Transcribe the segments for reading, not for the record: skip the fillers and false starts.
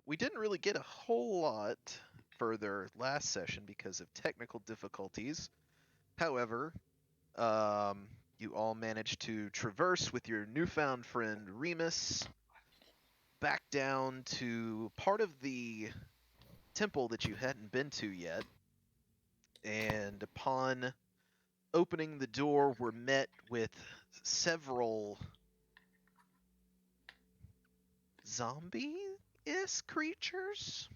we didn't really get a whole lot further last session because of technical difficulties. However, you all managed to traverse with your newfound friend Remus back down to part of the temple that you hadn't been to yet. And upon opening the door, were met with several zombie-esque creatures.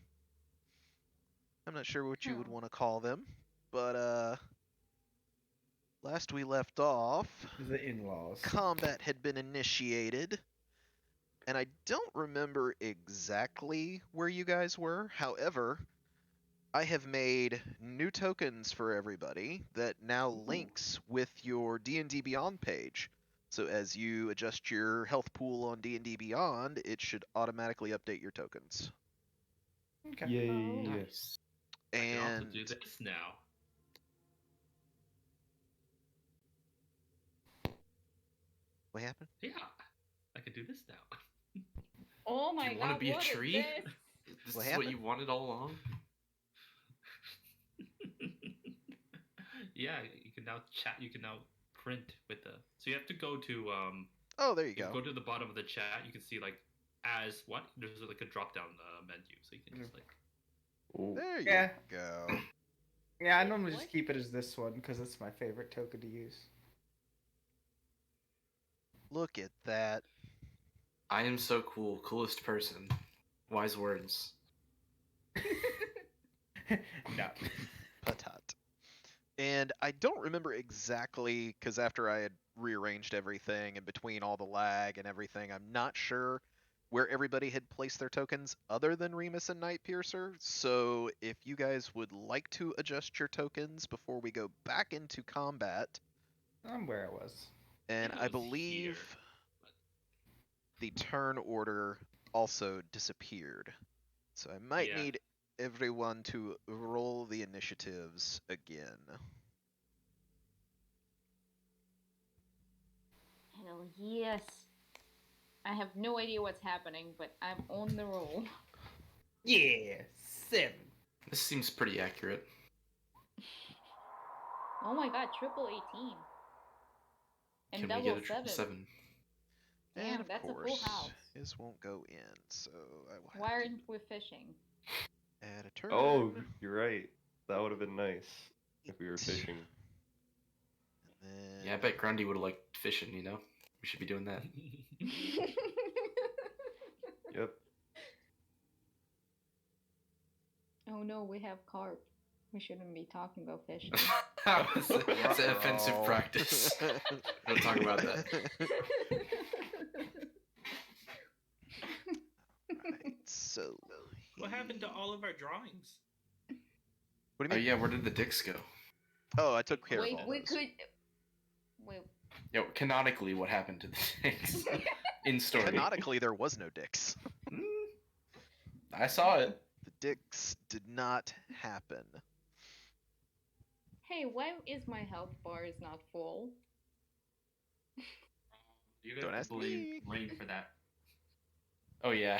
I'm not sure what you would want to call them, but last we left off, The in-laws. combat had been initiated, and I don't remember exactly where you guys were. However, I have made new tokens for everybody that now links with your D&D Beyond page. So as you adjust your health pool on D&D Beyond, it should automatically update your tokens. Okay. Yay. Nice. I can also do this now. What happened? Yeah, I can do this now. Oh my You god, want to be a what is tree? this? This What is happened? what you wanted all along? Yeah, you can now chat. You can now print with the. So you have to go to Oh, there you you go. go to the bottom of the chat. You can see like as what there's like a drop down menu, so you can just like. Ooh. There you Yeah. go. Yeah, I normally What? just keep it as this one because it's my favorite token to use. Look at that. I am so cool, coolest person. Wise words. No. Patat. And I don't remember exactly, because after I had rearranged everything and between all the lag and everything, I'm not sure where everybody had placed their tokens other than Remus and Nightpiercer. So if you guys would like to adjust your tokens before we go back into combat, I'm where I was. and It I was believe here, the turn order also disappeared. So I might Yeah. need everyone to roll the initiatives again. Hell yes. I have no idea what's happening, but I'm on the roll. Yeah, 7. This seems pretty accurate. Oh my god, triple 18. And Can we double get a triple 7? Damn, And of that's a full course, house. his won't go in, so I will have Why to aren't we fishing? add a turn. Oh, you're right. That would have been nice if we were fishing. And then Yeah, I bet Grundy would have liked fishing. You know, we should be doing that. Yep. Oh no, we have carp. We shouldn't be talking about fishing. It's an offensive Uh-oh. practice. Don't talk about that. Right, so What happened to all of our drawings? What do Oh you mean? yeah, where did the dicks go? Oh, I took care Wait, of all we those. could. Wait. Yo, canonically, what happened to the dicks in story? Canonically, there was no dicks. I saw it. The dicks did not happen. Hey, why is my health bar is not full? You Don't guys ask believe me. Rain for that. Oh yeah.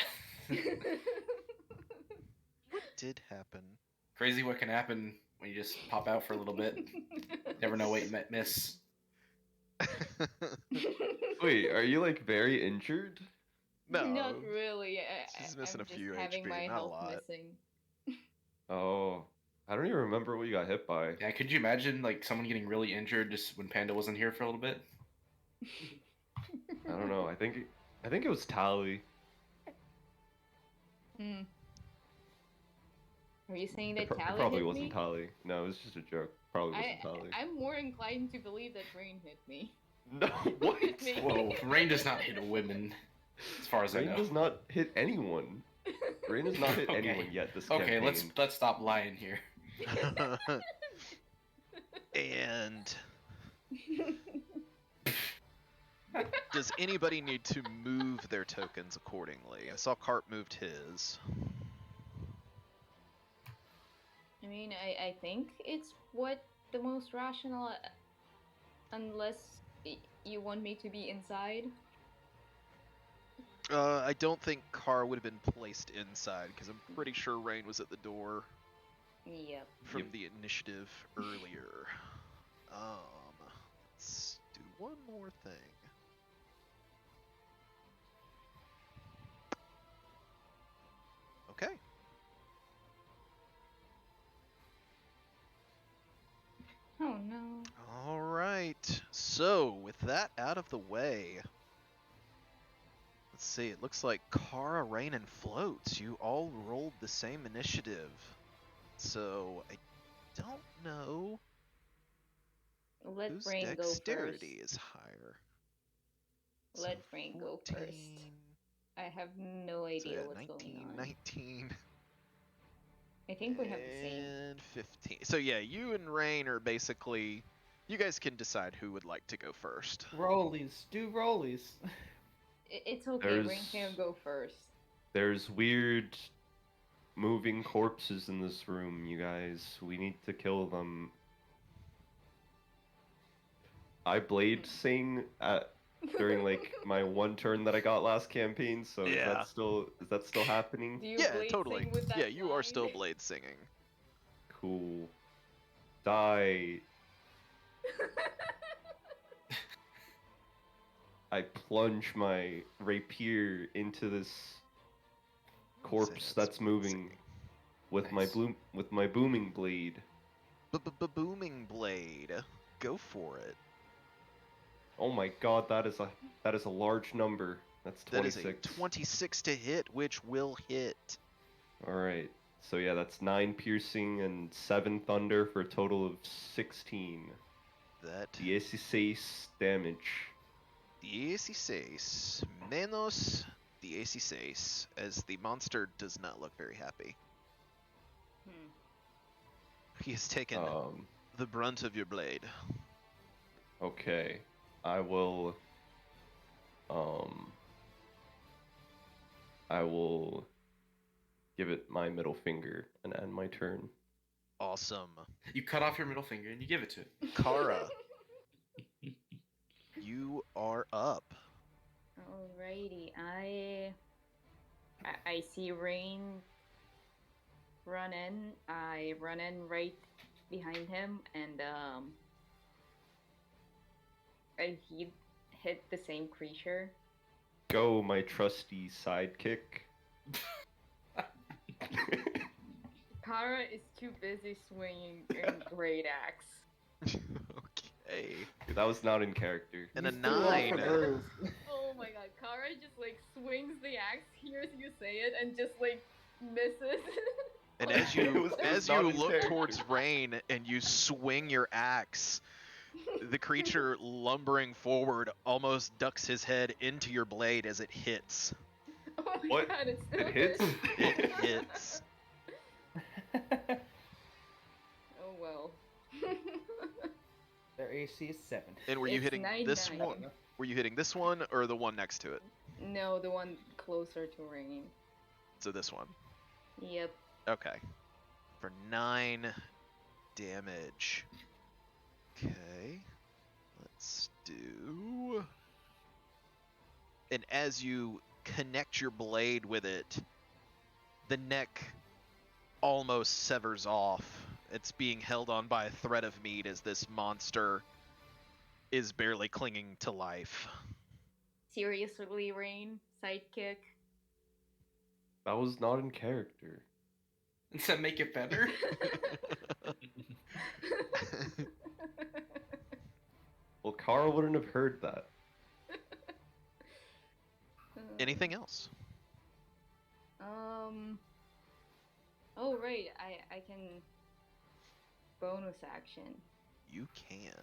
What did happen? Crazy what can happen when you just pop out for a little bit. Never know what you might miss. Wait, are you like very injured? No. Not really. She's missing I'm a few just having HP, my not a health lot. missing. Oh, I don't even remember what you got hit by. Yeah, could you imagine like someone getting really injured just when Panda wasn't here for a little bit? I don't know. I think it was Tally. Hmm. Are you saying It, that it Tally probably hit wasn't me? Tally. No, it was just a joke. Probably wasn't Tally. I'm more inclined to believe that Rain hit me. No, what? Me. Whoa, Rain does not hit women, as far as I Rain know. does not hit anyone. Rain has not hit Okay. anyone yet this Okay, campaign. let's stop lying here. And does anybody need to move their tokens accordingly? I saw Carp moved his. I mean, I think it's what the most rational, unless you want me to be inside. I don't think Car would have been placed inside because I'm pretty sure Rain was at the door Yep. from Yep. the initiative earlier. Let's do one more thing. Okay. Oh no. All right. So with that out of the way, let's see. It looks like Kara, Rain, and Floats. You all rolled the same initiative. So I don't know Let whose Rain go first. dexterity is higher. So Let Rain go first. 14, I have no so idea yeah, what's 19, going on. 19, I think we have the same. and 15. So yeah, you and Rain are basically. You guys can decide who would like to go first. Rollies. Do rollies. It's okay. Rain There's- can go first. There's weird moving corpses in this room, you guys. We need to kill them. I blade sing during like my one turn that I got last campaign, so Yeah. is that still happening? Do you Yeah, blade totally. sing with that Yeah, you are line? still blade singing. Cool. Die. I plunge my rapier into this Say corpse that's blade moving singing. with Nice. my booming blade. Booming blade. Go for it. Oh my god, that is a large number. That's That is 26. a 26 to hit, which will hit. All right. So yeah, that's 9 piercing and 7 thunder for a total of 16. That 16 damage. 16 menos 16, as the monster does not look very happy. Hmm. He has taken the brunt of your blade. Okay. I will give it my middle finger and end my turn. Awesome. You cut off your middle finger and you give it to it. Kara, you are up. Alrighty, I see Rain run in. I run in right behind him, and I hit the same creature. Go, my trusty sidekick. Kara is too busy swinging a great axe. Okay. That was not in character. And a You threw off a 9. groove. Oh my god, Kara just like swings the axe, hears you say it, and just like misses. And Oh as my you was as not you in look character. towards Rain and you swing your axe, the creature lumbering forward almost ducks his head into your blade as it hits. Oh my What? god, it still It hits? It hits. Oh well. Their AC is 7. And were you It's hitting 9-9. this one? Were you hitting this one or the one next to it? No, the one closer to Rain. So this one. Yep. Okay. For 9 damage. Okay. Let's do. And as you connect your blade with it, the neck almost severs off. It's being held on by a thread of meat as this monster is barely clinging to life. Seriously, Rain? Sidekick? That was not in character. Does that make it better? Well, Carl wouldn't have heard that. Anything else? Oh right, I can bonus action. You can.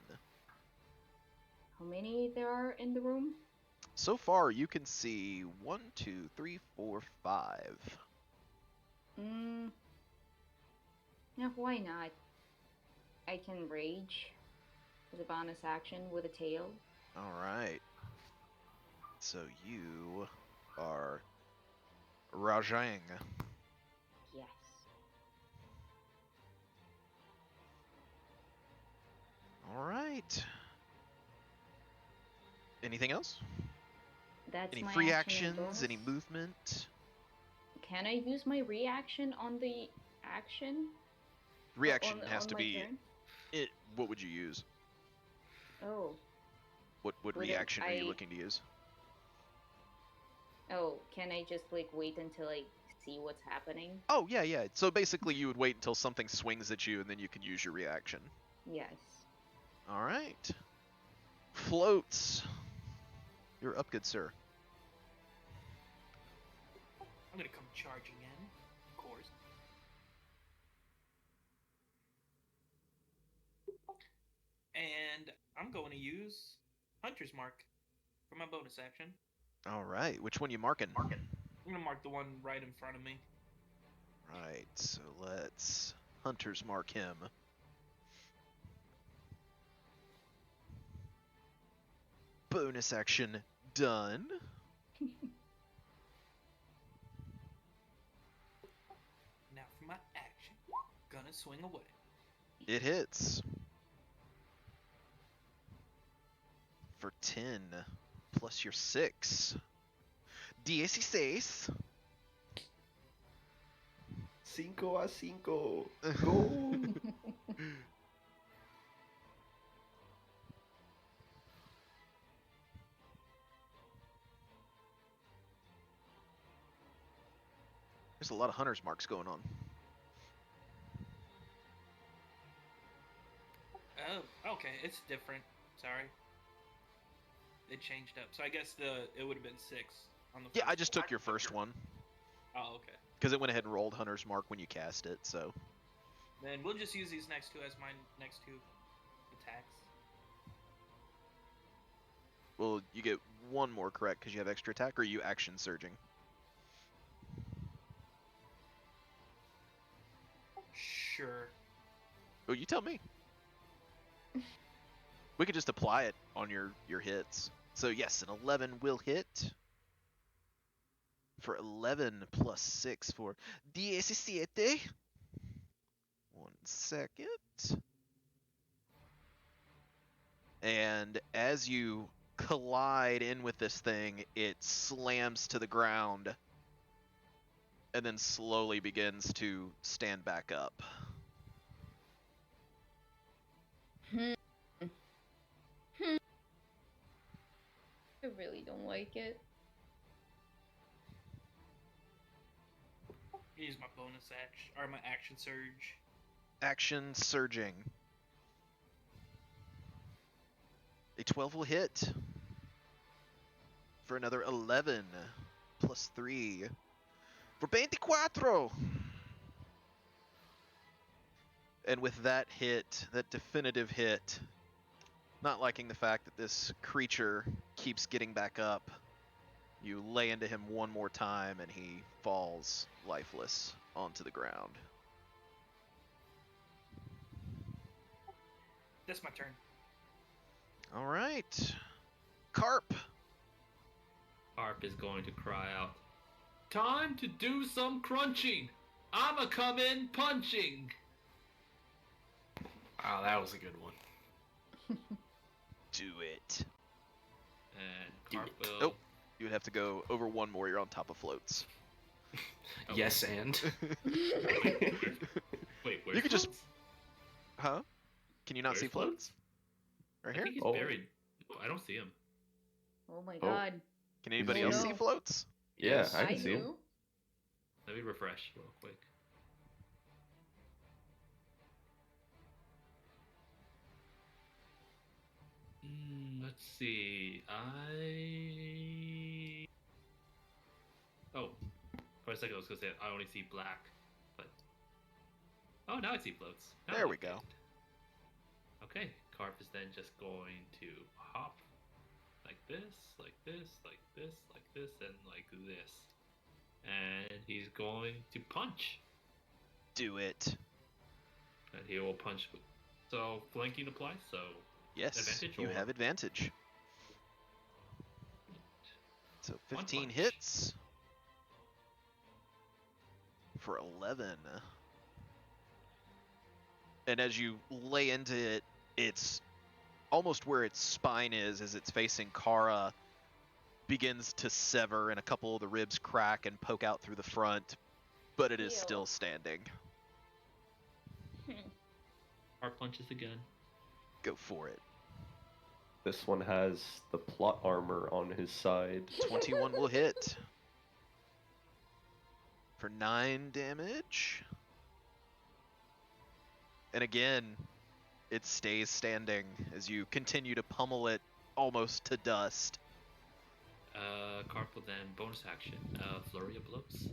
How many there are in the room? So far, you can see 1, 2, 3, 4, 5. Yeah, why not? I can rage as a bonus action with a tail. All right. So you are Rajang. Yes. All right. Anything else? That's Any my free action and actions? Any bonus. movement? Can I use my reaction on the action? Reaction on, has on to my be. turn? What would you use? Oh. What Wouldn't reaction are you I- looking to use? Oh, can I just like wait until I see what's happening? Oh yeah, yeah. So basically, you would wait until something swings at you, and then you can use your reaction. Yes. All right. Floats. You're up, good sir. I'm gonna come charging in, of course. And I'm going to use Hunter's Mark for my bonus action. All right. Which one you marking? I'm gonna mark the one right in front of me. Right. So let's Hunter's mark him. Bonus action done. Now for my action. Gonna swing away. It hits. For 10 plus your 6. 16. 5-5. Go! There's a lot of hunter's marks going on. Oh, okay, it's different. Sorry. It changed up. So I guess it would have been 6 on the Yeah, first I just took your first one. Oh, okay. Because it went ahead and rolled hunter's mark when you cast it, so. Then we'll just use these next two as my next two attacks. Well, you get one more correct because you have extra attack, or are you action surging? Sure. Oh, you tell me. We could just apply it on your hits. So yes, an 11 will hit. For 11 plus 6 for 17. 1 second. And as you collide in with this thing, it slams to the ground and then slowly begins to stand back up. I really don't like it. Use my bonus action or my action surge. Action surging. A 12 will hit. For another 11 plus 3. For 24. And with that hit, that definitive hit, not liking the fact that this creature keeps getting back up, you lay into him one more time and he falls lifeless onto the ground. That's my turn. All right. Carp. Harp is going to cry out, "Time to do some crunching! I'ma come in punching!" Wow, that was a good one. Do it. And Do Harp it. will. Nope. You would have to go over one more. You're on top of floats. Oh, Yes, and Wait, where's You could just- floats? Huh? Can you not Where's see floats? Right I here? think he's Oh. buried. No, I don't see him. Oh my Oh. god. Can anybody Oh, else no. see floats? Yeah, Yes. I can see him. do. Let me refresh real quick. Let's see. Oh, for a second I was gonna say I only see black, but oh, now I see floats. Now There I we get go. it. Okay, Carp is then just going to hop like this, like this, like this, like this, and like this, and he's going to punch. Do it. And he will punch. So flanking applies. So Yes, Advantage you or- have advantage. So One 15 punch. hits for 11. And as you lay into it, it's almost where its spine is as it's facing Kara. begins to sever, and a couple of the ribs crack and poke out through the front, but it is Ew. still standing. Heart punches again. Go for it. This one has the plot armor on his side. 21 will hit. For 9 damage. And again, it stays standing as you continue to pummel it almost to dust. Carp will then bonus action. Flurry of blows.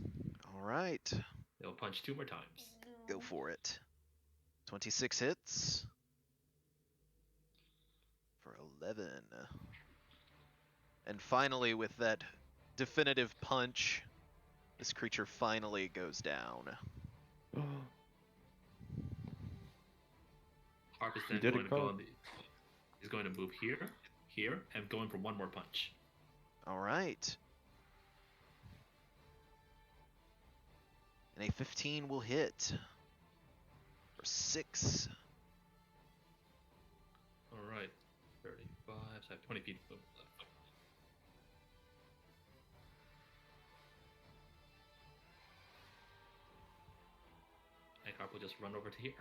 Alright, They'll punch 2 more times. go for it. 26 hits. For 11. And finally, with that definitive punch, this creature finally goes down. Carp is He then did going it, to go Carp. on the. He's going to move here, and going for one more punch. Alright. And a 15 will hit. For 6. Alright. 35, so I have 20 feet movement left. And Carp will just run over to here.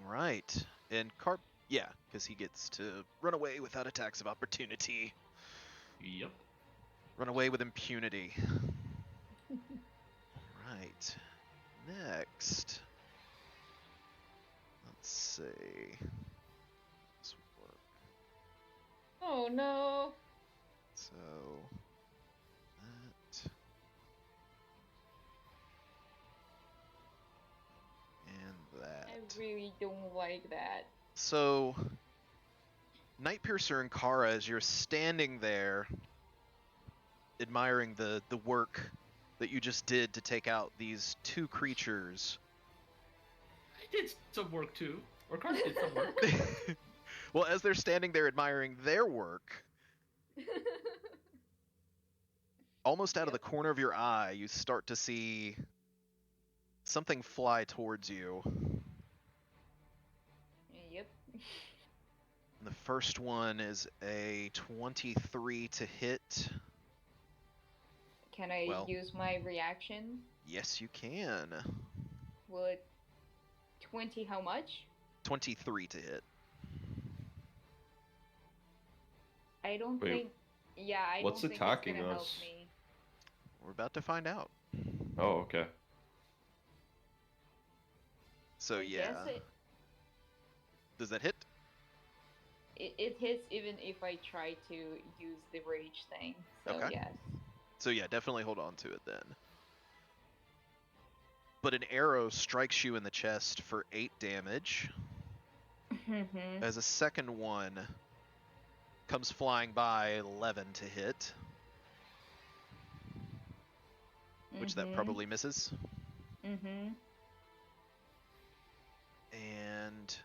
Alright. And Carp, yeah, because he gets to run away without attacks of opportunity. Yep. Run away with impunity. Alright. Next. Let's see. This will work. Oh no. So that and that. I really don't like that. So Nightpiercer and Kara, as you're standing there admiring the work that you just did to take out these 2 creatures. I did some work too. Or Carp did some work. Well, as they're standing there admiring their work, almost out of the corner of your eye, you start to see something fly towards you. Yep. And the first one is a 23 to hit. Can I Well. use my reaction? Yes, you can. Would 20 how much? 23 to hit. I don't Wait, think. Yeah, I what's don't think attacking it's gonna us? help me. We're about to find out. Oh, okay. So I yeah. guess Does that hit? it hits even if I try to use the rage thing. So Okay. yes. So yeah, definitely hold on to it then. But an arrow strikes you in the chest for 8 damage. As a second one comes flying by, 11 to hit. Which that probably misses. And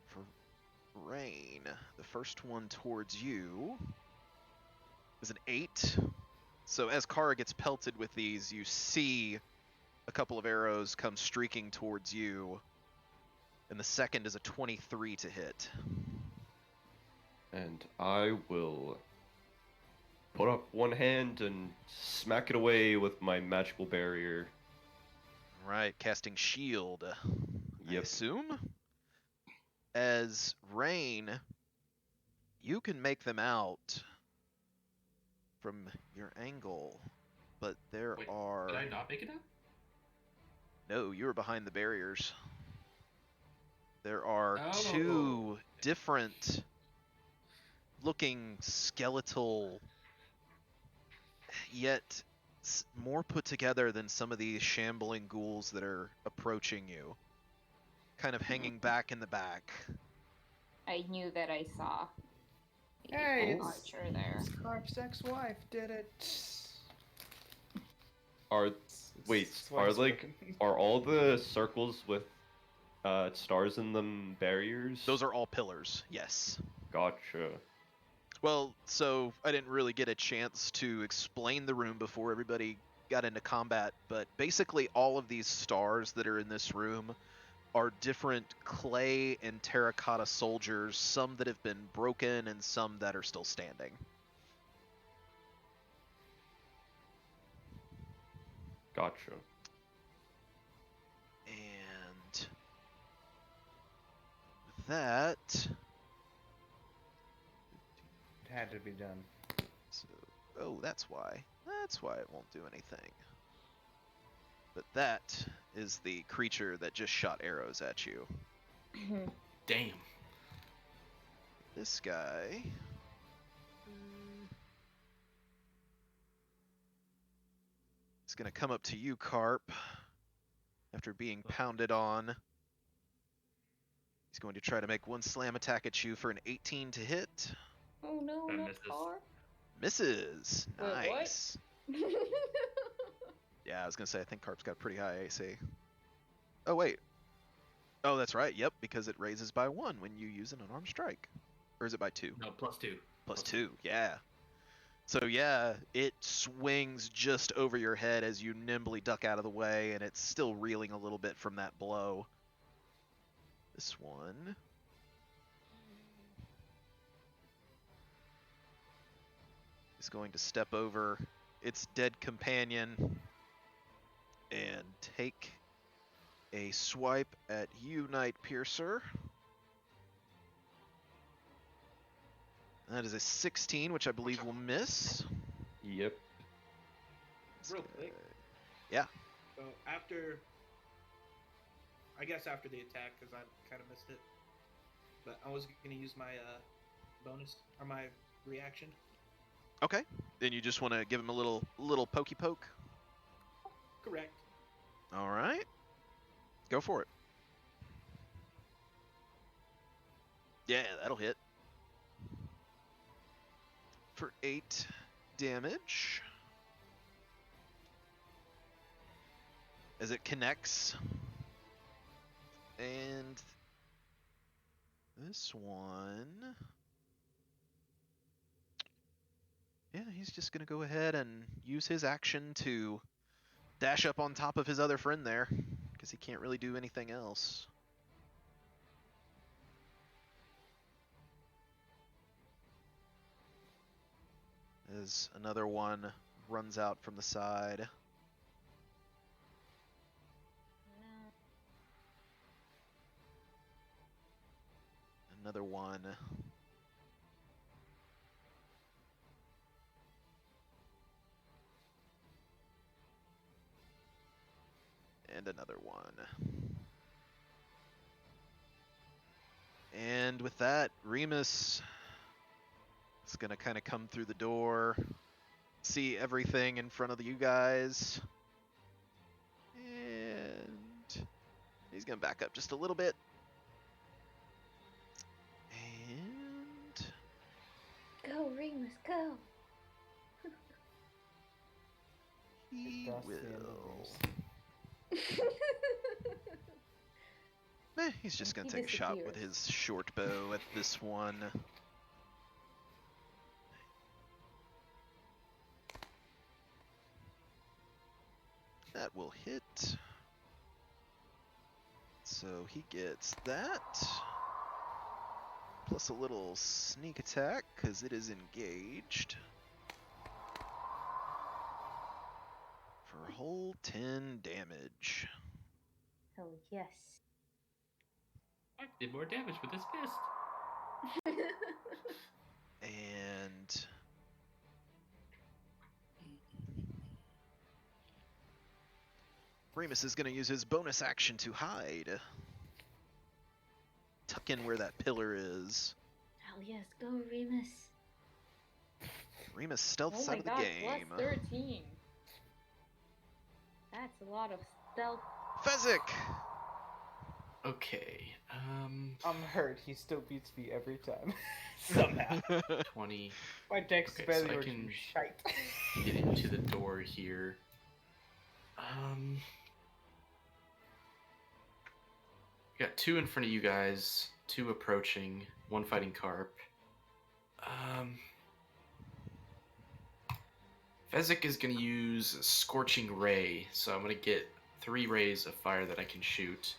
for Rain, the first one towards you is an 8. So as Kara gets pelted with these, you see a couple of arrows come streaking towards you. And the second is a 23 to hit. And I will put up one hand and smack it away with my magical barrier. Right, casting shield. I Yep. assume? As Rain, you can make them out from your angle, but there Wait, are... Did I not make it out? No, you were behind the barriers. There are Oh. 2 different looking skeletal, yet more put together than some of these shambling ghouls that are approaching you. Kind of hanging back in the back. I knew that I saw Hey, an it's archer there. Carp's ex-wife did it. Are It's wait, well are like spoken. are all the circles with stars in them barriers? Those are all pillars, yes. Gotcha. Well, so I didn't really get a chance to explain the room before everybody got into combat, but basically all of these stars that are in this room are different clay and terracotta soldiers, some that have been broken and some that are still standing. Gotcha. And with that, It had to be done. so, oh, that's why. That's why it won't do anything. But that is the creature that just shot arrows at you. Damn. This guy. Is going to come up to you, Carp. After being pounded on. He's going to try to make one slam attack at you for an 18 to hit. Oh no, That not misses. car. Misses. Wait, what? Nice. Yeah, I was going to say, I think Carp's got a pretty high AC. Oh, wait. Oh, that's right. Yep, because it raises by 1 when you use an unarmed strike. Or is it by 2? No, +2. Plus 2, yeah. So yeah, it swings just over your head as you nimbly duck out of the way, and it's still reeling a little bit from that blow. This one. Is going to step over its dead companion and take a swipe at you, Night Piercer. That is a 16, which I believe will miss. Yep. Real quick. Yeah. So after, I guess after the attack, because I kind of missed it, but I was gonna use my bonus or my reaction. Okay. Then you just want to give him a little pokey poke. Correct. All right. Go for it. Yeah, that'll hit. For 8 damage. As it connects. And this one. Yeah, he's just going to go ahead and use his action to dash up on top of his other friend there. Because he can't really do anything else. As another one runs out from the side. Another one. And another one. And with that, Remus is going to kind of come through the door, see everything in front of you guys. And he's going to back up just a little bit. And Go, Remus, go. he Dust the will. embers. He's just going He to take a shot with disappears. his short bow at this one. That will hit. So he gets that. Plus a little sneak attack, because it is engaged. For a whole 10 damage. Oh, yes. I did more damage with this fist. And Remus is going to use his bonus action to hide. Tuck in where that pillar is. Hell yes, go, Remus. Remus stealths Oh my out of the god, game. plus 13. That's a lot of stealth. Fezzik! Okay. I'm hurt. He still beats me every time. Somehow. 20. My deck's Okay, better so I or can shite. get into the door here. Got 2 in front of you guys, 2 approaching, 1 fighting Carp. Fezzik is going to use Scorching Ray, so I'm going to get 3 rays of fire that I can shoot.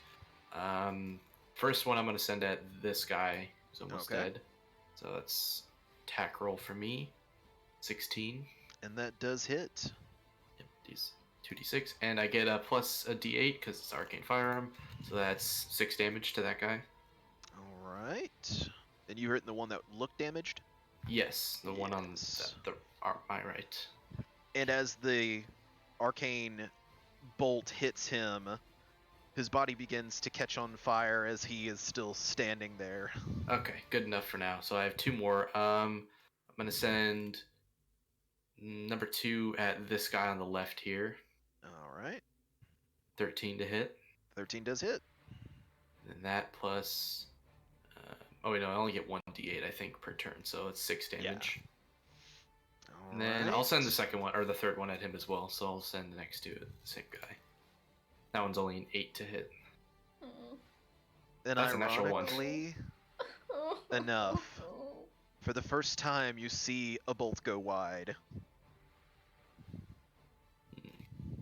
First one I'm going to send at this guy, who's almost Okay. dead. So that's attack roll for me, 16. And that does hit. Yep, these 2d6, and I get a plus a d8 because it's arcane firearm, so that's 6 damage to that guy. All right. And you hit the one that looked damaged? Yes, the one on Yes. my right. And as the arcane bolt hits him, his body begins to catch on fire as he is still standing there. Okay, good enough for now. So I have 2 more. I'm gonna send number 2 at this guy on the left here. All right. 13 to hit. 13 does hit. And that plus. Oh wait, no, I only get 1d8 I think per turn, so it's 6 damage. All And then right. I'll send the second one or the third one at him as well. So I'll send the next 2 at the same guy. That one's only an 8 to hit. And That's a natural one. ironically enough, for the first time you see a bolt go wide.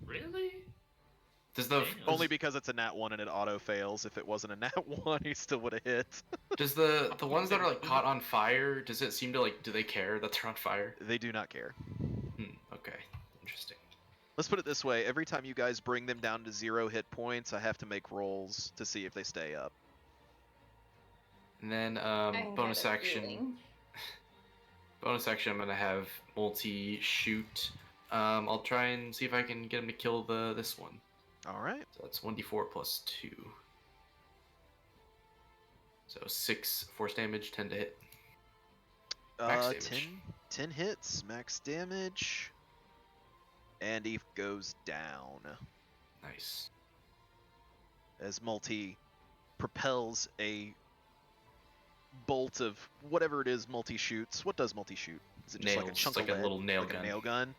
Really? Does the Damn. Only because it's a nat 1 and it auto fails. If it wasn't a nat 1, he still would have hit. does the ones that are like caught on fire? Does it seem to like? Do they care that they're on fire? They do not care. Okay, interesting. Let's put it this way. Every time you guys bring them down to 0 hit points, I have to make rolls to see if they stay up. And then I bonus had a action. feeling. Bonus action. I'm gonna have multi shoot. I'll try and see if I can get him to kill this one. All right. So that's 1d4 plus 2. So 6 force damage, 10 to hit. Max damage. 10 hits, max damage. And he goes down Nice. as Multi propels a bolt of whatever it is Multi shoots. What does Multi shoot? Is it just like a Nails, chunk like of a lead? little nail like gun. a nail gun?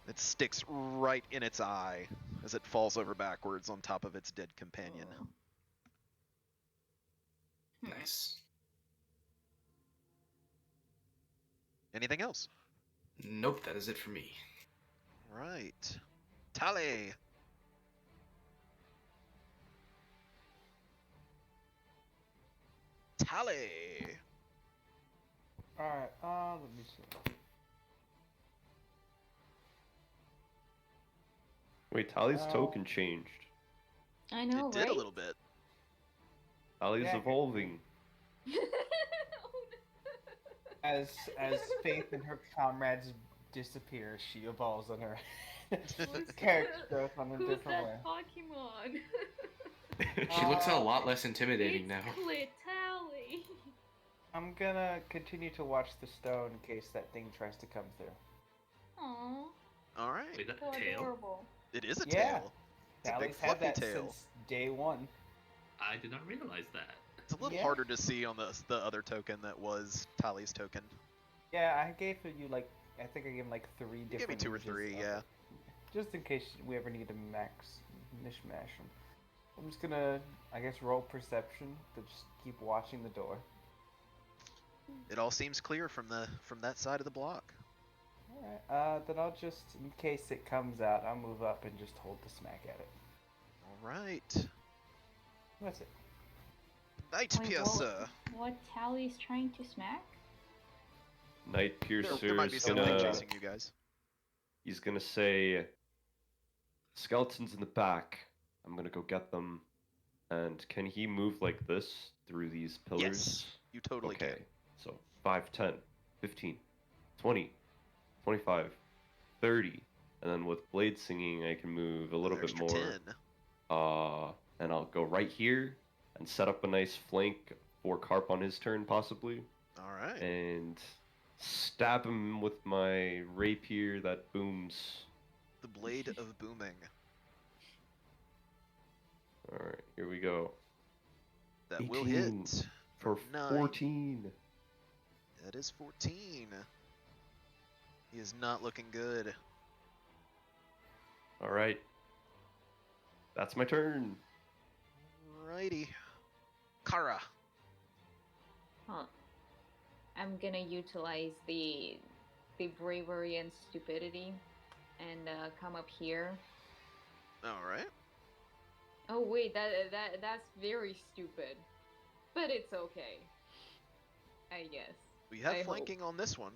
It sticks right in its eye as it falls over backwards on top of its dead companion. Nice. Anything else? Nope, that is it for me. Right. Tally! Tally! Alright, let me see. Wait, Tally's Oh. token changed. I know, It did right? a little bit. Tally's Yeah. evolving. As Faith and her comrades disappear, she evolves on her character growth on a Who's different way. that Pokemon? She looks a lot less intimidating now. It's Clitally. I'm gonna continue to watch the stone in case that thing tries to come through. Aww, Alright. Wait, that so tail? adorable. It is a Yeah. tail. It's a big Tally's had fluffy that tail. since day 1. I did not realize that. It's a little Yeah. harder to see on the other token that was Tally's token. Yeah, I gave you like, I think I gave him like 3 different. You gave me 2 or images 3, of yeah. it. Just in case we ever need to mishmash them. I'm just gonna, I guess, roll perception to just keep watching the door. It all seems clear from that side of the block. Alright, then I'll just, in case it comes out, I'll move up and just hold the smack at it. Alright. That's it. Night Wait, Piercer. What Tally's trying to smack? Night There might be Piercer's something gonna chasing you guys. he's gonna say skeletons in the back. I'm gonna go get them. And can he move like this through these pillars? Yes, you totally Okay. can. So 5, 10, 15, 20, 25, 30. And then with blade singing I can move a little An bit extra more. 10. And I'll go right here and set up a nice flank for Carp on his turn possibly. Alright. And stab him with my rapier that booms. The Blade of Booming. Alright, here we go. That will 18 hit. For 9. 14. That is 14. He is not looking good. Alright. That's my turn. Righty. Kara. Huh. I'm gonna utilize the bravery and stupidity and come up here. Alright. Oh wait, that's very stupid, but it's okay. I guess. We have I hope. flanking on this one.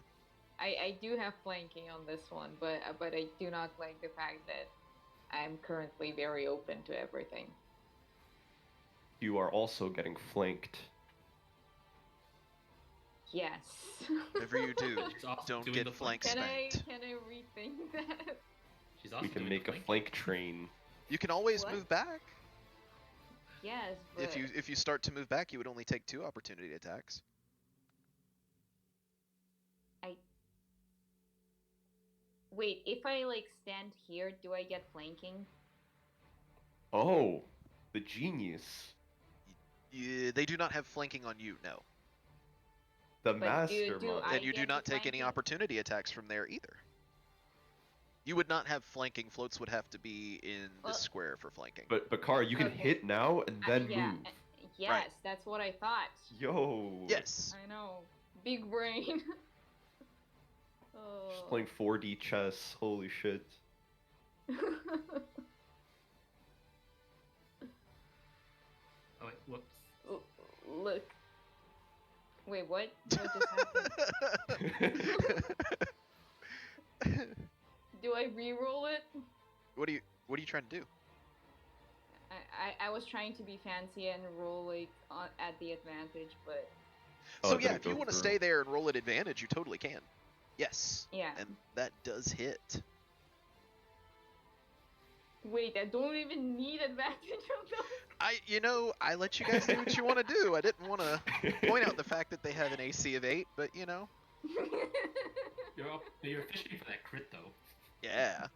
I do have flanking on this one, but I do not like the fact that I'm currently very open to everything. You are also getting flanked. Yes. Whatever you do, She's also don't doing get the flank Can I spanked. rethink that? She's also We can doing make the a flanking. flank train. You can always What? move back. Yes, but If you start to move back, you would only take 2 opportunity attacks. wait, if I like stand here, do I get flanking? Oh, the genius. They do not have flanking on you, no. The But do mastermind. I And you do get the not take any flanking? opportunity attacks from there either. You would not have flanking. Floats would have to be in Well- this square for flanking. But Bakar, you can Okay. hit now and then Yeah, move. yes, Right. that's what I thought. Yo. Yes. I know. Big brain. Just playing 4D chess. Holy shit. Oh wait, whoops. Look. Wait, what? What just happened? Do I re-roll it? What are you trying to do? I was trying to be fancy and roll like at the advantage, but Oh, So it yeah, didn't if you go want to through. stay there and roll at advantage, you totally can. Yes. yeah. And that does hit. Wait, I don't even need advantage of those. I let you guys do what you want to do. I didn't want to point out the fact that they have an AC of 8, but You're fishing for that crit though. yeah.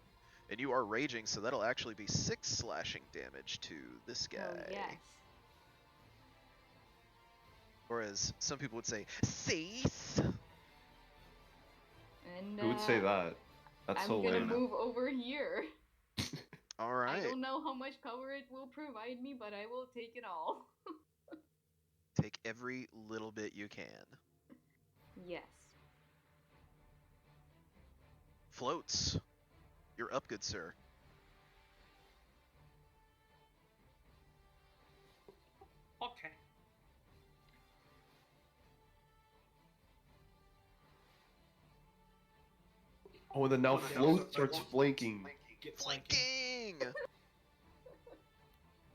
And you are raging, so that'll actually be 6 slashing damage to this guy. Oh yes. Or as some people would say, Cease. And Who would say that? That's I'm so gonna lame. move over here. All I right. don't know how much cover it will provide me, but I will take it all. Take every little bit you can. Yes. Floats. You're up, good sir. Okay. Oh, and then now Okay, Float so starts Float flanking. Get flanking. Flanking!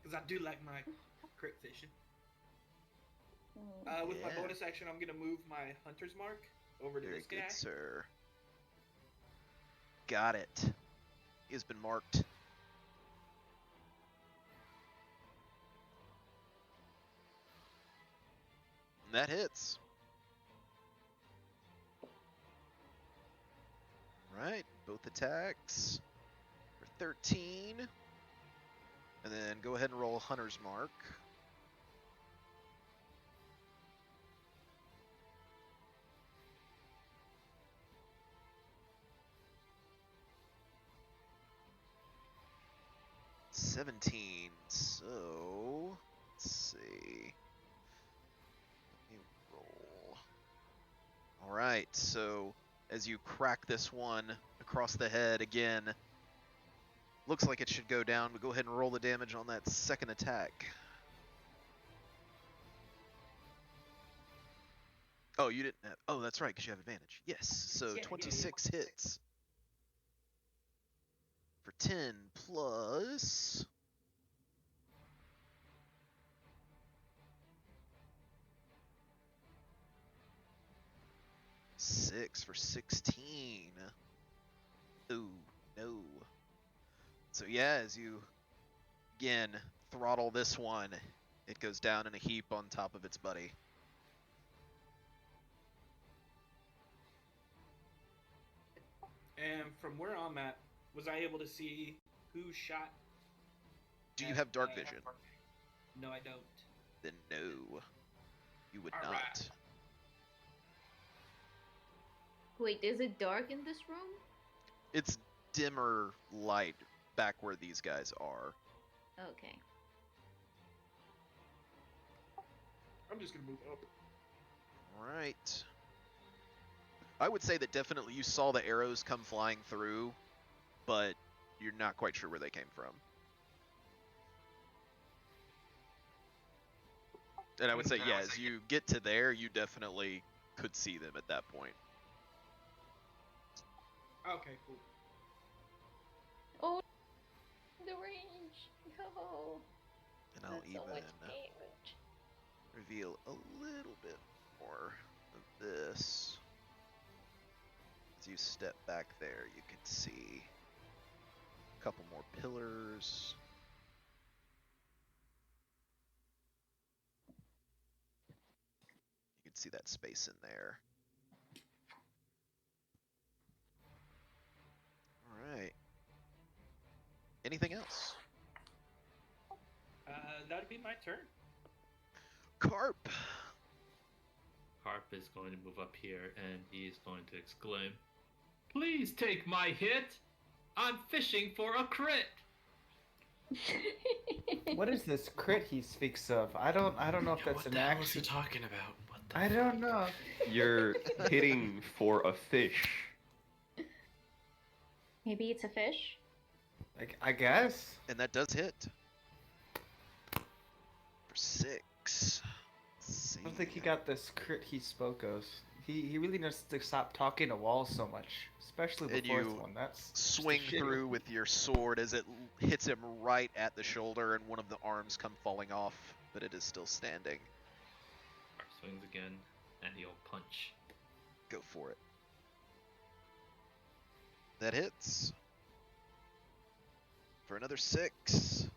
Because I do like my crit fishing. With my Yeah. bonus action, I'm gonna move my hunter's mark over to Very this good, guy. sir. Got it. He has been marked. And that hits. Right, both attacks for 13. And then go ahead and roll Hunter's Mark. $17. So let's see. Let me roll. All right. So as you crack this one across the head again, looks like it should go down. But go ahead and roll the damage on that second attack. Oh, you didn't have. Oh, that's right, because you have advantage. Yes. So Yeah, 26 hits for 10 plus. Six for 16. Ooh, no. So yeah, as you again throttle this one, it goes down in a heap on top of its buddy. And from where I'm at, was I able to see who shot? Do you at, have dark vision? No, I don't. Then no, you would All not. right. Wait, is it dark in this room? It's dimmer light back where these guys are. Okay. I'm just gonna move up. Right. I would say that definitely you saw the arrows come flying through, but you're not quite sure where they came from. And I would say, yeah, as you get to there, you definitely could see them at that point. Okay, cool. Oh. the range. No. And I'll That's so even much damage. reveal a little bit more of this. As you step back there, you can see a couple more pillars. You can see that space in there. All right. Anything else? That'd be my turn. Carp. Harp is going to move up here and he's going to exclaim, "Please take my hit! I'm fishing for a crit!" What is this crit he speaks of? I don't know if that's what an the hell is he action. talking about? What the I don't know. You're hitting for a fish. Maybe it's a fish? Like, I guess. And that does hit. For 6. I don't think he got this crit he spoke of. He really needs to stop talking to walls so much, especially the And fourth you one. That's just a swing shitty through one. with your sword as it hits him right at the shoulder and one of the arms come falling off, but it is still standing. Harp swings again and he'll punch. Go for it. That hits. For another 6.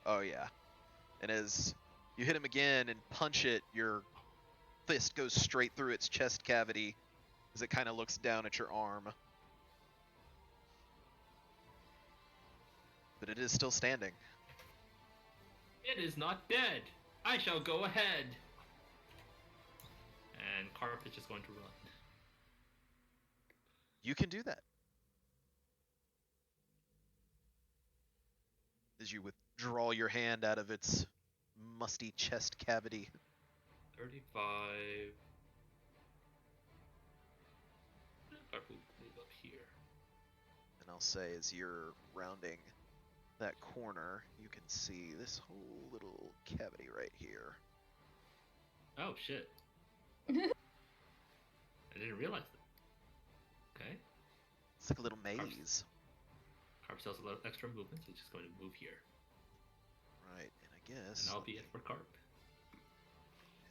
Oh yeah. And as you hit him again and punch it, your fist goes straight through its chest cavity as it kind of looks down at your arm. But it is still standing. It is not dead. I shall go ahead. And Carp is just going to run. You can do that. As you withdraw your hand out of its musty chest cavity. 35. Carp will move up here. And I'll say as you're rounding that corner, you can see this whole little cavity right here. Oh shit. I didn't realize that. Okay. It's like a little maze. Carp still has a little extra movement, so he's just going to move here. Right, and I guess... And I'll be it for Carp.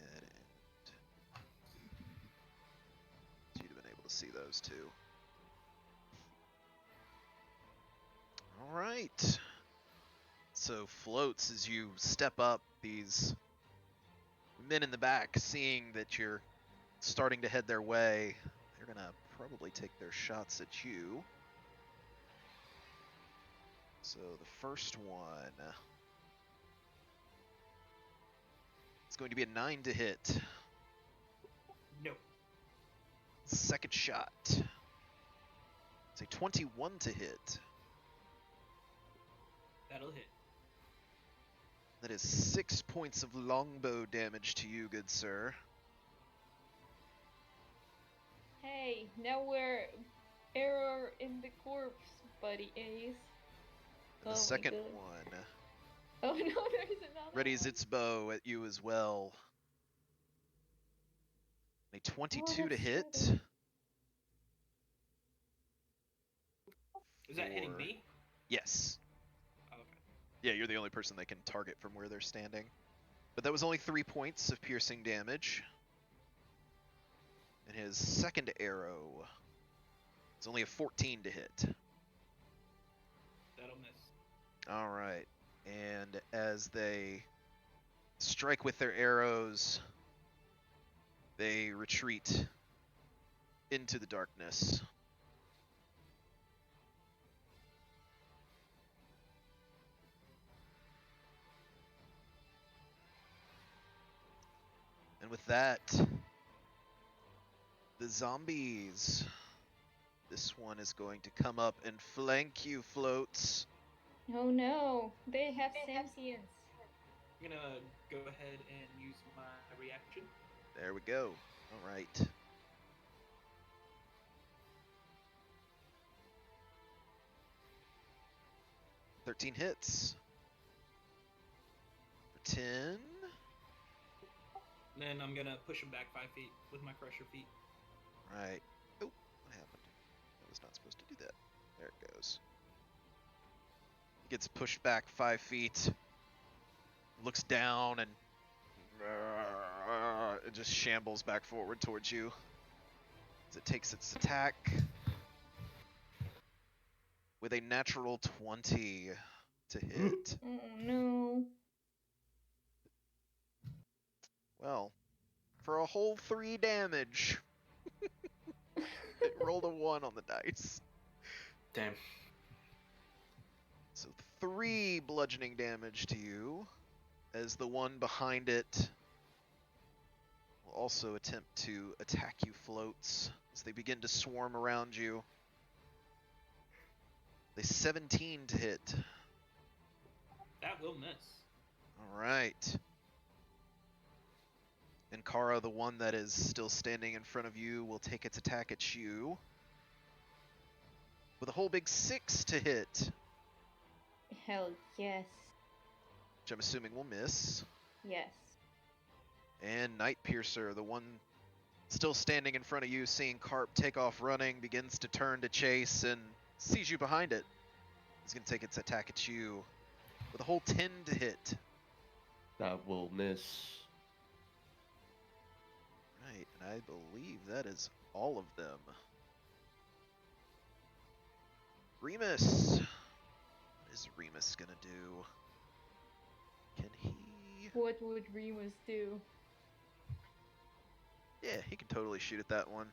Head and... You'd have been able to see those two. Alright. So floats as you step up, these men in the back, seeing that you're starting to head their way, they're gonna probably take their shots at you. So the first one is going to be a 9 to hit. No. Second shot. It's a 21 to hit. That'll hit. That is 6 points of longbow damage to you, good sir. Hey, now we're error in the corpse, buddy Ace. And the Oh my second God. one Oh no, there's another readies one. its bow at you as well. A 22 to that's hit. better. Is that hitting For- me? Yes. Oh, okay. Yeah, you're the only person they can target from where they're standing. But that was only 3 points of piercing damage. And his second arrow is only a 14 to hit. That'll miss. Alright. And as they strike with their arrows, they retreat into the darkness. And with that, the zombies. This one is going to come up and flank you, Floats. Oh no, they have sentience. I'm gonna go ahead and use my reaction. There we go. Alright. "13 hits. For 10. And then I'm gonna push him back 5 feet with my crusher feet. Right. Oh, what happened? I was not supposed to do that. There it goes. gets pushed back 5 feet, looks down, and it just shambles back forward towards you as it takes its attack with a natural 20 to hit. Oh no. Well, for a whole 3 damage, it rolled a 1 on the dice. Damn. So 3 bludgeoning damage to you, as the one behind it will also attempt to attack you, floats, as they begin to swarm around you. They 17 to hit. That will miss. All right. And Kara, the one that is still standing in front of you, will take its attack at you with a whole big 6 to hit, Hell yes. which I'm assuming will miss. Yes. And Night Piercer, the one still standing in front of you, seeing Carp take off running, begins to turn to chase and sees you behind it. He's going to take its attack at you with a whole 10 to hit. That will miss. Right, and I believe that is all of them. Remus. What is Remus going to do? Can he... What would Remus do? Yeah, he can totally shoot at that one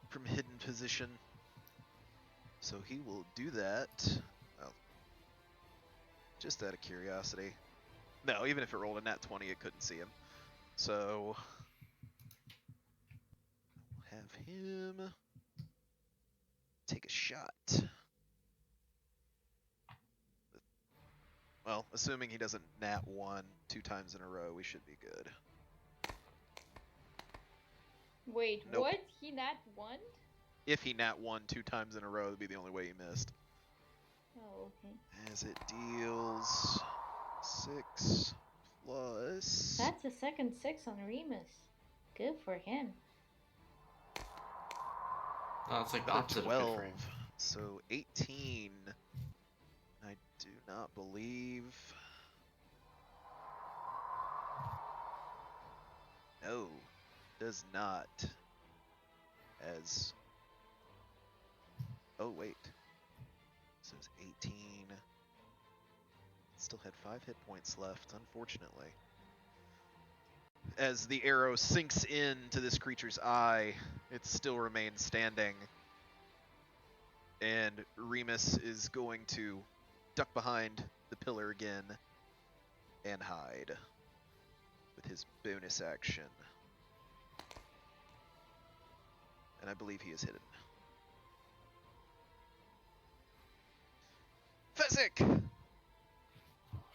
from hidden position. So he will do that. Well, just out of curiosity. No, even if it rolled a nat 20, it couldn't see him. So we'll have him take a shot. Well, assuming he doesn't nat 1 2 times in a row, we should be good. Wait, Nope. what? He nat 1? If he nat 1 2 times in a row, that'd be the only way he missed. Oh, okay. As it deals 6 plus... That's a second 6 on Remus. Good for him. Oh, it's like the for opposite of 12. good for him. So 18. I do not believe... No, does not. As... Oh, wait. This is 18. Still had 5 hit points left, unfortunately. As the arrow sinks into this creature's eye, it still remains standing. And Remus is going to duck behind the pillar again and hide with his bonus action. And I believe he is hidden. Fezzik!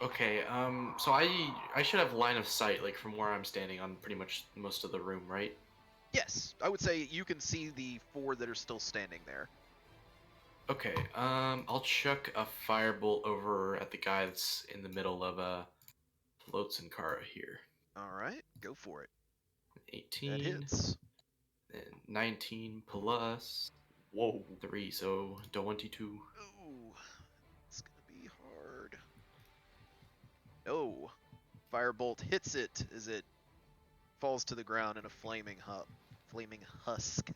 Okay, so I should have line of sight, like, from where I'm standing on pretty much most of the room, right? Yes, I would say you can see the 4 that are still standing there. Okay, I'll chuck a firebolt over at the guy that's in the middle of, Floats and Kara here. Alright, go for it. 18. That hits. And 19 plus Whoa. 3, so 22. Ooh, it's gonna be hard. No. Firebolt hits it as it falls to the ground in a flaming husk.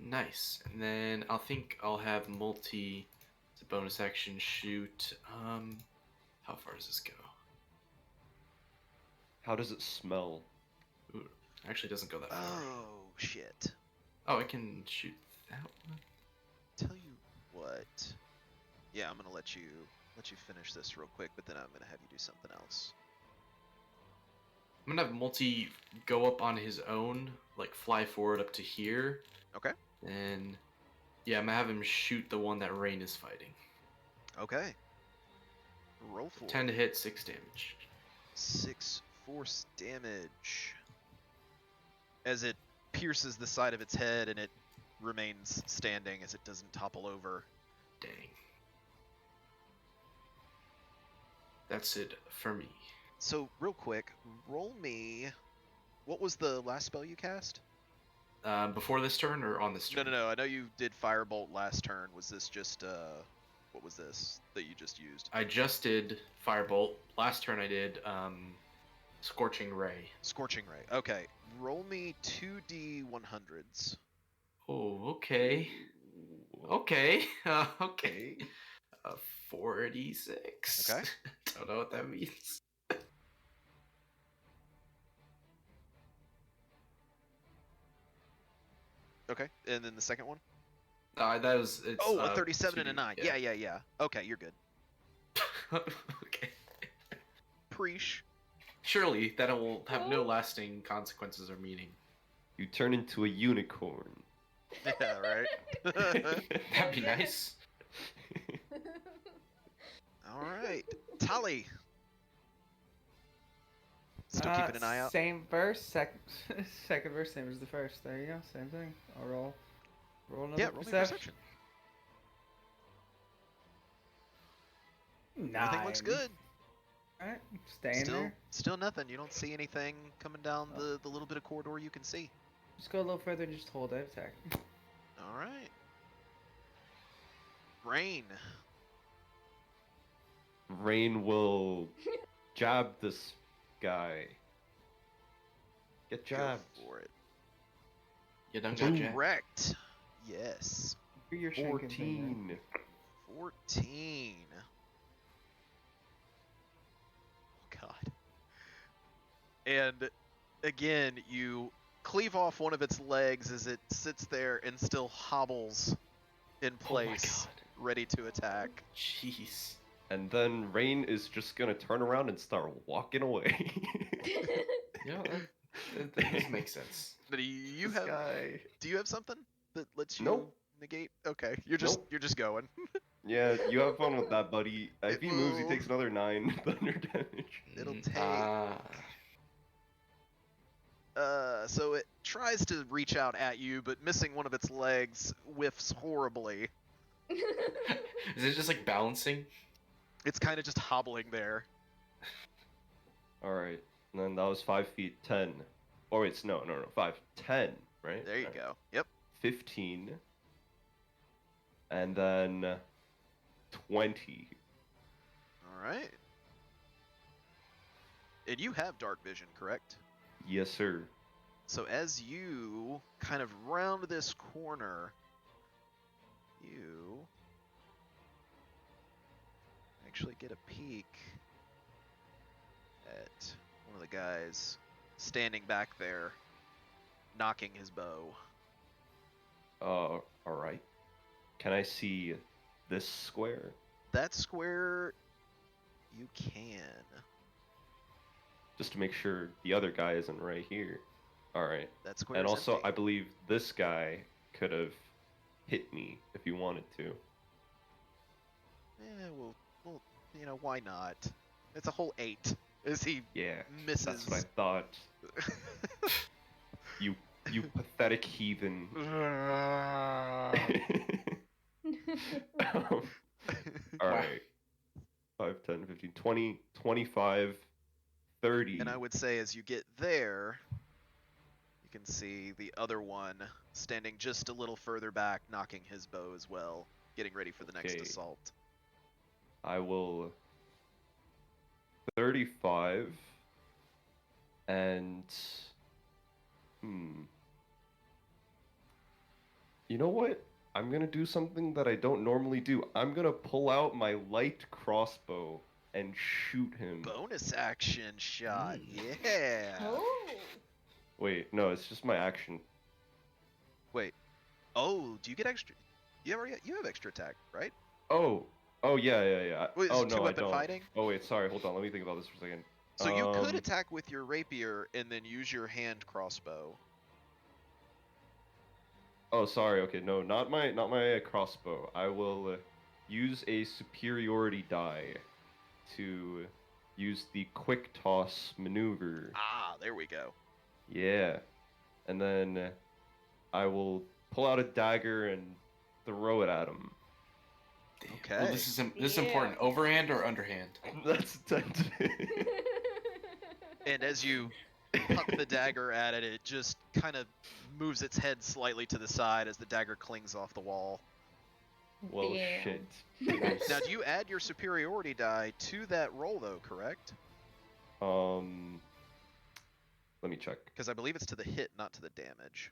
Nice. And then I'll have multi as a bonus action shoot. How far does this go? How does it smell? Ooh, actually it doesn't go that far. Oh, shit. Oh, I can shoot that one. Tell you what. Yeah, I'm gonna let you finish this real quick, but then I'm gonna have you do something else. I'm gonna have multi go up on his own, like fly forward up to here. Okay. And yeah, I'm gonna have him shoot the one that Rain is fighting. Okay. Roll for 10 to hit, 6 damage. 6 force damage. As it pierces the side of its head and it remains standing as it doesn't topple over. Dang. That's it for me. So, real quick, roll me... What was the last spell you cast? Before this turn or on this turn? No. I know you did Firebolt last turn. Was this just what was this that you just used? I just did Firebolt. Last turn I did Scorching Ray. Scorching Ray. Okay, roll me 2d100s. Oh, okay. Okay. Okay. Okay. 46. Okay. Don't know what that means. Okay, and then the second one? That was it's. Oh, a 37 and a 2D, 9. Yeah. Okay, you're good. Okay. Preach. Surely that will have no lasting consequences or meaning. You turn into a unicorn. Yeah, right? That'd be nice. All right. Tali. Still keeping an eye out? Same verse, second verse, same as the first. There you go, same thing. I'll roll another Yeah, roll me perception. 9. Everything looks good. Alright, staying there. Still nothing. You don't see anything coming down the little bit of corridor you can see. Just go a little further and just hold that attack. All right. Rain. Rain will jab this guy. Get jabbed. Go for it. You done got jacked. Correct. Yes. Do your shanking thing, man. 14. 14. Oh, God. And again, you cleave off one of its legs as it sits there and still hobbles in place, ready to attack. Jeez. And then Rain is just gonna turn around and start walking away. Yeah, that does make sense. But you This have guy. do you have something that lets you Nope. negate? Okay, you're just going. Yeah, you have fun with that, buddy. If It he moves, he will- takes another 9 thunder damage. It'll Mm, take- So it tries to reach out at you, but missing one of its legs whiffs horribly. Is it just like balancing? It's kind of just hobbling there. Alright, and then that was 5 feet 10. Oh, wait, no, 5. 10, right? There you Right. go. Yep. 15. And then 20. All right. And you have dark vision, correct? Yes, sir. So as you kind of round this corner, you actually get a peek at one of the guys standing back there, knocking his bow. Alright. Can I see this square? That square, you can. Just to make sure the other guy isn't right here. Alright. That square And is also, empty. I believe this guy could have hit me if he wanted to. Yeah, well, why not? It's a whole 8 as he Yeah, misses. that's what I thought. You pathetic heathen. Alright. 5, 10, 15, 20, 25, 30. And I would say as you get there, you can see the other one standing just a little further back, knocking his bow as well, getting ready for the next Okay. assault. I will 35 and You know what? I'm gonna do something that I don't normally do. I'm gonna pull out my light crossbow and shoot him. Bonus action shot, Mm. yeah. Oh. Wait, no, it's just my action. Wait, oh, do you get extra? You have extra attack, right? Oh, yeah. Wait, is Oh it no, I two-weapon don't. fighting? Oh wait, sorry. Hold on. Let me think about this for a second. So you could attack with your rapier and then use your hand crossbow. Oh, sorry. Okay, no, not my crossbow. I will use a superiority die to use the quick toss maneuver. Ah, there we go. Yeah, and then I will pull out a dagger and throw it at him. Okay. Well, this is important. Overhand or underhand? That's intended. And as you huck the dagger at it, it just kind of moves its head slightly to the side as the dagger clings off the wall. Well, Damn. shit. Nice. Now, do you add your superiority die to that roll, though, correct? Let me check. Because I believe it's to the hit, not to the damage.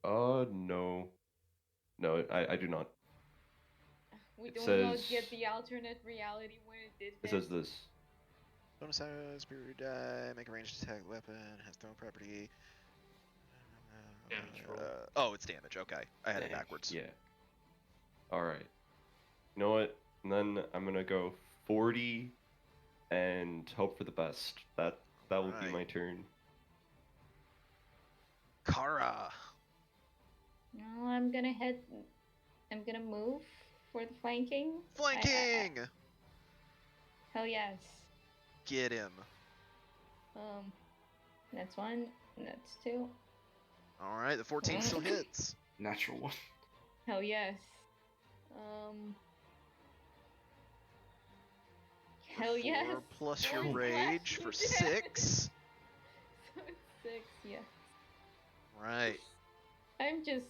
No. No, I do not. We It don't not says- get the alternate reality when it did It that. says this. Bonus superiority die, make a ranged attack weapon, has thrown property. Damage roll. Oh, it's damage. Okay, I had it Dang, backwards. Yeah. Alright. You know what? And then I'm gonna go 40 and hope for the best. That will be Alright. my turn. Kara. No, I'm gonna head. I'm gonna move for the flanking. Flanking! Hell yes. Get him. That's one. That's two. Alright, the 14 still hits. Natural one. Hell yes. Hell yes. 4 plus your Holy crap, rage you for did. 6. So it's 6, yes. Right. I'm just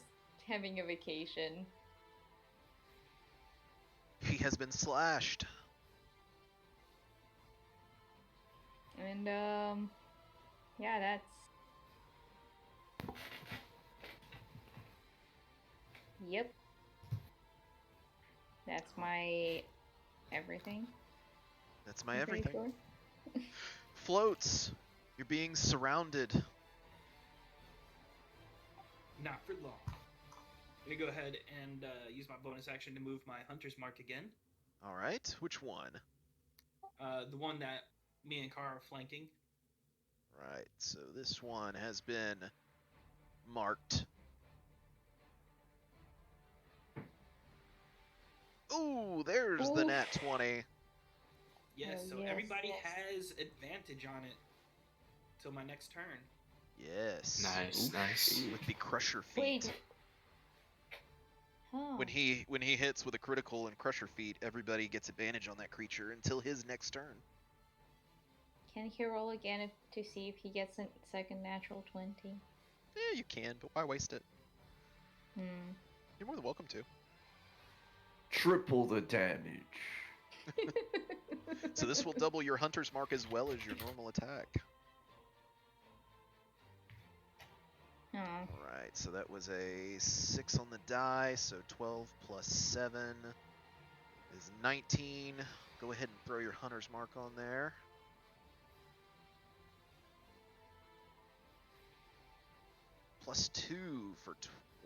having a vacation. He has been slashed. And yeah, that's yep. That's my everything. That's my I'm pretty everything. sure. Floats. You're being surrounded. Not for long. I'm gonna go ahead and use my bonus action to move my hunter's mark again. Alright, which one? The one that me and Kara are flanking. Right, so this one has been marked. Ooh, there's the Oof. nat 20. Yes, Oh, so yes, everybody yes. has advantage on it till my next turn. Yes. Nice, nice. With the crusher feat. Wait. Oh. When he hits with a critical and crusher feat, everybody gets advantage on that creature until his next turn. Can he roll again to see if he gets a second natural 20? Yeah, you can, but why waste it? Hmm. You're more than welcome to. Triple the damage. So this will double your hunter's mark as well as your normal attack. Oh. Alright, so that was a 6 on the die, so 12 plus 7 is 19. Go ahead and throw your hunter's mark on there. Plus 2 for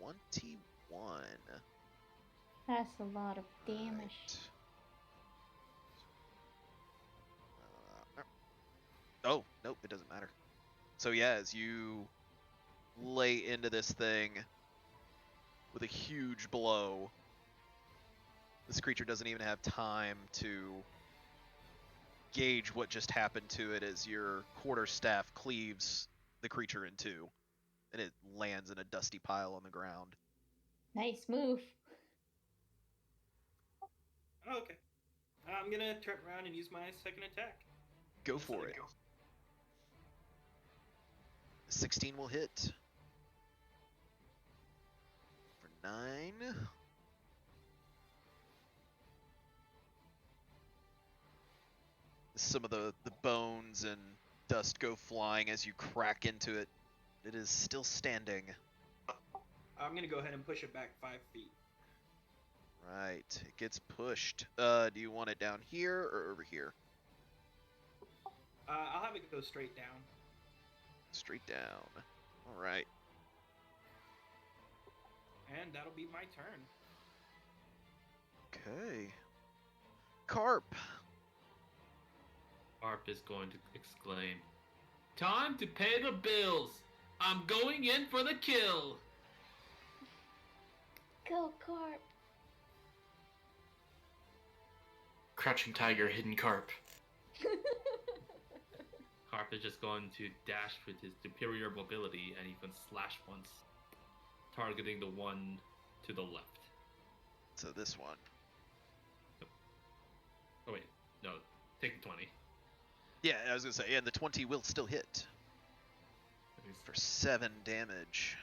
21. That's a lot of damage. Right. Oh, nope, it doesn't matter. So yeah, as you lay into this thing with a huge blow, this creature doesn't even have time to gauge what just happened to it as your quarterstaff cleaves the creature in two, and it lands in a dusty pile on the ground. Nice move. Oh, okay. I'm gonna turn around and use my second attack. Go Let's let for it. go. 16 will hit. For 9. Some of the bones and dust go flying as you crack into it. It is still standing. I'm gonna go ahead and push it back 5 feet. Right, it gets pushed. Do you want it down here or over here? I'll have it go straight down. Straight down. Alright. And that'll be my turn. Okay. Carp. Harp is going to exclaim, "Time to pay the bills! I'm going in for the kill!" Go, Carp. Crouching tiger, hidden carp. Harp is just going to dash with his superior mobility, and he can slash once, targeting the one to the left. So this one. Oh wait, no, take the 20. Yeah, I was gonna say, and the 20 will still hit for 7 damage.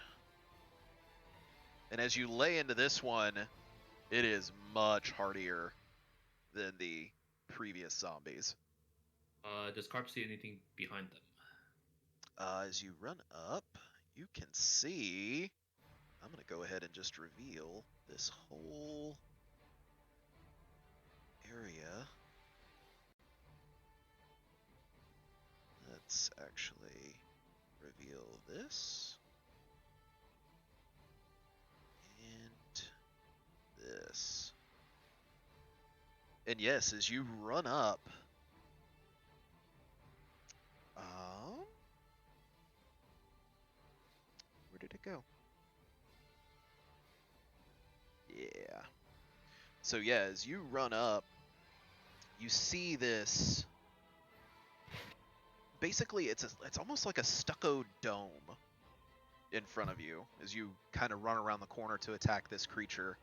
And as you lay into this one, it is much hardier than the previous zombies. Does Carp see anything behind them? As you run up, you can see. I'm going to go ahead and just reveal this whole area. Let's actually reveal this. And this. And yes, as you run up, where did it go? Yeah. So yeah, as you run up, you see this. Basically, it's almost like a stucco dome in front of you as you kind of run around the corner to attack this creature.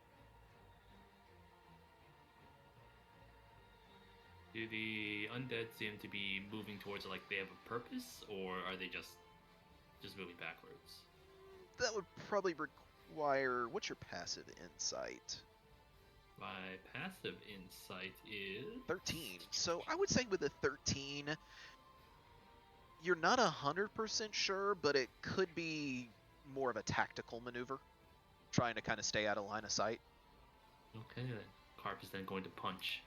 Do the undead seem to be moving towards it like they have a purpose, or are they just moving backwards? That would probably require. What's your passive insight? My passive insight is 13. So I would say with a 13, you're not 100% sure, but it could be more of a tactical maneuver, trying to kind of stay out of line of sight. Okay, then. Carp is then going to punch.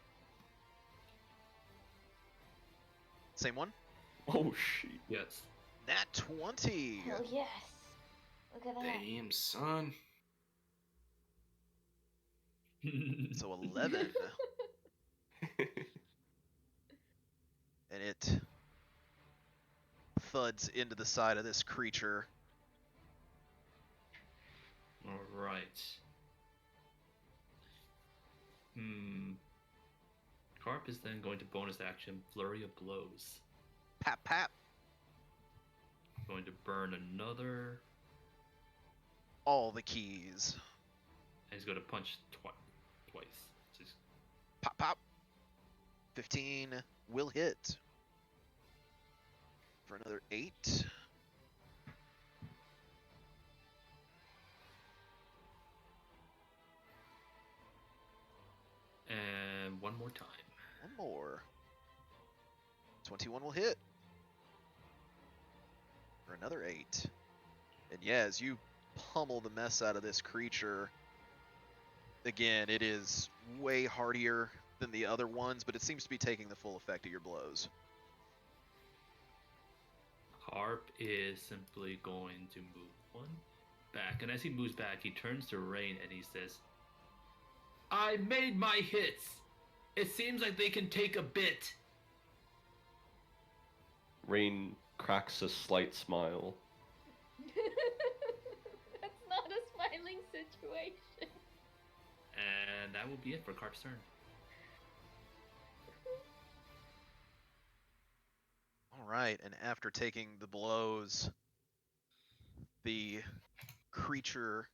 Same one? Oh, shit. Yes. Nat 20! Oh yes. Look at that. Damn, son. So 11. And it thuds into the side of this creature. Alright. Carp is then going to bonus action Flurry of Blows. Pap pap. Going to burn another. All the keys. And he's going to punch twice. Just... Pop pop. 15 will hit. For another 8. And one more time. One more. 21 will hit. For another 8. And yeah, as you pummel the mess out of this creature, again, it is way hardier than the other ones, but it seems to be taking the full effect of your blows. Carp is simply going to move one back, and as he moves back, he turns to Rain and he says, I made my hits! It seems like they can take a bit. Rain cracks a slight smile. That's not a smiling situation. And that will be it for Carp's turn. Alright, and after taking the blows, the creature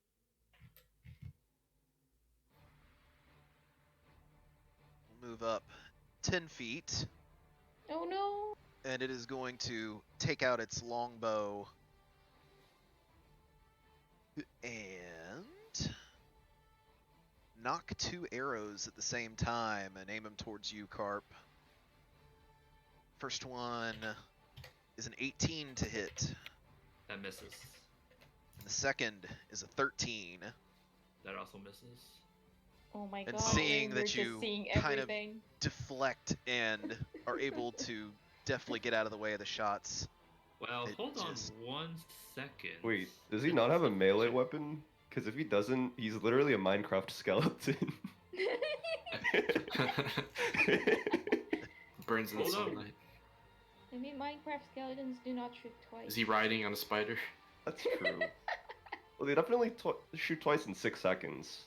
will move up 10 feet. Oh no. And it is going to take out its longbow and knock 2 arrows at the same time and aim them towards you, Carp. First one is an 18 to hit. That misses. And the second is a 13. That also misses. Oh my And god. seeing We're that just you seeing kind of everything. deflect and are able to definitely get out of the way of the shots. Well, It hold on just- 1 second. Wait, does he not have a melee weapon? Because if he doesn't, he's literally a Minecraft skeleton. Burns in the Hold on. sunlight. I mean, Minecraft skeletons do not shoot twice. Is he riding on a spider? That's true. Well, they definitely shoot twice in 6 seconds.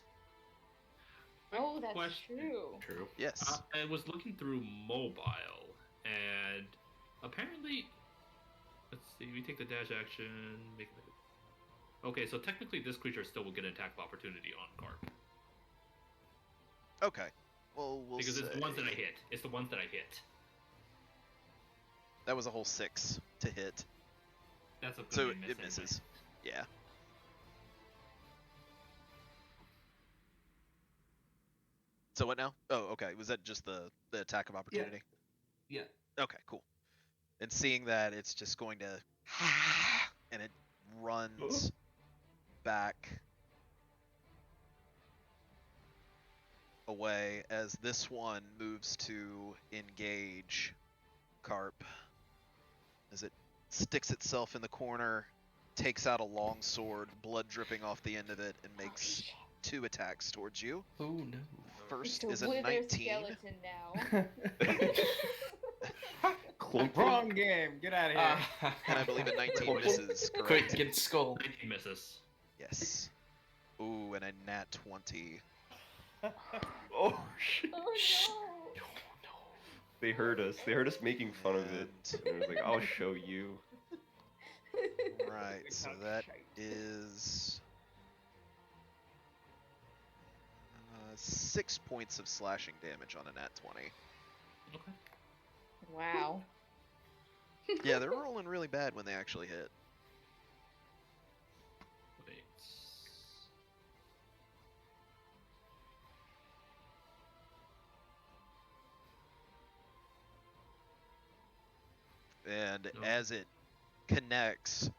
Oh, that's Question. true. True. Yes. I was looking through mobile, and apparently, let's see, we take the dash action, make it. Okay, so technically this creature still will get an attack of opportunity on Carp. Okay. Well, we'll Because it's the ones that I say- hit. It's the ones that I hit. That was a whole 6 to hit. That's a So good miss it anyway. misses. Yeah. So what now? Oh, okay. Was that just the attack of opportunity? Yeah. Okay, cool. And seeing that, it's just going to, and it runs back away as this one moves to engage Carp. As it sticks itself in the corner, takes out a long sword, blood dripping off the end of it, and makes 2 attacks towards you. Oh no. First It's is a a wither 19. skeleton now. Clunk, Wrong clunk. game. Get out of here. And I believe a 19 misses, Quick, correct? get skull. 19 misses. Yes. Ooh, and a nat 20. Oh shit! Oh Shh. no. No, no. They heard us. They heard us making fun of it. And- And it was like, I'll show you. Right, so that is 6 points of slashing damage on a nat 20. Okay. Wow. Yeah, they're rolling really bad when they actually hit. Wait. And No. as it connects,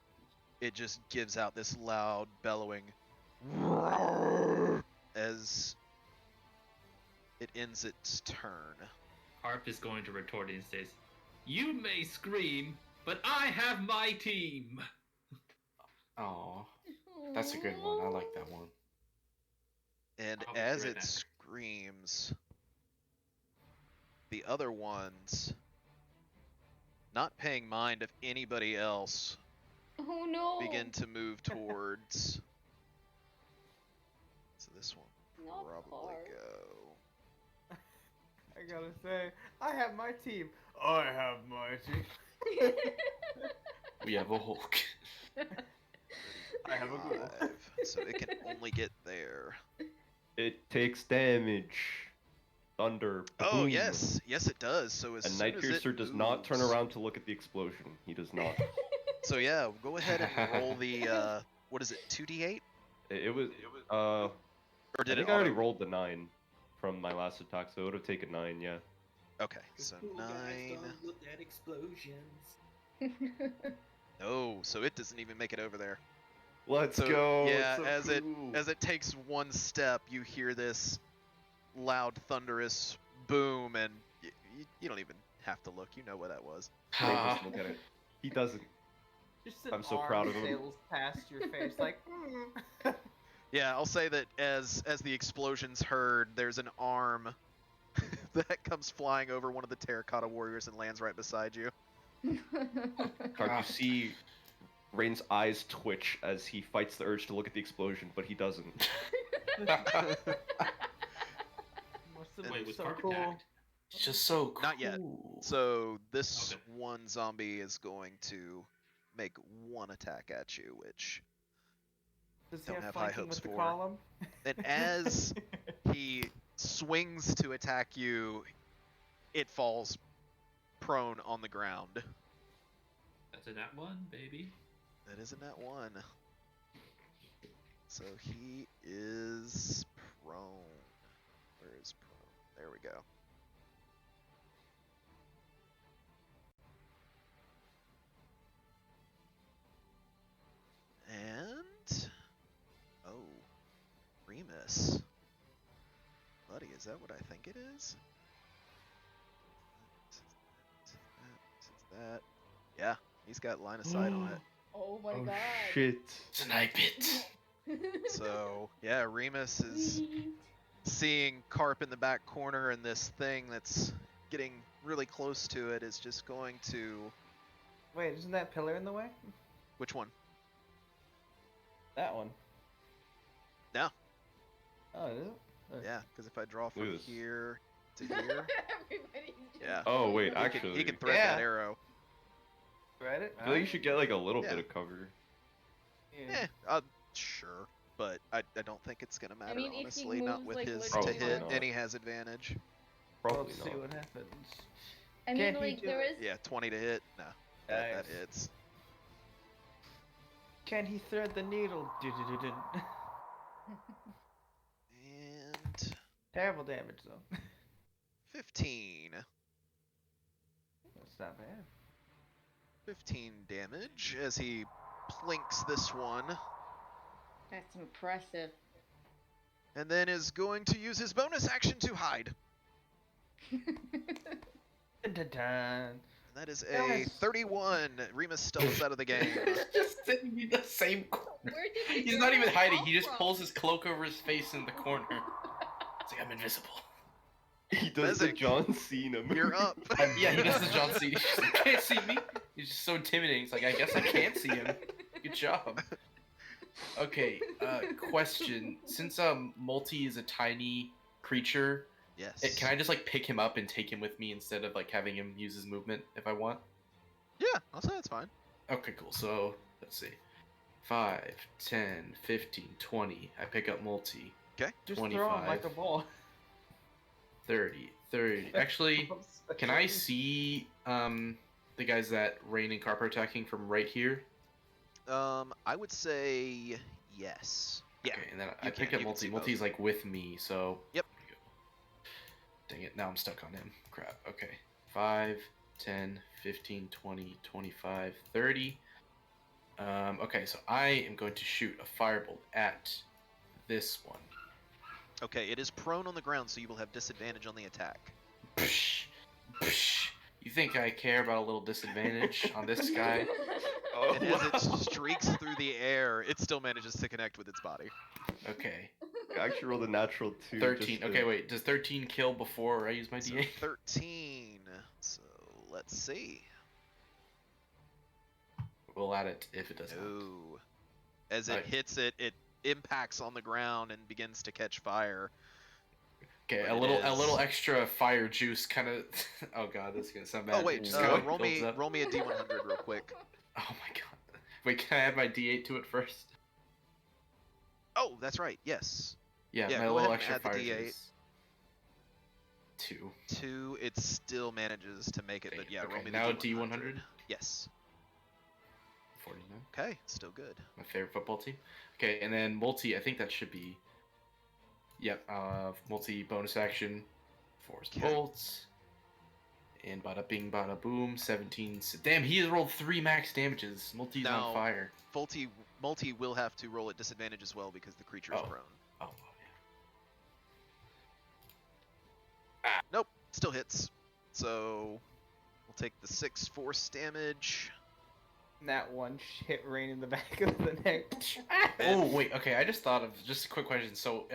it just gives out this loud bellowing roar as it ends its turn. Harp is going to retort and says, "You may scream, but I have my team." Aw, that's a good one. I like that one. And I'll be as right it back. screams, the other ones, not paying mind of anybody else, Oh no. begin to move towards. So this one Not probably Carp. go. I gotta say, I have my team. I have my team. We have a Hulk. I have a ghoul. 5, so it can only get there. It takes damage. Thunder. Oh boom. yes, yes it does. So as And soon Night as Piercer it does not turn moves- around to look at the explosion. He does not. So yeah, go ahead and roll the what is it, 2d8? It was Or I did think it I already auto? rolled the 9 from my last attack, so it would have taken 9, yeah. Okay, The so cool guys 9. don't look at explosions. No, so it doesn't even make it over there. Let's So, go. yeah, it's so cool. as it takes one step, you hear this loud, thunderous boom, and you don't even have to look. You know what that was. Nate doesn't look at it. He doesn't. Just an I'm so arm proud of him. sails past your face like. Yeah, I'll say that as the explosion's heard, there's an arm that comes flying over one of the terracotta warriors and lands right beside you. Carp, you see Rain's eyes twitch as he fights the urge to look at the explosion, but he doesn't. Must have Wait, been was so Harp cool. attacked? It's just so cool. Not yet. So this Okay. one zombie is going to make one attack at you, which Does he don't have have high flanking hopes with the for. column? And as he swings to attack you, it falls prone on the ground. That's a nat 1, baby. That is a nat 1. So he is prone. Where is prone? There we go. And oh, Remus. Buddy, is that what I think it is? That. Yeah, he's got line of sight on it. Oh my Oh god. shit. Snipe it. So, yeah, Remus is Sweet. seeing Carp in the back corner, and this thing that's getting really close to it is just going to. Wait, isn't that pillar in the way? Which one? That one. No. Oh, is it? Yeah, because if I draw Look from at this. here to here, Everybody's just yeah. Oh, wait, he can actually. thread Yeah. that arrow. Read it? I feel like you should get like a little Yeah. bit of cover. Yeah. Sure, but I don't think it's gonna matter, mean, if he honestly. Not moves, with like, his to Probably hit, not. and he has advantage. Probably Let's see not. what happens. I mean, Can't he like, do there it? is. Yeah, 20 to hit. No, that Nice. hits. Can he thread the needle? Du-du-du-du. And Terrible damage though. 15. That's not bad. 15 damage as he plinks this one, That's impressive. and then is going to use his bonus action to hide. Dun-dun-dun. And that is That a was- 31. Remus stealths out of the game. Just sitting in the same corner. Where did the He's not even arrow hiding. come He just from? pulls his cloak over his face in the corner. It's like I'm invisible. He does the Mezek, John Cena move. You're up. Yeah, he does the John Cena. He's just like, you can't see me. He's just so intimidating. It's like, I guess I can't see him. Good job. Okay, question. Since Multi is a tiny creature, Yes. can I just like pick him up and take him with me instead of like having him use his movement if I want? Yeah, I'll say that's fine. Okay, cool. So, let's see. 5, 10, 15, 20. I pick up Multi. Just throw him like a 25. ball. 30. Actually, can I see the guys that Rain and Carp are attacking from right here? I would say yes. Yeah. Okay, and then you I pick can- up you can see Multi. both. Multi's like with me, so. Yep. Dang it, now I'm stuck on him. Crap. Okay. 5, 10, 15, 20, 25, 30. Okay, so I am going to shoot a firebolt at this one. Okay, it is prone on the ground, so you will have disadvantage on the attack. Psh, psh. You think I care about a little disadvantage on this guy? Oh, And as wow. it streaks through the air, it still manages to connect with its body. Okay. I actually rolled a natural 2. 13. just to- Okay, wait. Does 13 kill before I use my So D8? 13. So let's see. We'll add it if it does not. Ooh. As it Alright. hits it, it impacts on the ground and begins to catch fire. Okay, But a it little is- extra fire juice kind of. Oh god, this is gonna sound bad. Oh wait, Just kinda roll builds me up. roll me a d100 real quick. Oh my god. Wait, can I add my D8 to it first? Oh, that's right. Yes. Yeah, Yeah, my go little ahead and extra add the fire D8. juice. 2. 2. It still manages to make it, Dang but it. yeah, roll Okay, me now the D100. Yes. 49. Okay, still good. My favorite football team. Okay, and then multi. I think that should be. Yep. Multi bonus action. Force Okay. bolts. And bada bing, bada boom. 17. Damn, he has rolled 3 max damages. Multi's No. on fire. Multi will have to roll at disadvantage as well because the creature is Oh. prone. Oh. Nope, still hits. So we'll take the 6 force damage. That one hit Rain in the back of the neck. Oh wait. Okay, I just thought of just a quick question. So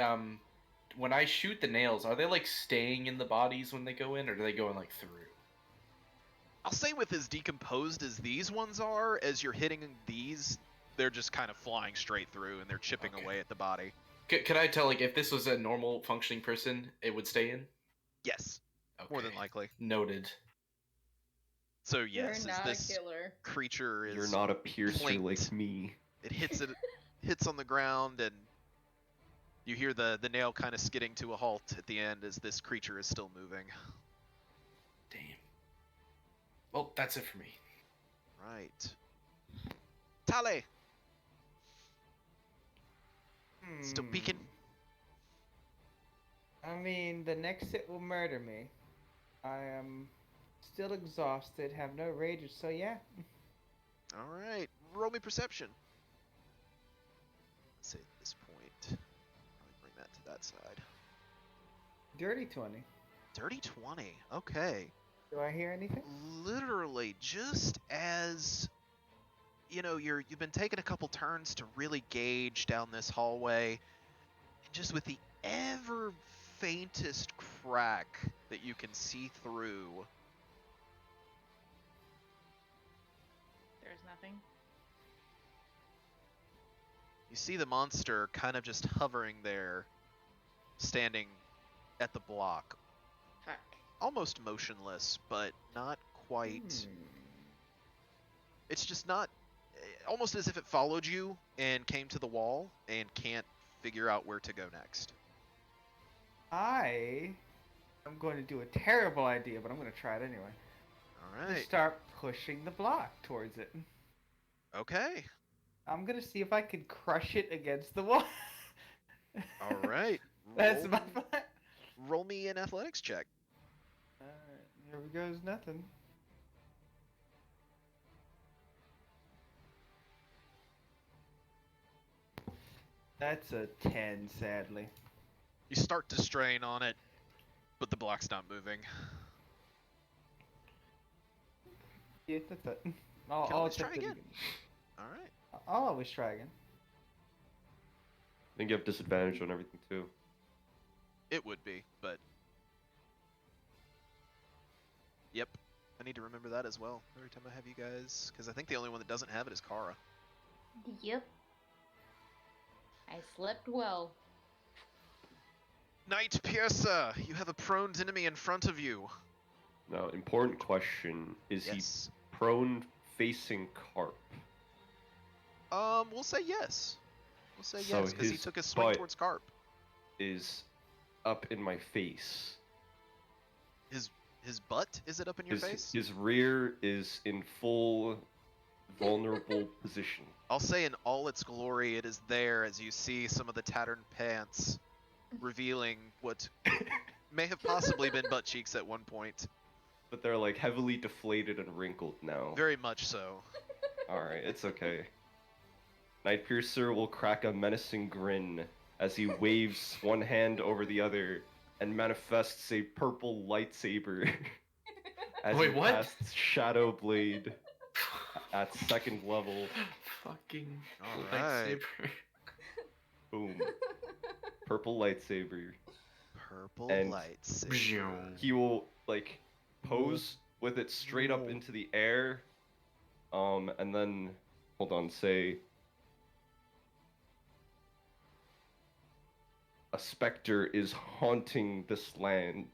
when I shoot the nails, are they like staying in the bodies when they go in, or do they go in like through? I'll say with as decomposed as these ones are, as you're hitting these, they're just kind of flying straight through and they're chipping Okay. away at the body. Could I tell like if this was a normal functioning person, it would stay in? Yes, more than Okay. likely. Noted. So You're yes, as not this a killer. creature is You're not a piercer planked. like me. It hits on the ground, and you hear the nail kind of skidding to a halt at the end as this creature is still moving. Damn. Well, that's it for me. Right. Tale! Still peeking? I mean, the next hit will murder me. I am still exhausted, have no rage, so yeah. Alright, roll me perception. Let's say at this point, probably bring that to that side. Dirty 20. Dirty 20, okay. Do I hear anything? Literally, just as you've been taking a couple turns to really gauge down this hallway, and just with the ever faintest crack that you can see through, There's nothing. you see the monster kind of just hovering there, standing at the block, Fuck. almost motionless, but not quite. It's just not, almost as if it followed you and came to the wall and can't figure out where to go next. I am going to do a terrible idea, but I'm going to try it anyway. All right. Start pushing the block towards it. Okay. I'm going to see if I can crush it against the wall. All right. That's Roll- my plan. Roll me an athletics check. Alright, here we goes nothing. That's a 10, sadly. You start to strain on it, but the block's not moving. Yeah, that's it. Can I'll always try attempt it again. All right. I'll always try again. I think you have disadvantage on everything too. It would be, but yep. I need to remember that as well every time I have you guys, because I think the only one that doesn't have it is Kara. Yep. I slept well. Knight Piercer, you have a prone enemy in front of you. Now, important question: is Yes. he prone facing Carp? We'll say yes. We'll say So yes, because he his took a swing butt- towards Carp. Is up in my face. His butt, is it up in your face? His rear is in full vulnerable position. I'll say in all its glory, it is there as you see some of the tattered pants revealing what may have possibly been butt cheeks at one point. But they're like heavily deflated and wrinkled now. Very much so. Alright, it's okay. Night Piercer will crack a menacing grin as he waves one hand over the other and manifests a purple lightsaber as Wait, he what? casts Shadow Blade at 2nd level. Fucking Alright. lightsaber. Boom. Purple lightsaber. Purple And- lightsaber. He will like pose with it straight up into the air. And then hold on, say a specter is haunting this land.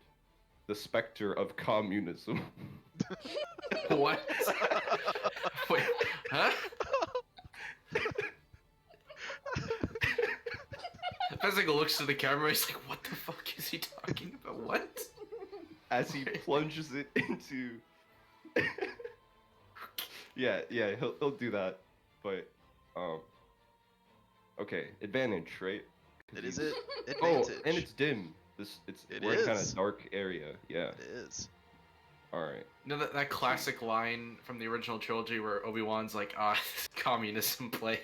The specter of communism. What? Wait, huh? Physical looks to the camera, he's like, what the fuck is he talking about? What? As he plunges it into yeah, he'll do that. But okay, advantage, right? 'Cause It is he's- it Oh, advantage. and it's dim. It We're in kind is. of dark area. Yeah. It is. All right. You know that classic line from the original trilogy where Obi-Wan's like, communism plague.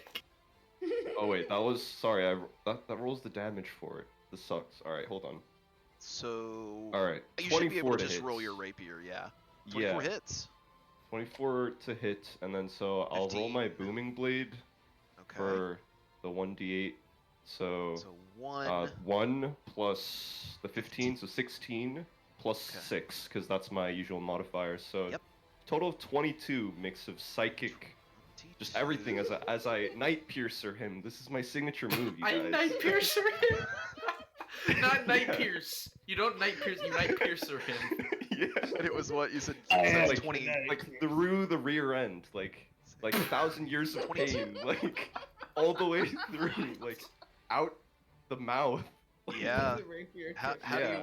Oh wait, that was sorry. That rolls the damage for it. This sucks. All right, hold on. So All right, you should be 24 able to to just hit. roll your rapier, yeah. 24 Yeah, hits. 24 to hit, and then so I'll roll my 15. booming blade Okay. for the 1d8. So So 1 1 plus the 15, so 16 plus Okay. 6, because that's my usual modifier. So Yep. total of 22, mix of psychic, just everything. As I Night Piercer him. This is my signature move, you guys. I Night Piercer him! Not Night Pierce. You don't Night Pierce, you Night Piercer him. Yeah. And it was what you said? I You said am like- 20. Like through the rear end, like 1,000 years of 22. pain, like all the way through, like out the mouth. Yeah. The rapier How tip. do Yeah.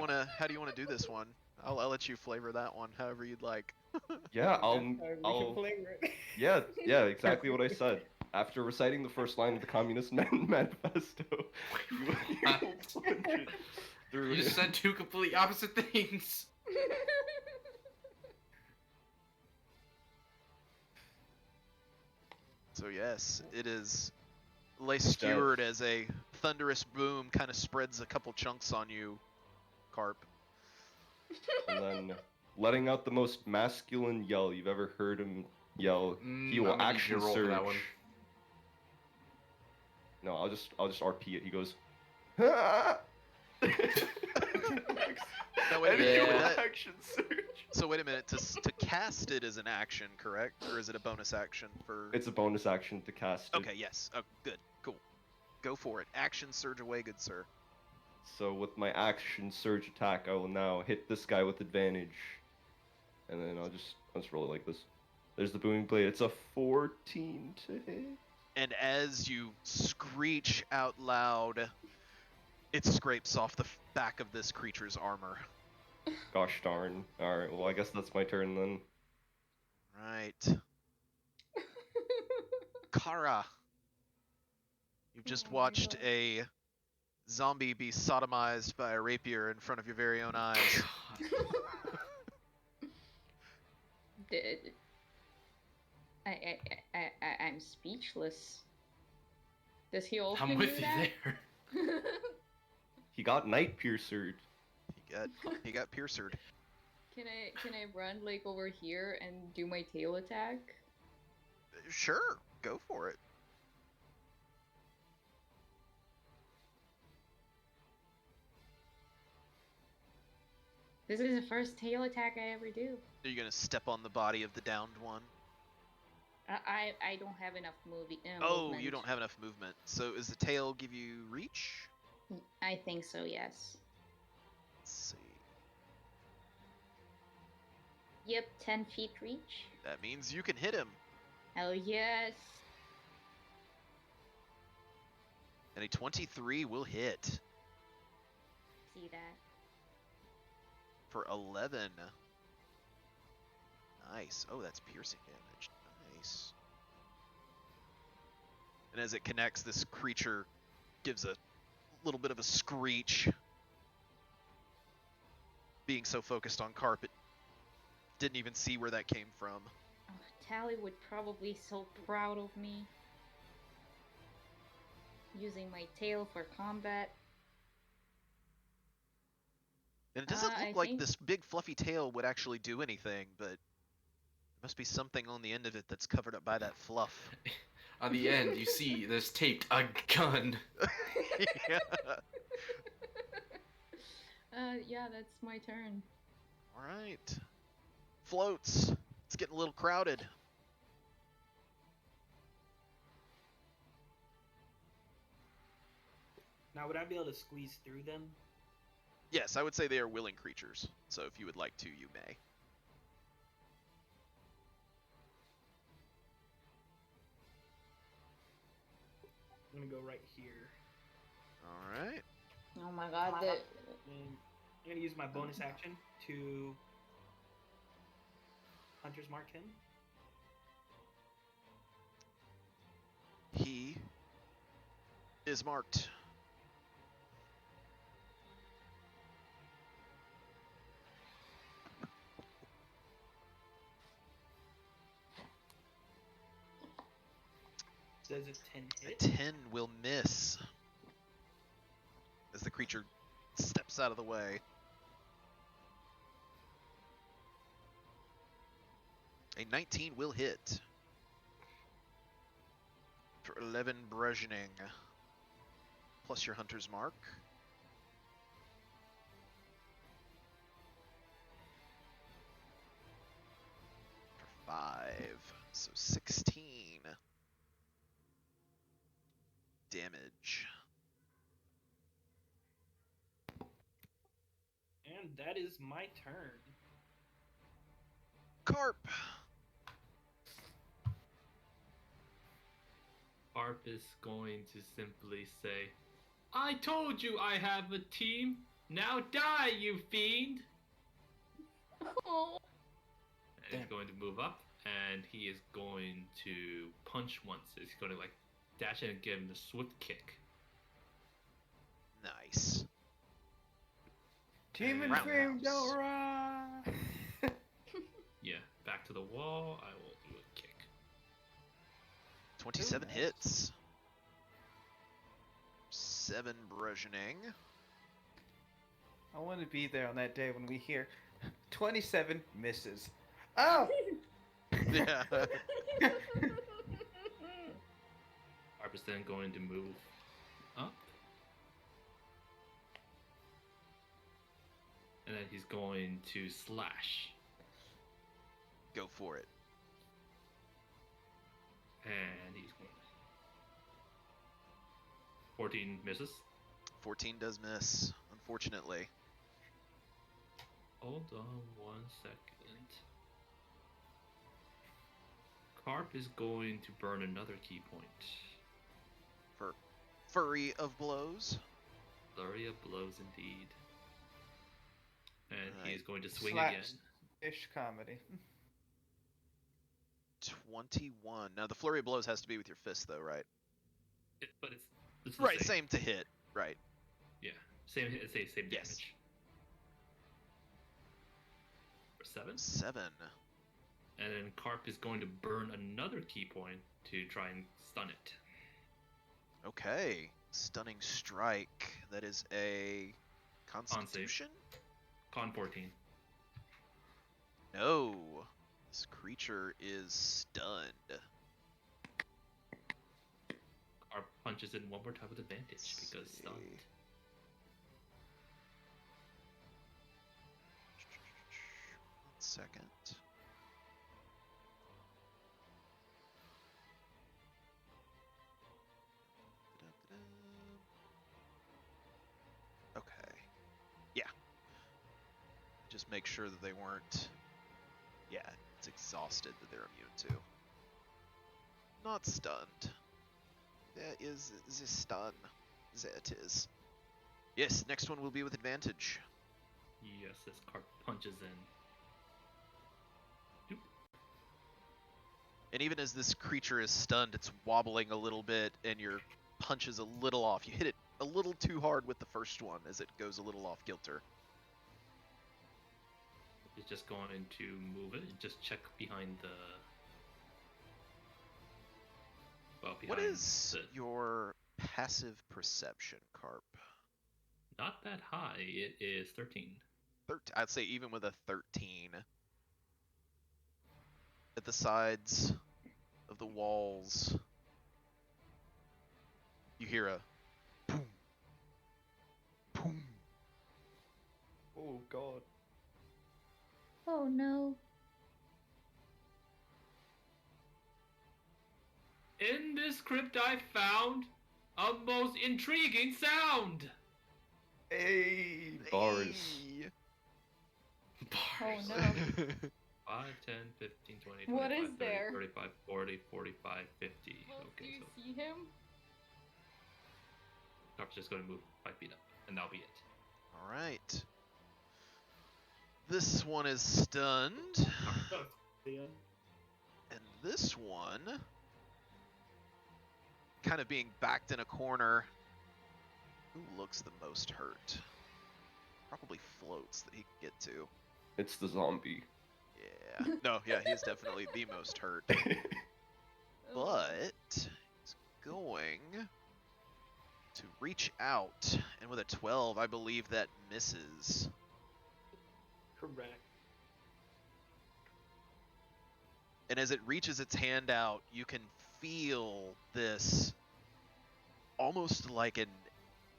you wanna do this one? I'll let you flavor that one however you'd like. Yeah, That's how we can I'll flavor it. yeah, exactly what I said. After reciting the first line of the Communist Manifesto, you will plunge it through You just him. said two completely opposite things. So yes, it is lay skewered as a thunderous boom kind of spreads a couple chunks on you, Carp. And then letting out the most masculine yell you've ever heard him yell. He will I'm gonna need you action to roll for surge. that one. No, I'll just RP it. He goes. "Ah!" No, wait a And minute. he would will that- action surge. So wait a minute. To cast it is an action, correct? Or is it a bonus action for? It's a bonus action to cast it. Okay. Yes. Oh, good. Cool. Go for it. Action surge away, good sir. So with my action surge attack, I will now hit this guy with advantage, and then I'll just roll it like this. There's the booming blade. It's a 14 to hit. And as you screech out loud, it scrapes off the back of this creature's armor. Gosh darn. All right. Well, I guess that's my turn then. Right. Kara. You've just Oh my watched God. a zombie be sodomized by a rapier in front of your very own eyes. Did I'm speechless. Does he also I'm do with you that? there. He got Night Piercered. He got pierced. Can I run like over here and do my tail attack? Sure, go for it. This is the first tail attack I ever do. Are you gonna step on the body of the downed one? I don't have enough movement. Oh, you don't have enough movement. So does the tail give you reach? I think so, yes. Let's see. Yep, 10 feet reach. That means you can hit him. Hell yes. And a 23 will hit See that? for 11. Nice. Oh, that's piercing damage. Nice. And as it connects, this creature gives a little bit of a screech. Being so focused on carpet, didn't even see where that came from. Oh, Tally would probably be so proud of me. Using my tail for combat. And it doesn't I look like think- this big fluffy tail would actually do anything, but there must be something on the end of it that's covered up by that fluff. On the end, you see there's taped a gun. Yeah. Yeah, that's my turn. All right. Floats. It's getting a little crowded. Now, would I be able to squeeze through them? Yes, I would say they are willing creatures. So if you would like to, you may. I'm gonna go right here. All right. Oh my god, And I'm gonna use my bonus action to Hunter's Mark him. He is marked. Says a 10 A hit. 10 will miss as the creature steps out of the way. A 19 will hit for 11 bludgeoning, plus your hunter's mark. For 5, so 16 damage. And that is my turn. Carp. Harp is going to simply say, I told you I have a team! Now die, you fiend! Oh. And he's going to move up, and he is going to punch once. He's going to, like, dash in and give him the swift kick. Nice. Demon Roundhouse. Flame, don't run! Yeah, back to the wall. I will do a kick. 27 nice. hits. 7 bludgeoning. I want to be there on that day when we hear 27 misses. Oh! Yeah. Harp is then going to move up. And then he's going to slash. Go for it. And he's going 14 misses. 14 does miss, unfortunately. Hold on 1 second. Carp is going to burn another key point. For flurry of blows. Flurry of blows indeed. And he Right. is going to swing Slaps. again. Ish comedy. 21. Now the flurry of blows has to be with your fist, though, right? But it's the Right, same to hit. Right. Same same Yes. damage. For 7. 7. And then Carp is going to burn another key point to try and stun it. Okay. Stunning strike. That is a Constitution? Con 14. No. This creature is stunned. Carp punches in one more time with advantage because See. stunned. One second. Okay. Yeah. Just make sure that they weren't. Yeah, it's exhausted that they're immune to. Not stunned. That is the stun. That is. Yes, next one will be with advantage. Yes, this Carp punches in. And even as this creature is stunned, it's wobbling a little bit, and your punch is a little off. You hit it a little too hard with the first one as it goes a little off kilter. It's just going to move it and just check behind the. Well, behind What is the. your passive perception, Carp? Not that high. It is 13. I'd say even with a 13. At the sides of the walls, you hear a boom, boom. Oh god. Oh no. In this crypt, I found a most intriguing sound. Hey, bars. Hey. Oh Bars. no. 5, 10, 15, 20, 25, What is 30, there? 35, 40, 45, 50. Well, do Okay, you so see him? Carp's just going to move 5 feet up, and that'll be it. All right. This one is stunned, Yeah. and this one, kind of being backed in a corner, who looks the most hurt? Probably floats that he can get to. It's the zombie. Yeah. No, yeah, he is definitely the most hurt. But he's going to reach out, and with a 12, I believe that misses. Correct. And as it reaches its hand out, you can feel this almost like an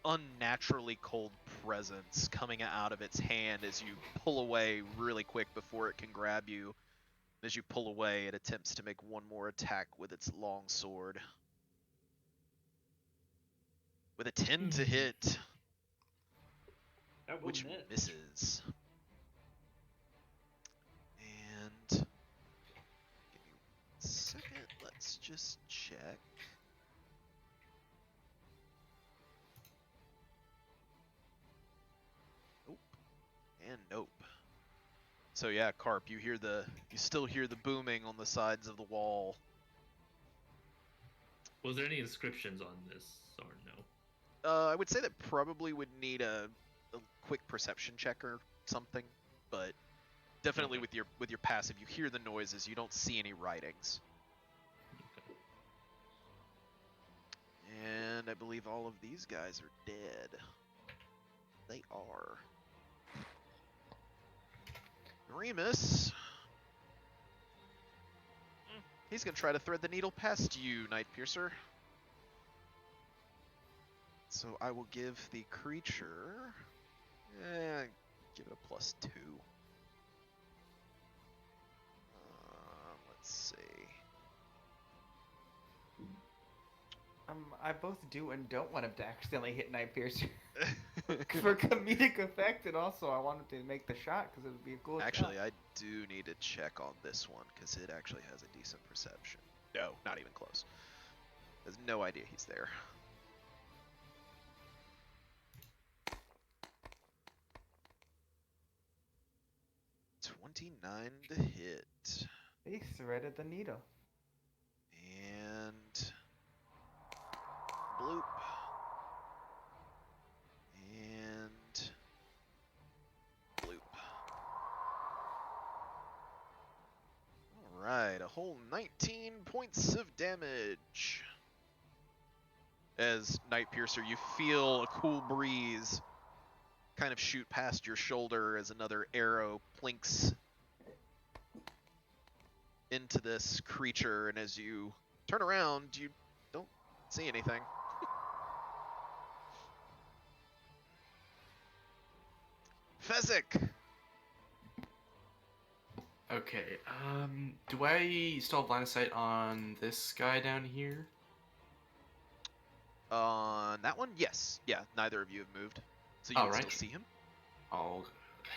unnaturally cold presence coming out of its hand as you pull away really quick before it can grab you. As you pull away, it attempts to make one more attack with its long sword. With a 10 to hit, That will which miss. misses. And give me 1 second, let's just check. Nope. And nope. So yeah, Carp, you still hear the booming on the sides of the wall. Was there any inscriptions on this, or no? I would say that probably would need a quick perception check or something, but definitely Okay. with your passive, you hear the noises. You don't see any writings, Okay. and I believe all of these guys are dead. They are. Remus. He's gonna try to thread the needle past you, Night Piercer. So I will give the creature, give it a +2. Let's see. I both do and don't want him to accidentally hit Night Piercer for comedic effect, and also I want him to make the shot because it would be a cool Actually, shot. I do need to check on this one because it actually has a decent perception. No, not even close. Has no idea he's there. $29 to hit. He threaded the needle. And bloop. And whole 19 points of damage. As Night Piercer, you feel a cool breeze kind of shoot past your shoulder as another arrow plinks into this creature, and as you turn around, you don't see anything. Fezzik! Okay, do I still have line of sight on this guy down here? On that one, yes. Yeah, neither of you have moved. So you can still Alright. see him. I'll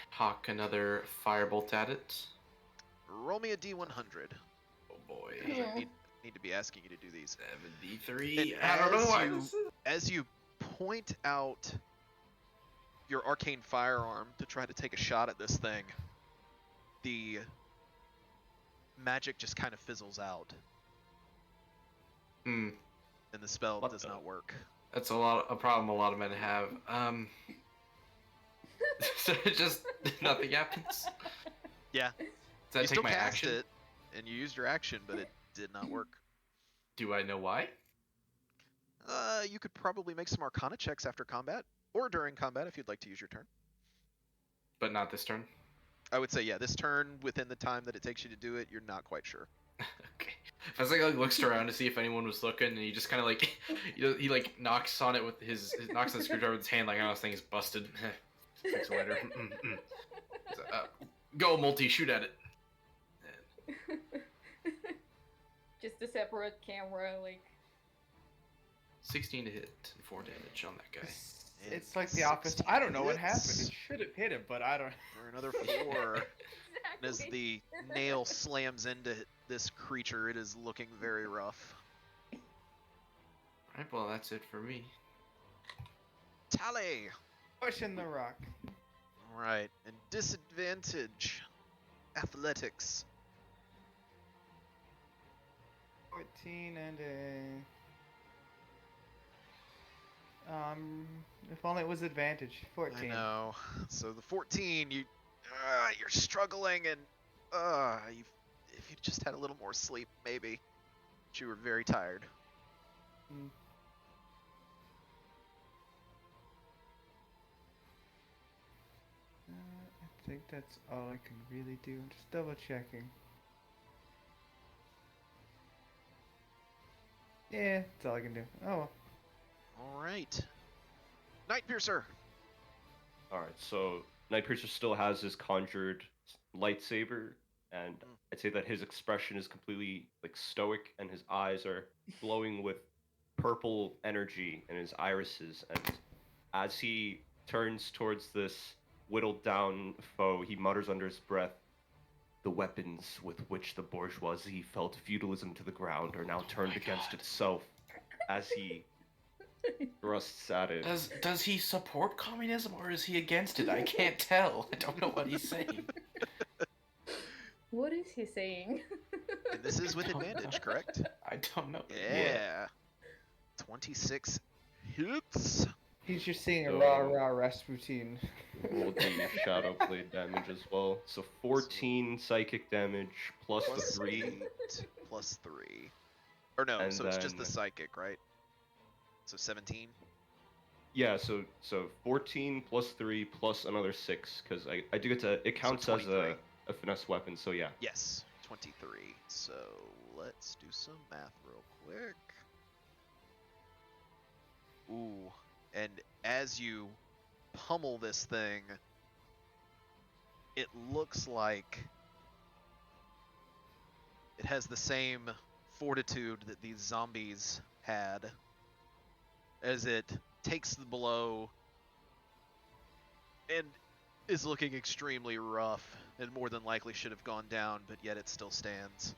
hawk another firebolt at it. Roll me a D100. Oh boy. I need to be asking you to do these. 73. And I don't know as why you- this is... As you point out your arcane firearm to try to take a shot at this thing, the magic just kind of fizzles out, Hmm. and the spell What does the- not work. That's a problem a lot of men have. So it just nothing happens. Yeah. Does that You take still my cast action? it, and you used your action, but it did not work. Do I know why? You could probably make some Arcana checks after combat, or during combat if you'd like to use your turn. But not this turn. I would say, yeah, this turn, within the time that it takes you to do it, you're not quite sure. Okay. I was like looks around to see if anyone was looking, and he just kind of like, he like knocks on it with his knocks on the screwdriver with his hand, like, oh, this thing's busted. Fix it later. So, go, multi, shoot at it. Just a separate camera, like. 16 to hit and 4 damage on that guy. It's like the opposite. I don't know what happened. hits. It should have hit him, but I don't. For another 4. And as the nail slams into this creature, it is looking very rough. Alright, well, that's it for me. Tally! Pushing the rock. Alright, and disadvantage. Athletics. 14 and a. If only it was advantage. 14. I know. So the 14, you're struggling, and if you just had a little more sleep, maybe. But you were very tired. Mm. I think that's all I can really do. I'm just double checking. Yeah, that's all I can do. Oh well. Alright. Night Piercer! Alright, so Night Piercer still has his conjured lightsaber, and I'd say that his expression is completely like stoic, and his eyes are glowing with purple energy in his irises. And as he turns towards this whittled down foe, he mutters under his breath, "The weapons with which the bourgeoisie felt feudalism to the ground are now turned against itself," as he thrusts at it. Does he support communism or is he against it? I can't tell. I don't know what he's saying. What is he saying? And this is with advantage, correct? I don't know. Yeah. 26 hits. He's just seeing a So- raw Rasputin. Roll the Shadow Blade damage as well. So 14 psychic damage plus the Plus 3. 8, plus 3. Or no, And so it's just the then- psychic, right? So 17? Yeah, so 14 plus 3 plus another 6, because I do get to, it counts as 23. a finesse weapon, so yeah. Yes, 23. So let's do some math real quick. Ooh, and as you pummel this thing, it looks like it has the same fortitude that these zombies had, as it takes the blow and is looking extremely rough and more than likely should have gone down, but yet it still stands.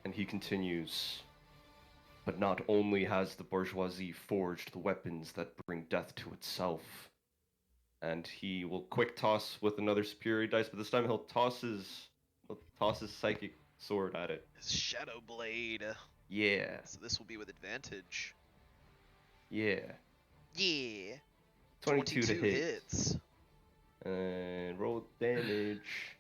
And he continues, "But not only has the bourgeoisie forged the weapons that bring death to itself," and he will quick toss with another superior dice, but this time he'll toss his psychic sword at it. His Shadow Blade. Yeah, So this will be with advantage. yeah. Yeah. 22 to hit. hits. And roll damage.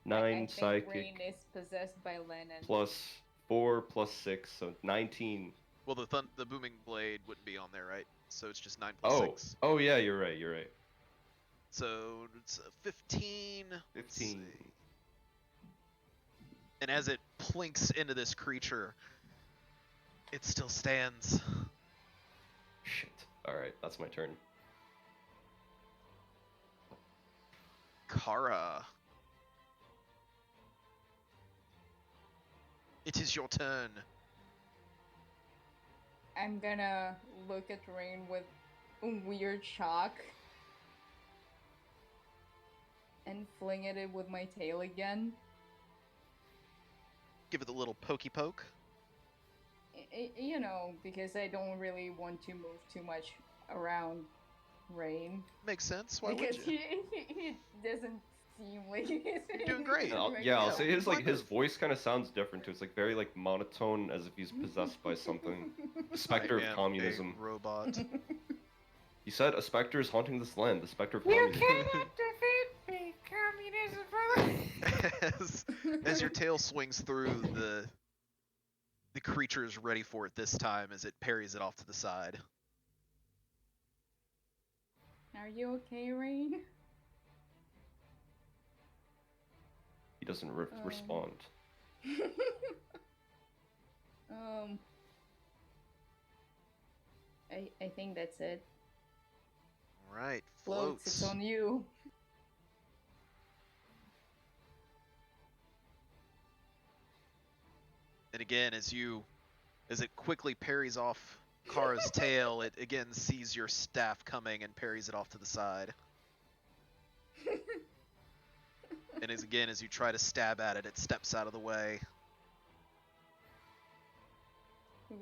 9 I think psychic Rain is possessed by Lennon. plus 4 plus 6, so 19. Well, the booming blade wouldn't be on there, right? So it's just 9 plus Oh, 6. oh yeah, you're right. You're right. So it's 15. Let's 15. see. And as it plinks into this creature, it still stands. Shit. All right, that's my turn. Kara. It is your turn. I'm gonna look at Rain with weird shock and fling at it with my tail again. Give it a little pokey poke. You know, because I don't really want to move too much around Rain. Makes sense. Why Because would you? he doesn't seem like he's You're doing great. right Yeah, I'll now. say his Fine his move. voice kind of sounds different too. It's like very like monotone, as if he's possessed by something. The specter I of am communism. a robot. He said a specter is haunting this land. The specter of You communism. cannot defeat me, communism, brother. as your tail swings through, the creature is ready for it this time as it parries it off to the side. Are you okay, Rain? He doesn't respond. um, I think that's it. All right, Floats, it's floats. on you. And again, as it quickly parries off Kara's tail, it again sees your staff coming and parries it off to the side. And as you try to stab at it, it steps out of the way.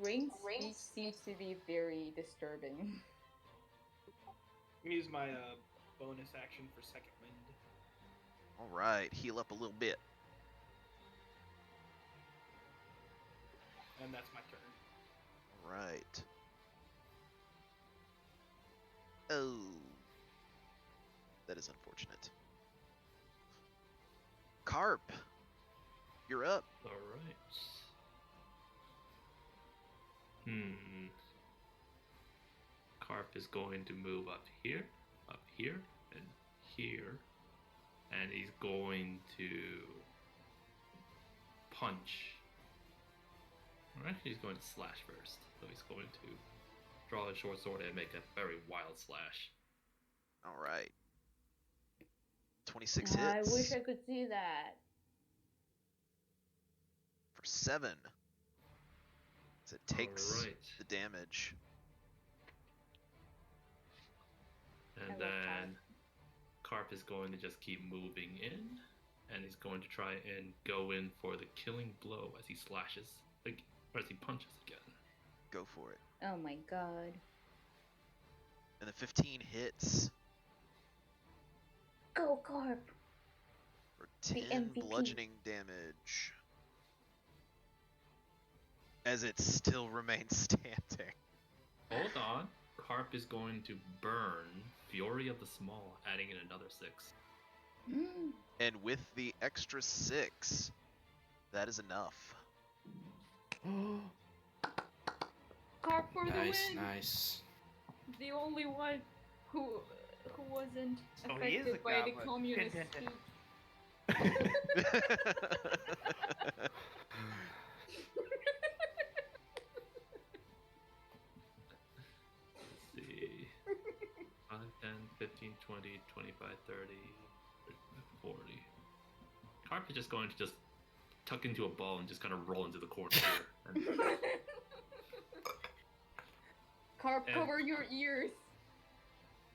Rain's speech seems to be very disturbing. I'm gonna use my bonus action for second wind. All right, heal up a little bit. And that's my turn. All right. Oh, that is unfortunate. Carp, you're up. All right. Carp is going to move up here, and here, and he's going to punch. Or actually, he's going to slash first. So he's going to draw a short sword and make a very wild slash. All right. 26 I hits wish I could see that. for 7. As it takes Alright. the damage. And I love then Carp is going to just keep moving in, and he's going to try and go in for the killing blow as he slashes, or as he punches again. Go for it. Oh my god. And the 15 hits Go, Carp! for The 10 MVP. bludgeoning damage. As it still remains standing. Hold on. Carp is going to burn Fury of the Small, adding in another 6. And with the extra 6, that is enough. Carp for the Nice, win! nice. The only one who wasn't So he is affected a by the goblin. communist Dun, dun, speech. Let's see. 5, 10, 15, 20, 25, 30, 40. Carp is just going to just tuck into a ball and just kind of roll into the corner here. And Carp, And- cover your ears.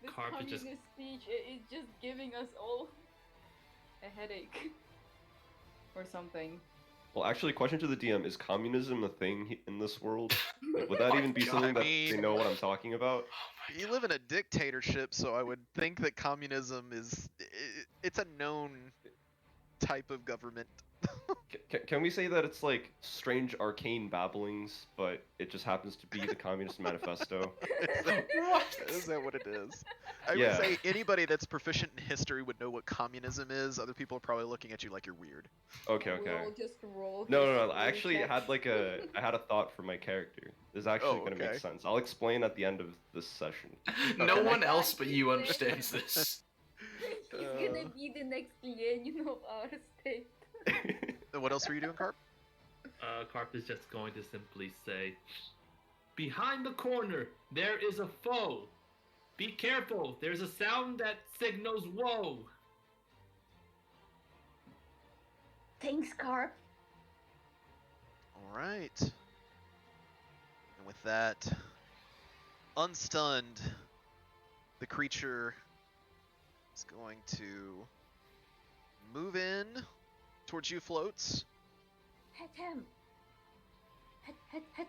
This Carp is communist just- speech is just giving us all a headache. Or something. Well, actually, question to the DM: is communism a thing in this world? Like, would that even be something that they mean- know what I'm talking about? You live in a dictatorship, so I would think that communism is... It's a known type of government. Can we say that it's like strange arcane babblings, but it just happens to be the Communist Manifesto? Is that what it is? I would Yeah. say anybody that's proficient in history would know what communism is. Other people are probably looking at you like you're weird. Okay, We'll okay. just roll. No. I history actually checks. had I had a thought for my character. This is actually Oh, gonna make okay. sense. I'll explain at the end of this session. No Okay. one else but you understands this. He's gonna be the next Lenin of our state. What else were you doing, Carp? Carp is just going to simply say, "Behind the corner, there is a foe. Be careful. There's a sound that signals woe." Thanks, Carp. All right. And with that, unstunned, the creature is going to move in towards you, Floats. Hit him. Hit.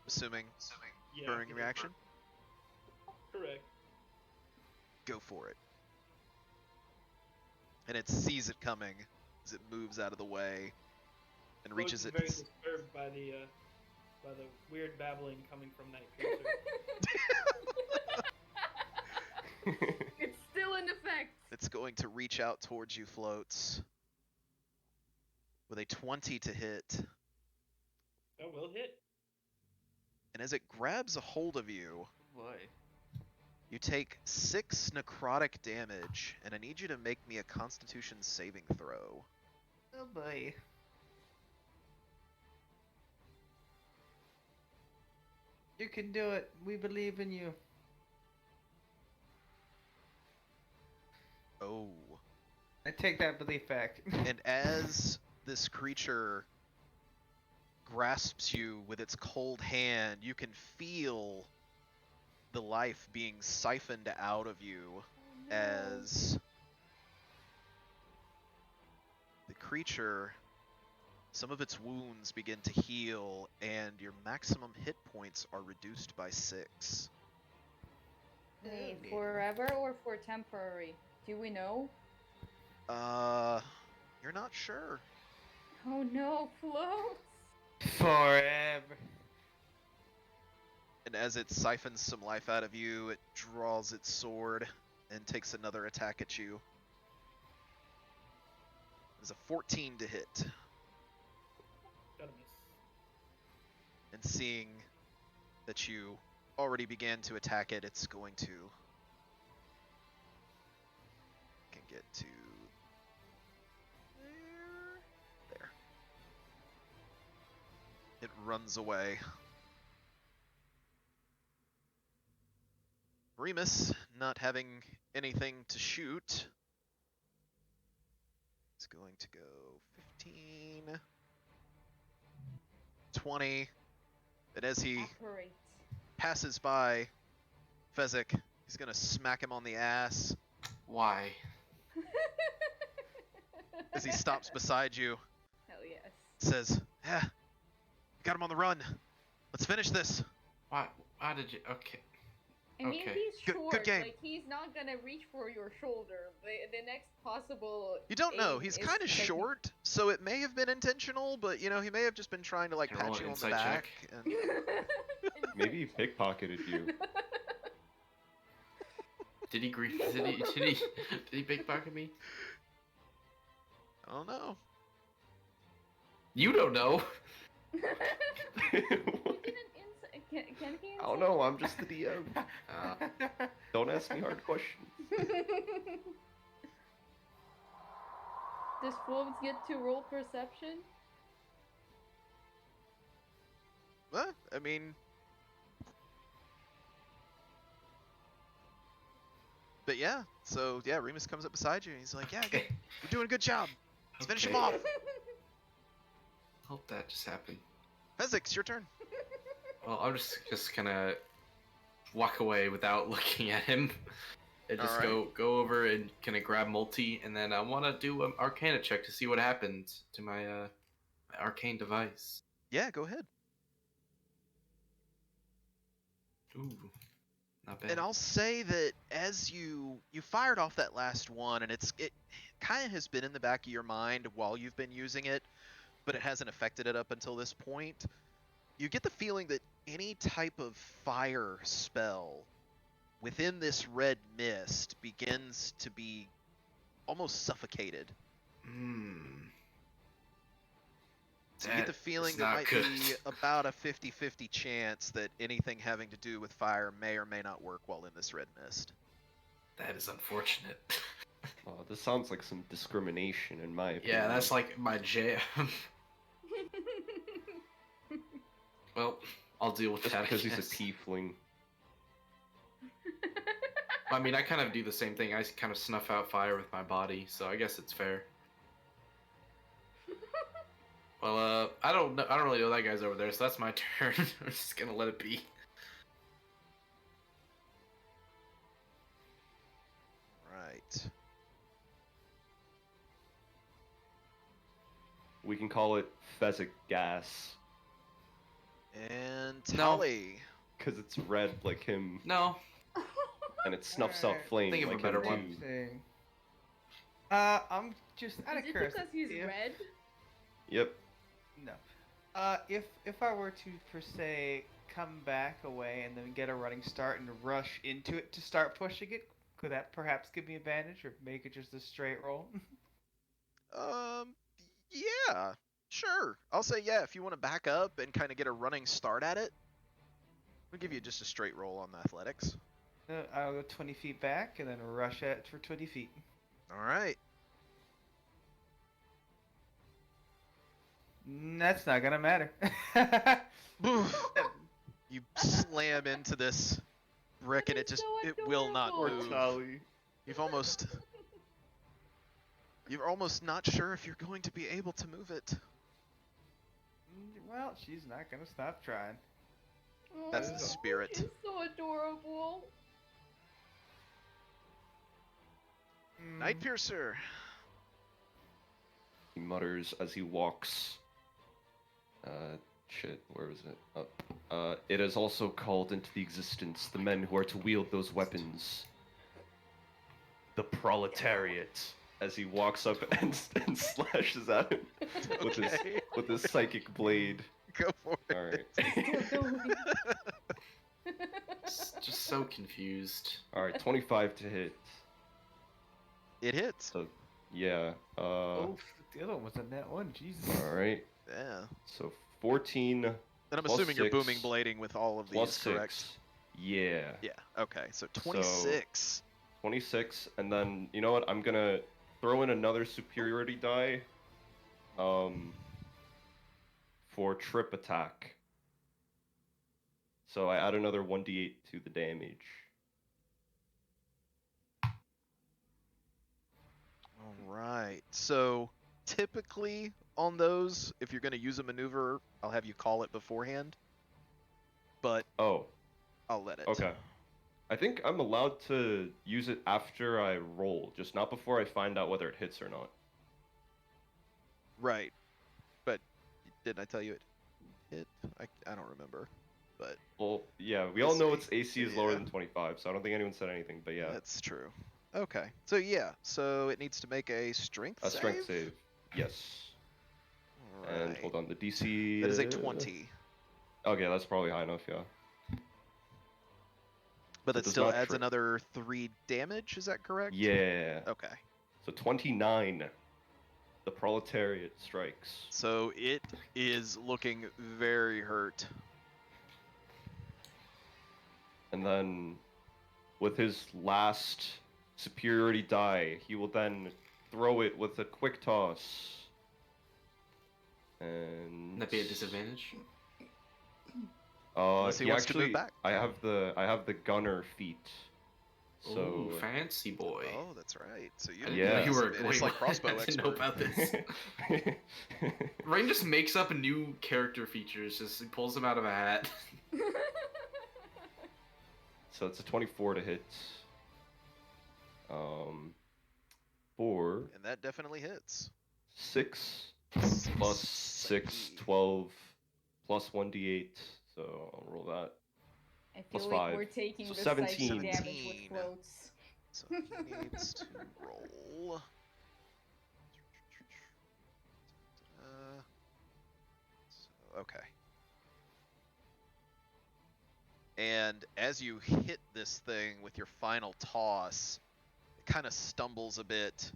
Assuming Yeah, burning it is reaction. Correct. Go for it. And it sees it coming as it moves out of the way and Floats reaches is its. very disturbed by the weird babbling coming from Night Piercer. It's still in effect. It's going to reach out towards you, Floats, with a 20 to hit. That will hit. And as it grabs a hold of you, Boy. you take 6 necrotic damage, and I need you to make me a Constitution saving throw. Oh boy. You can do it. We believe in you. Oh. I take that belief back. And as this creature grasps you with its cold hand, you can feel the life being siphoned out of you as the creature, some of its wounds begin to heal, and your maximum hit points are reduced by 6. Wait, forever or for temporary? Do we know? You're not sure. Oh no, Floats. Forever. And as it siphons some life out of you, it draws its sword and takes another attack at you. It's a 14 to hit. Gotta miss. And seeing that you already began to attack it, it's going to can get to there. It runs away. Remus, not having anything to shoot, is going to go 15, 20, and as he Operate. passes by Fezzik, he's gonna smack him on the ass Why? as he stops beside you, Hell yes. says, "Yeah, you got him on the run. Let's finish this." Why did you? Okay. I mean, Okay. he's Good short. game. Like he's not gonna reach for your shoulder. The next possible. You don't know. aim He's is kind of taking- short, so it may have been intentional, but you know, he may have just been trying to like Can I roll pat an you on the insight back. check? And Maybe he pickpocketed you. Did he grief? Did he pickpocket me? I don't know. You don't know. Can he? I don't know, I'm just the DM. Uh, Don't ask me hard questions. Does Floats get to roll perception? Well, I mean, but yeah. So yeah, Remus comes up beside you and he's like, "Yeah, good. You're doing a good job. Let's finish him off." Hope that just happened. Fezzik, it's your turn. Well, I'm just gonna walk away without looking at him, and just Alright. go over and kind of grab multi, and then I want to do an Arcana check to see what happens to my my arcane device. Yeah, go ahead. Ooh, not bad. And I'll say that as you fired off that last one, and it kind of has been in the back of your mind while you've been using it, but it hasn't affected it up until this point. You get the feeling that any type of fire spell within this red mist begins to be almost suffocated. So you get the feeling there might be about a 50-50 chance that anything having to do with fire may or may not work while in this red mist. That is unfortunate. Oh, this sounds like some discrimination in my opinion. Yeah, that's like my jam. Well, I'll deal with just that. because he's a guess. tiefling. I mean, I kind of do the same thing. I kind of snuff out fire with my body, so I guess it's fair. Well, I don't really know that guy's over there, so that's my turn. I'm just gonna let it be. Right. We can call it Fezzik gas. And No. Tali. Because it's red like him, No. and it snuffs out Alright. flame Think of a like better him one. too. I'm just out of Is it curiosity. because he's if- red? Yep. No. If I were to per se come back away and then get a running start and rush into it to start pushing it, could that perhaps give me advantage or make it just a straight roll? Yeah, sure. I'll say yeah if you want to back up and kind of get a running start at it. We'll give you just a straight roll on the athletics. I'll go 20 feet back and then rush at it for 20 feet. All right. That's not gonna matter. You slam into this brick and it That is just so it will not adorable. move. You're almost not sure if you're going to be able to move it. Well, she's not gonna stop trying. That's Oh, the spirit. She's so adorable. Night Piercer. He mutters as he walks. Shit, where was it? Oh. It has also called into the existence the men who are to wield those weapons. The proletariat. As he walks up and slashes at him with his psychic blade. Go for it. Alright. Just so confused. Alright, 25 to hit. It hits. So, yeah. Oh, the other one was a net one. Jesus. Alright. Yeah. So 14 And I'm plus assuming you're 6 booming blading with all of these, plus correct? 6. Yeah. Yeah. Okay. So 26. 26, and then, you know what, I'm gonna throw in another superiority die, for trip attack. So I add another 1d8 to the damage. All right. So typically on those, if you're going to use a maneuver, I'll have you call it beforehand. But Oh, I'll let it. okay. I think I'm allowed to use it after I roll, just not before I find out whether it hits or not. Right. But didn't I tell you it hit? I don't remember. But Well, yeah, we We'll all know see. its AC is lower Yeah. than 25, so I don't think anyone said anything, but yeah. that's true. Okay. So yeah. So it needs to make a strength A save. strength save. Yes. All right. And hold on, the DC... That is a 20. Okay, that's probably high enough, yeah. But So it does still not adds tri- another 3 damage, is that correct? Yeah. Okay. So 29. The proletariat strikes. So it is looking very hurt. And then, with his last superiority die, he will then throw it with a quick toss. And... Would that be a disadvantage? Unless he wants to move actually, back. I have the gunner feat. So Ooh, fancy boy. Oh, that's right. So you I didn't Yeah. know know you were. it's Wait, like crossbow I didn't know expert. about this. Rain just makes up new character features. Just he pulls them out of a hat. So it's a 24 to hit. For And that definitely hits. 6 plus 6, Psyche. 12 plus 1d8. So I'll roll that. I Plus feel like 5. we're taking So the 17. psychic damage 17. with floats. So he needs to roll. Okay. And as you hit this thing with your final toss, it kind of stumbles a bit,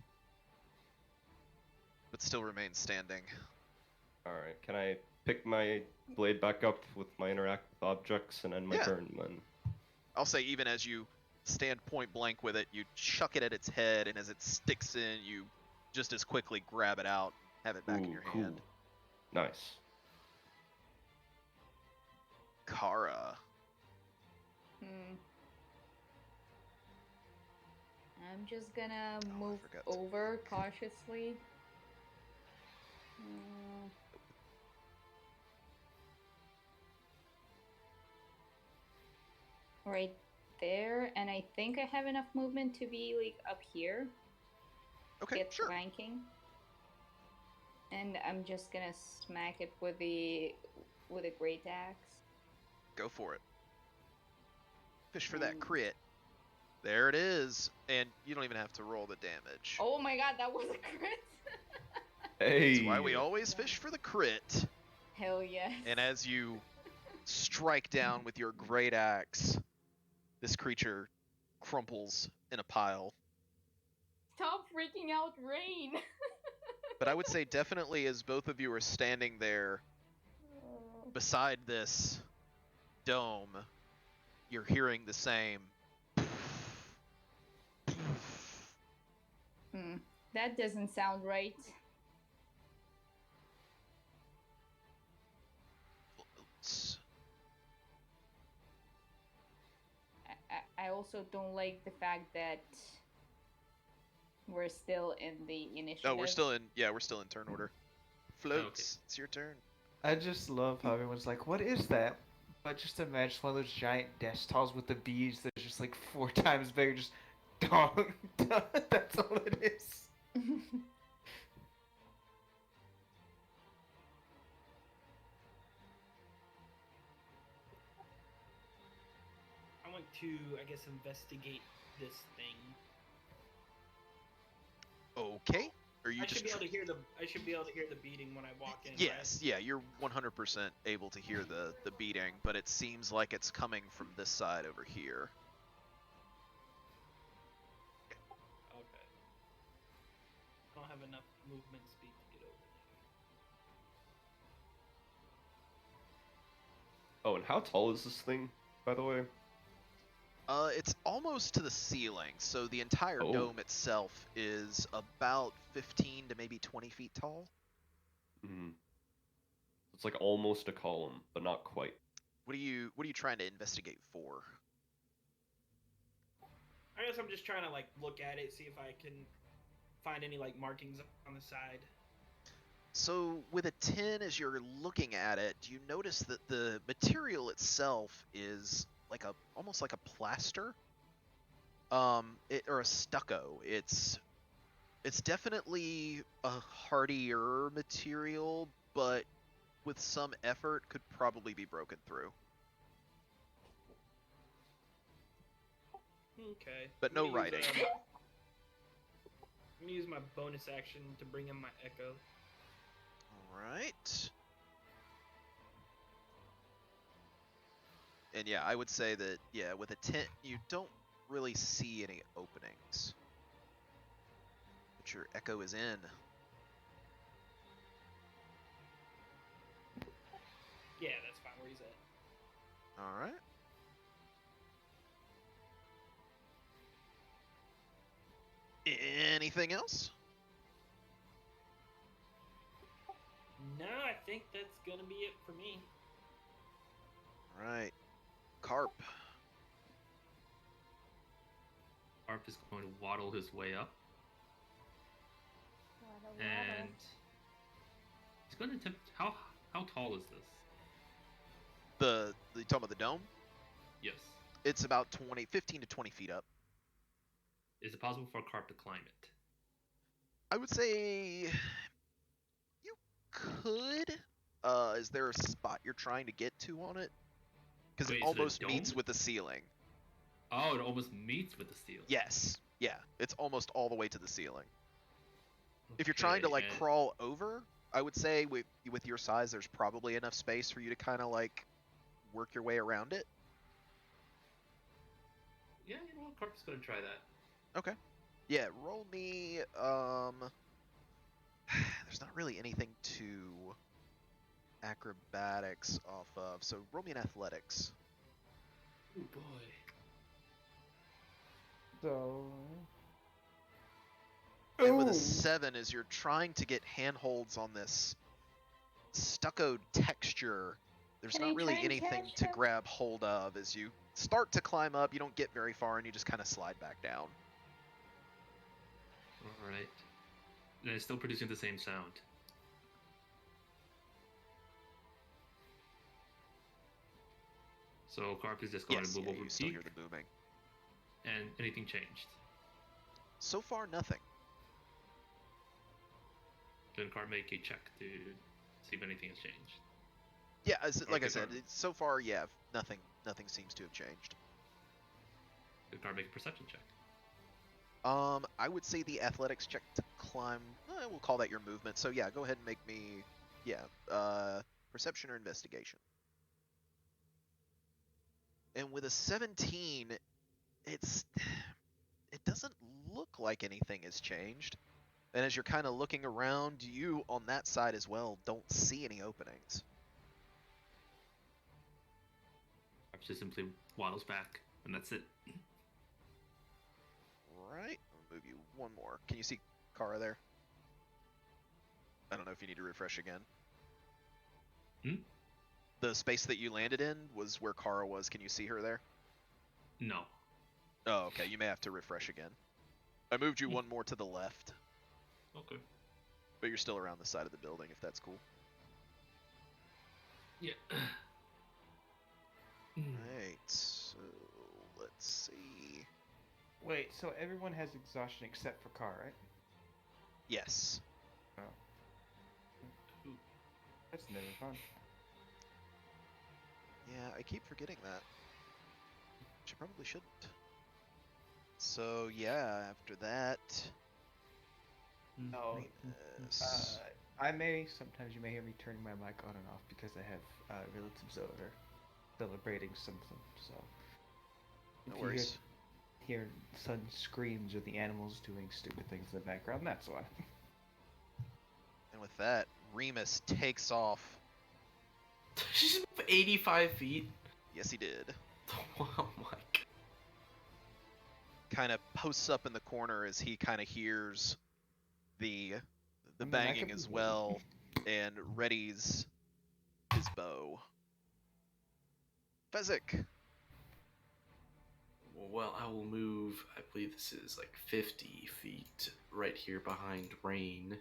but still remains standing. Alright, can I pick my blade back up with my interact with objects and end my Yeah. turn then? I'll say even as you stand point blank with it, you chuck it at its head, and as it sticks in, you just as quickly grab it out, have it back in your cool. hand. Nice. Kara. I'm just gonna I move forgot. over cautiously. Right there, and I think I have enough movement to be like up here. Okay, Get sure. flanking. And I'm just gonna smack it with a great axe. Go for it. Fish for that And- crit. There it is. And you don't even have to roll the damage. Oh my god, that was a crit! Hey! That's why we always fish for the crit. Hell yes. And as you strike down with your great axe, this creature crumples in a pile. Stop freaking out, Rain. But I would say definitely as both of you are standing there beside this dome, you're hearing the same. That doesn't sound right. I also don't like the fact that we're still in the initiative. Oh, we're still in turn order. Floats, It's your turn. I just love how everyone's like, "What is that?" But just imagine one of those giant desk stalls with the bees that's just like 4 times bigger. Just dong, dong. That's all it is. I want to, I guess, investigate this thing. Okay. Are you I just should be able to hear the. I should be able to hear the beating when I walk in. Yes, yeah, you're 100% able to hear the beating, but it seems like it's coming from this side over here. Right? Okay. I don't have enough movement speed to get over there. Oh, and how tall is this thing, by the way? It's almost to the ceiling, so the entire Oh. dome itself is about 15 to maybe 20 feet tall. Hmm. It's like almost a column, but not quite. What are you trying to investigate for? I guess I'm just trying to like look at it, see if I can find any like markings on the side. So with a 10, as you're looking at it, you notice that the material itself is like almost like a plaster, or a stucco. It's definitely a hardier material, but with some effort could probably be broken through. Okay. But no writing. I'm gonna use my bonus action to bring in my echo. Alright. And yeah, I would say that, yeah, with a 10, you don't really see any openings. But your echo is in. Yeah, that's fine. Where he's at. Alright. Anything else? No, I think that's gonna be it for me. Alright. Carp. Harp is going to waddle his way up, and he's going to attempt. How tall is this? You talking about the dome? Yes. It's about 15 to 20 feet up. Is it possible for Carp to climb it? I would say you could. Is there a spot you're trying to get to on it? Because it Wait, is it a almost meets dome? with the ceiling. Oh, it almost meets with the steel. Yes. Yeah. It's almost all the way to the ceiling. If you're trying to like and crawl over, I would say with your size, there's probably enough space for you to kind of like work your way around it. Carp's gonna try that. Okay. Yeah, roll me. There's not really anything to acrobatics off of, so roll me an athletics. Oh boy. So. And with a Ooh. 7, as you're trying to get handholds on this stucco texture, there's Can not I really try and anything catch to him? grab hold of. As you start to climb up, you don't get very far, and you just kind of slide back down. All right. And it's still producing the same sound. So Carp is just going Yes, to move yeah, over you still peak, hear the booming. and anything changed. So far, nothing. Then Carp make a check to see if anything has changed. Yeah, like I Okay, said, Carp. so far, yeah, nothing seems to have changed. Then Carp make a perception check. I would say the athletics check to climb. We'll call that your movement. So yeah, go ahead and make me, perception or investigation. And with a 17, it doesn't look like anything has changed. And as you're kind of looking around, you on that side as well don't see any openings. Carp just simply waddles back, and that's it. Right. I'll move you one more. Can you see Kara there? I don't know if you need to refresh again. Hmm? The space that you landed in was where Kara was. Can you see her there? No. Oh, okay. You may have to refresh again. I moved you one more to the left, Okay. but you're still around the side of the building, if that's cool. Yeah. Right. So let's see. Wait, so everyone has exhaustion except for Car, right? Yes. Oh. That's never fun. Yeah, I keep forgetting that. Which I probably shouldn't. So yeah, after that. Oh, Remus. sometimes you may hear me turning my mic on and off because I have relatives over celebrating something, so. No If worries. you hear son screams or the animals doing stupid things in the background, that's why. And with that, Remus takes off. She's 85 feet. Yes, he did. Oh my god. Kind of posts up in the corner as he kind of hears the I mean, I banging could as be well, and readies his bow. Fezzik. Well, I will move. I believe this is like 50 feet right here behind Rain.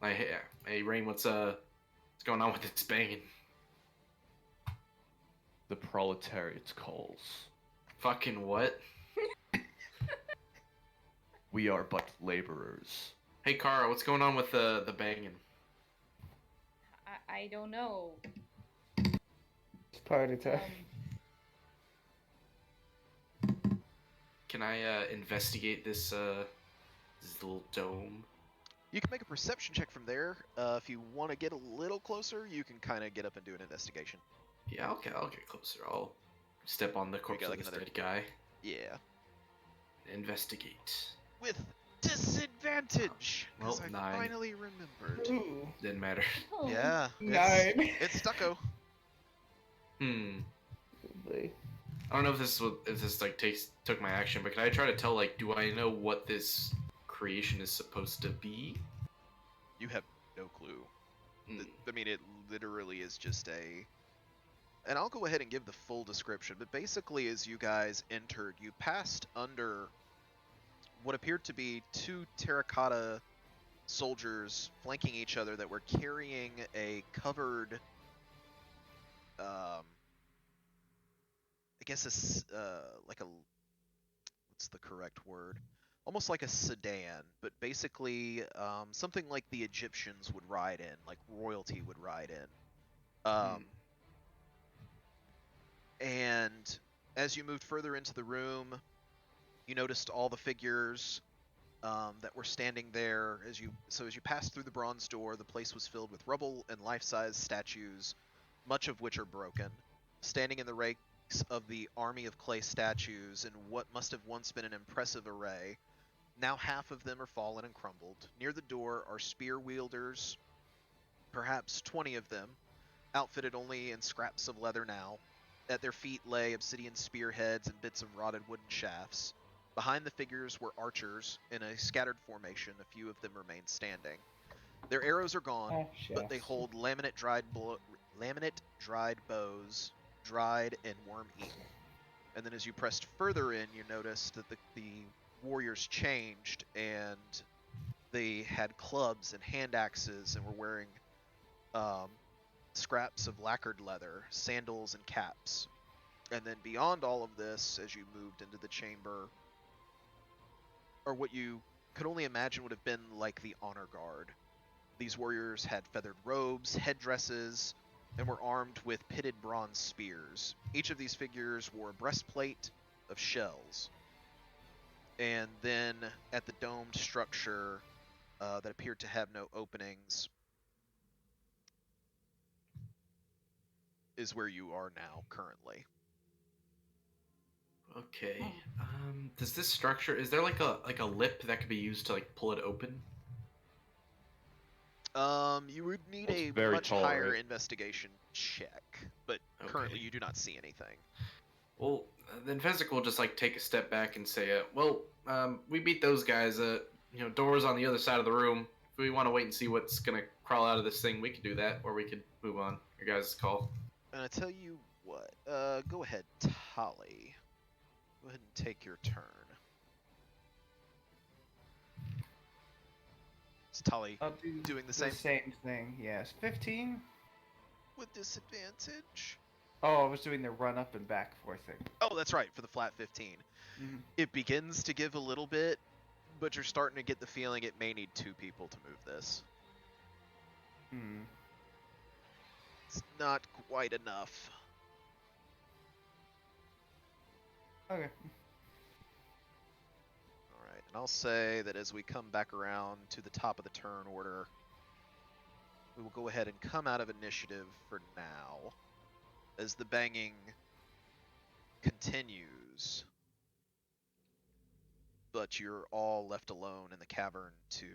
Hey, Rain, what's going on with this banging? The proletariat calls. Fucking what? We are but laborers. Hey, Kara, what's going on with the banging? I don't know. It's party time. Can I investigate this little dome? You can make a perception check from there. If you want to get a little closer, you can kind of get up and do an investigation. Yeah, okay, I'll get closer. I'll step on the corpse got, of like, this another- dead guy. Yeah. Investigate. With disadvantage! Well, Because I 9. finally remembered. Ooh, Didn't matter. Oh. Yeah. 9. It's stucco. Probably. I don't know if this like took my action, but can I try to tell, like, do I know what this creation is supposed to be? You have no clue. Hmm. I mean, it literally is just a... And I'll go ahead and give the full description, but basically as you guys entered, you passed under what appeared to be 2 terracotta soldiers flanking each other that were carrying a covered, I guess like a, what's the correct word? Almost like a sedan, but basically something like the Egyptians would ride in, like royalty would ride in. And as you moved further into the room, you noticed all the figures that were standing there. As you passed through the bronze door, the place was filled with rubble and life-size statues, much of which are broken. Standing in the ranks of the army of clay statues in what must have once been an impressive array. Now half of them are fallen and crumbled. Near the door are spear wielders, perhaps 20 of them, outfitted only in scraps of leather now. At their feet lay obsidian spearheads and bits of rotted wooden shafts. Behind the figures were archers in a scattered formation. A few of them remain standing. Their arrows are gone, but they hold laminate dried bows, dried and worm-eaten. And then as you pressed further in, you noticed that the warriors changed, and they had clubs and hand axes and were wearing scraps of lacquered leather, sandals, and caps. And then beyond all of this, as you moved into the chamber, or what you could only imagine would have been like the honor guard. These warriors had feathered robes, headdresses, and were armed with pitted bronze spears. Each of these figures wore a breastplate of shells. And then at the domed structure that appeared to have no openings is where you are now currently. Okay. Does this structure, is there like a lip that could be used to like pull it open? You would need It's a very much tall, higher right? investigation check, but Okay. currently you do not see anything. Well, then Physical will just like take a step back and say, we beat those guys. Doors on the other side of the room. If we want to wait and see what's gonna crawl out of this thing, we could do that, or we could move on. Your guys' call. And I tell you what, go ahead, Tolly. Go ahead and take your turn. Is Tolly I'll do doing the same? Same thing, yes. 15? With disadvantage? Oh, I was doing the run up and back forth thing. Oh, that's right, for the flat 15. Mhm. It begins to give a little bit, but you're starting to get the feeling it may need 2 people to move this. Hmm. It's not quite enough. Okay. Alright, and I'll say that as we come back around to the top of the turn order, we will go ahead and come out of initiative for now, as the banging continues. But you're all left alone in the cavern to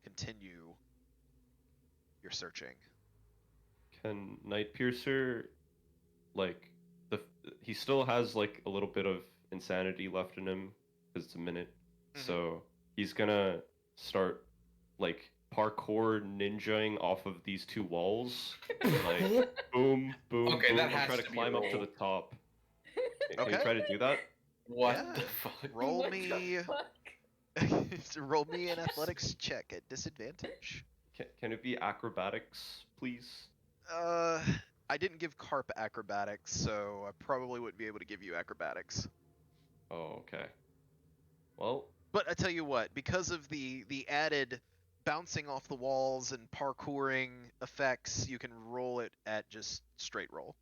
continue your searching. Can Night Piercer, like, he still has like a little bit of insanity left in him because it's a minute. Mhm. So he's gonna start like parkour ninjaing off of these 2 walls, like boom, boom, Okay, boom, that and has try to to be climb a up to roll. the top. Can Okay. you try to do that? What Yeah. the fuck? Roll What me the fuck? roll me an athletics check at disadvantage. Can it be acrobatics, please? I didn't give Carp acrobatics, so I probably wouldn't be able to give you acrobatics. Oh, okay. Well, But I tell you what, because of the added bouncing off the walls and parkouring effects, you can roll it at just straight roll.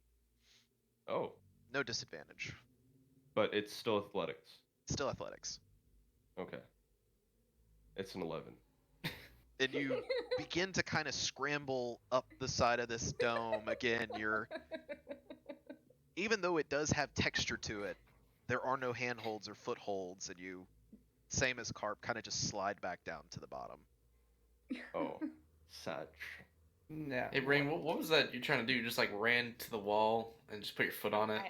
oh, No disadvantage. but it's still athletics. Still athletics. Okay. It's an 11. And you begin to kind of scramble up the side of this dome. Again, even though it does have texture to it, there are no handholds or footholds, and you, same as Carp, kind of just slide back down to the bottom. Oh, Satch. No. Hey, Brain, what was that you're trying to do? You just like ran to the wall and just put your foot on it?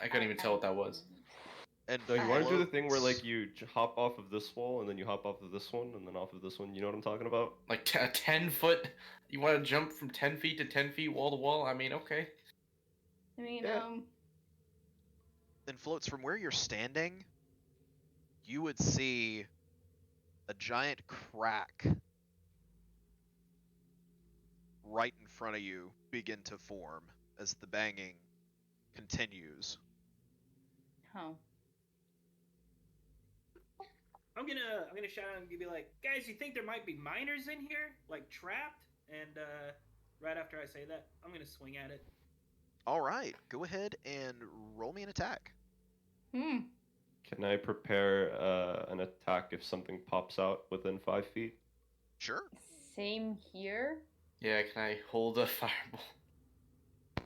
I couldn't even tell what that was. And So you want to do the floats- thing where like you hop off of this wall and then you hop off of this one and then off of this one. You know what I'm talking about? Like a 10-foot? You want to jump from 10 feet to 10 feet wall to wall? I mean, okay. I mean, Yeah. and floats from where you're standing, you would see a giant crack right in front of you begin to form as the banging continues. oh. I'm gonna shout out and be like, guys, you think there might be miners in here, like trapped? And right after I say that, I'm gonna swing at it. All right, go ahead and roll me an attack. Hmm. Can I prepare an attack if something pops out within 5 feet? Sure. Same here. Yeah, can I hold a fireball?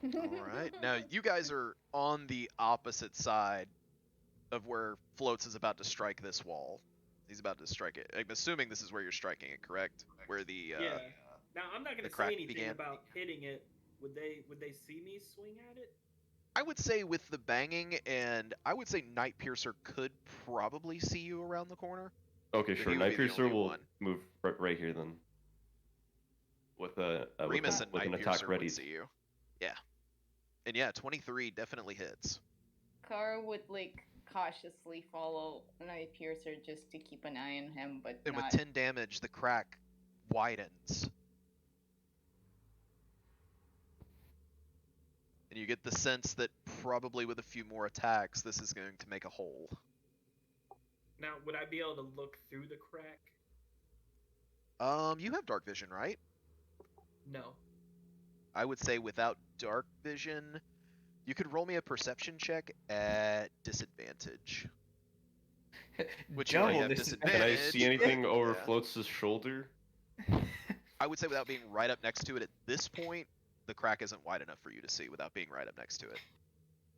All right. Now you guys are on the opposite side of where Floats is about to strike this wall. He's about to strike it. I'm assuming this is where you're striking it, correct? Where the Yeah. Now I'm not the gonna crack say anything began. about hitting it. Would they see me swing at it? I would say with the banging, and I would say Night Piercer could probably see you around the corner. Okay, But sure. he would Night be the Piercer only will one. move right here then. With Remus and with an Night attack Piercer ready. would see you. Yeah. And yeah, 23 definitely hits. Car would like cautiously follow Night Piercer just to keep an eye on him, but And with not. 10 damage, the crack widens. And you get the sense that probably with a few more attacks, this is going to make a hole. Now, would I be able to look through the crack? You have dark vision, right? No. I would say without dark vision, you could roll me a perception check at disadvantage. Which you already Double have disadvantage. Can I disadvantage. see anything over Yeah. Floats' shoulder? I would say without being right up next to it at this point, the crack isn't wide enough for you to see without being right up next to it.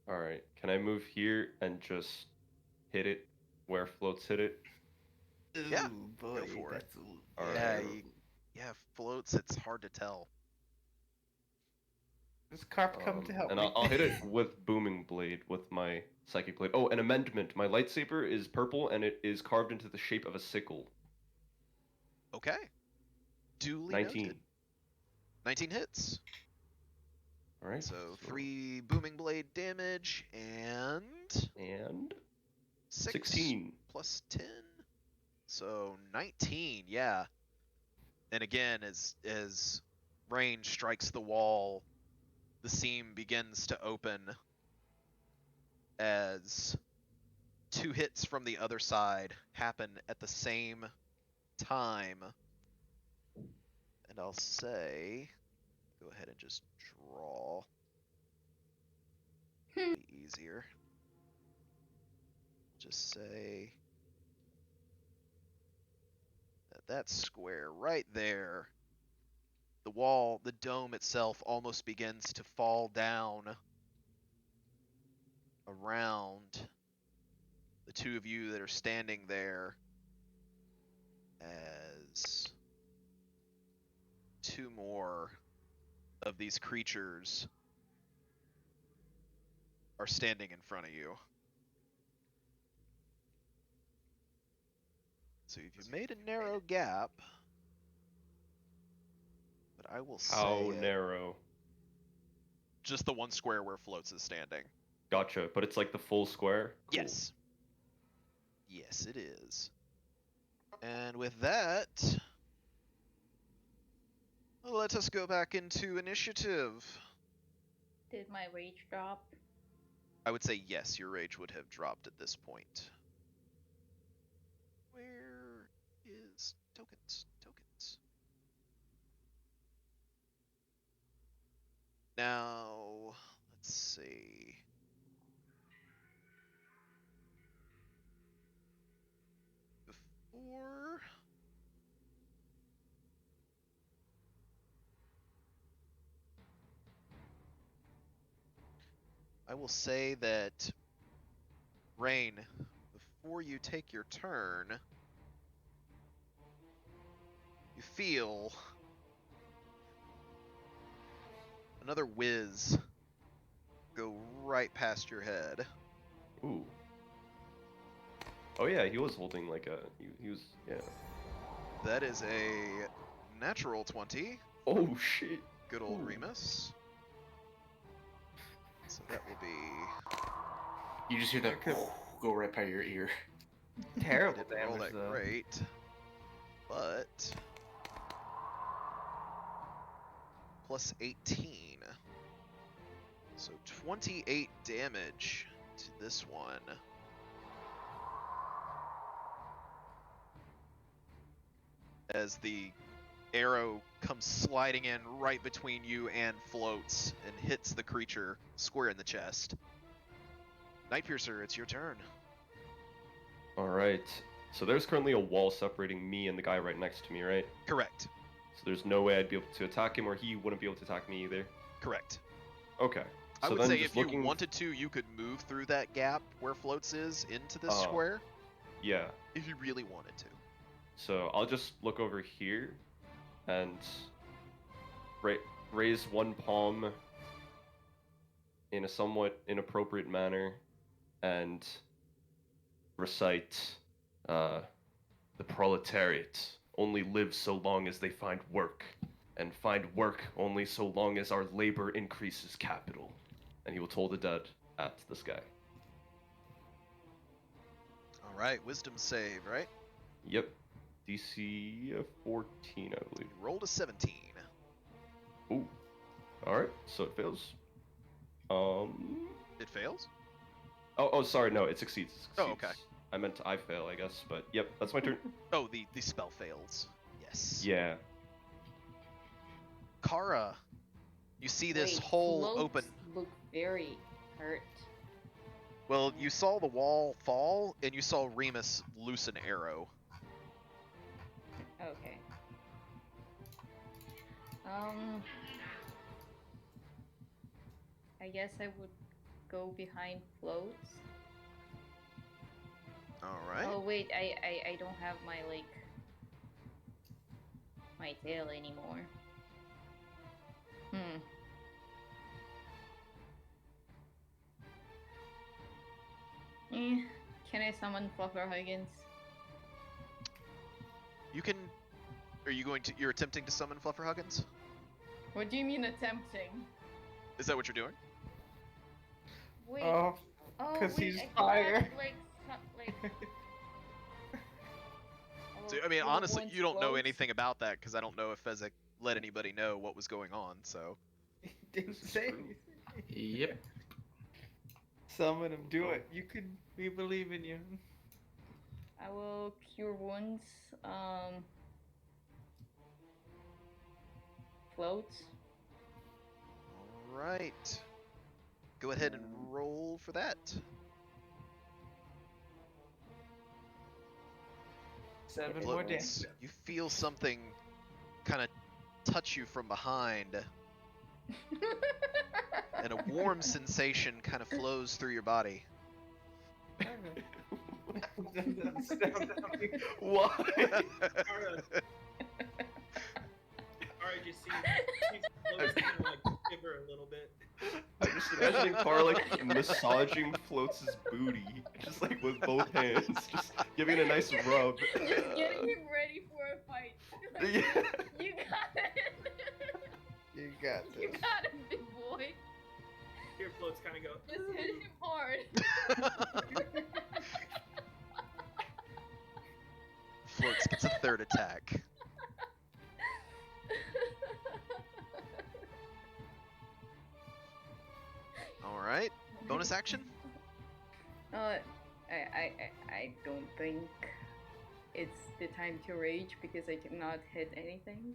Alright. Can I move here and just hit it where Floats hit it? Yeah, Ooh, boy, for it. that's All Yeah, right. Floats, it's hard to tell. Does Carp come to help and me? I'll hit it with Booming Blade with my Psychic Blade. Oh, an amendment. My lightsaber is purple and it is carved into the shape of a sickle. Okay. Duly 19. noted. 19 hits. Alright. So 3 Booming Blade damage and And 6 16. plus 10. So 19, yeah. And again, as rain strikes the wall, the seam begins to open as 2 hits from the other side happen at the same time. And I'll say, go ahead and just draw. Be easier. Just say that square right there. The wall, the dome itself almost begins to fall down around the two of you that are standing there as 2 more of these creatures are standing in front of you. So you've made a narrow gap, but I will How say narrow? just the one square where Floats is standing. Gotcha. But it's like the full square? Cool. Yes. Yes, it is. And with that, let us go back into initiative. Did my rage drop? I would say yes, your rage would have dropped at this point. Where is tokens? Tokens. Now, let's see. Before... I will say that, Rain, before you take your turn, you feel another whiz go right past your head. Ooh. Oh yeah, he was holding like a... He was... Yeah. That is a natural 20. Oh shit. Good old Ooh. Remus. So that will be... You just hear that go right by your ear. Terrible Didn't roll damage, that though. great. But... plus 18. So 28 damage to this one. As the arrow comes sliding in right between you and Floats and hits the creature square in the chest. Night Piercer, it's your turn. Alright. So there's currently a wall separating me and the guy right next to me, right? Correct. So there's no way I'd be able to attack him, or he wouldn't be able to attack me either. Correct. Okay. I So would then say just if you looking... wanted to, you could move through that gap where Floats is into this Oh. square Yeah. if you really wanted to. So I'll just look over here and raise one palm in a somewhat inappropriate manner and recite, the proletariat only lives so long as they find work, and find work only so long as our labor increases capital. And he will toll the dead at the sky. All right, wisdom save, right? Yep. DC 14, I believe. You rolled a 17. Ooh. Alright, so it fails. It fails? Oh, sorry, no, it succeeds. It succeeds. Oh, okay. I meant I fail, I guess, but yep, that's my turn. Oh, the spell fails. Yes. Yeah. Kara, you see this Wait, hole floats open. look very hurt. Well, you saw the wall fall, and you saw Remus loose an arrow. Okay. I guess I would go behind floats. All right. Oh wait, I don't have my my tail anymore. Can I summon Fluffer Huggins? You can. Are you going to? You're attempting to summon Flufferhuggins? What do you mean attempting? Is that what you're doing? Wait. Oh, Oh, because wait, he's I fire. thought, like. So, I mean, Oh, honestly, once you don't know floats? anything about that because I don't know if Fezzik let anybody know what was going on. So. He didn't say anything. Yep. Summon him. Do it. You could. We believe in you. I will cure wounds. Floats. All right. Go ahead and roll for that. 7 more damage. Floats, you feel something kind of touch you from behind, and a warm sensation kind of flows through your body. Why? Alright, just sees floats kind of like shiver a little bit. I'm just imagining Kara like massaging Floats' booty, just like with both hands, just giving it a nice rub. Just getting him ready for a fight. Yeah. You got it. You got this. You got it, big boy. Here, floats kind of go. Just hit him hard. Floats gets a third attack. All right. Bonus action? I don't think it's the time to rage because I cannot hit anything.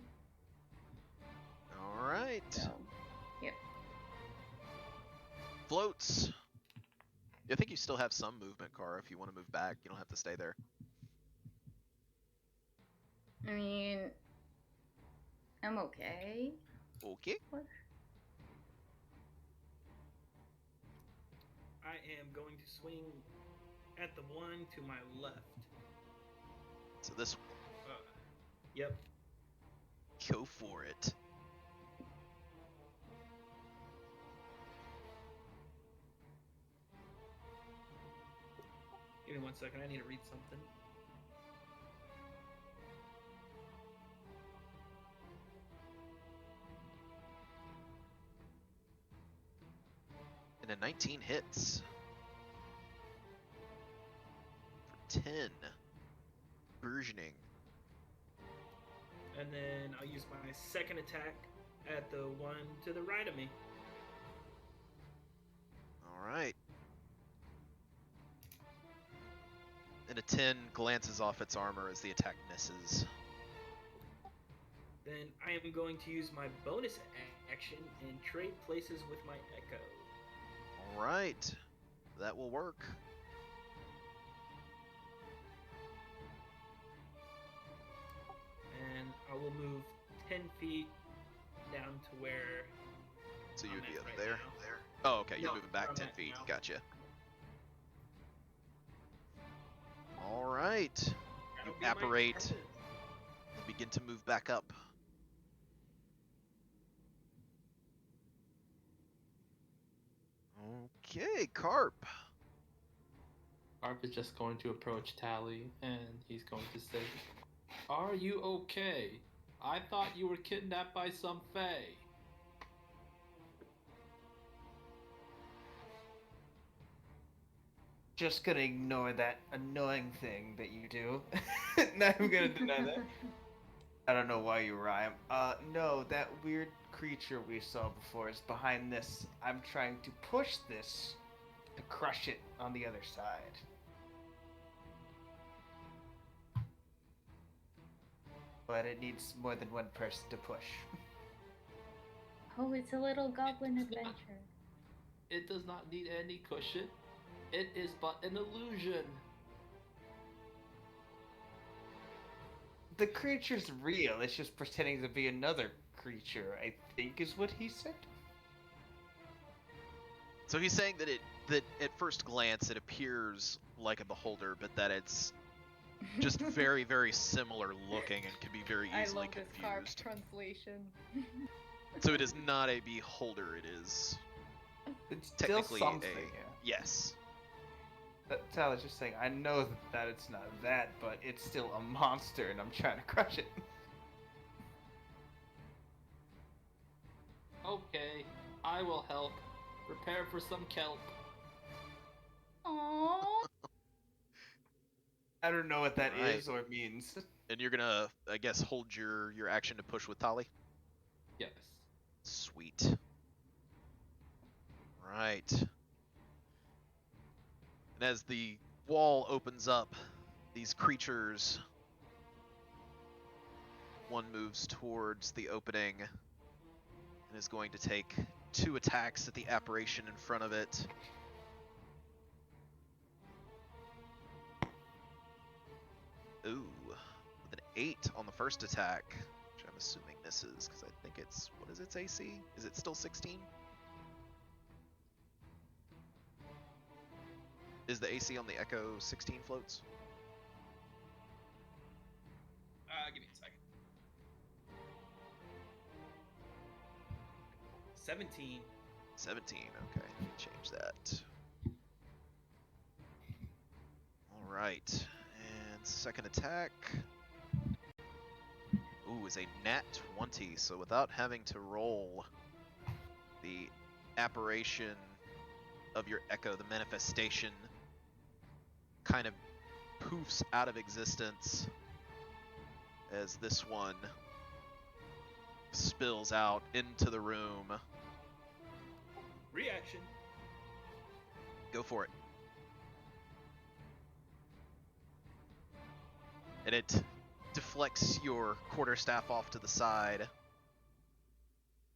All right. So, yep. Floats. I think you still have some movement, Kara. If you want to move back, you don't have to stay there. I mean, I'm okay. Okay. What? I am going to swing at the one to my left. So this, Yep. go for it. Give me 1 second. I need to read something. And a 19 hits. For 10. Burgeoning. And then I'll use my second attack at the one to the right of me. Alright. And a 10 glances off its armor as the attack misses. Then I am going to use my bonus action and trade places with my echo. Alright. That will work. And I will move 10 feet down to where So I'm you'd be at up right there. now. Oh, okay. You're No, moving back where I'm 10 at feet. now. Gotcha. All right. You That'll be my apparate turn. and begin to move back up. Okay, Carp. Arp is just going to approach Tally and he's going to say, "Are you okay? I thought you were kidnapped by some fae." Just gonna ignore that annoying thing that you do. Not even gonna deny that. I don't know why you rhyme. No, that weird creature we saw before is behind this. I'm trying to push this to crush it on the other side. But it needs more than one person to push. Oh, it's a little goblin It's not- adventure. It does not need any cushion. It is but an illusion. The creature's real, it's just pretending to be another creature, I think is what he said. So he's saying that at first glance it appears like a beholder, but that it's just very, very similar looking and can be very I easily love this carp confused. translation. So it is not a beholder, it is It's technically still something, a yeah. yes. Tyler's just saying, I know that it's not that, but it's still a monster and I'm trying to crush it. Okay, I will help. Prepare for some kelp. Aww. I don't know what that is Right. or means. And you're gonna, I guess, hold your action to push with Tali? Yes. Sweet. Right. And as the wall opens up, these creatures, one moves towards the opening and is going to take 2 attacks at the apparition in front of it. Ooh, with an 8 on the first attack, which I'm assuming misses, because I think it's, what is its AC? Is it still 16? Is the AC on the Echo 16 floats? Give me a second. 17. 17, okay, change that. Alright, and second attack. Ooh, is a nat 20, so without having to roll, the apparition of your Echo, the manifestation, kind of poofs out of existence as this one spills out into the room. Reaction. Go for it. And it deflects your quarterstaff off to the side,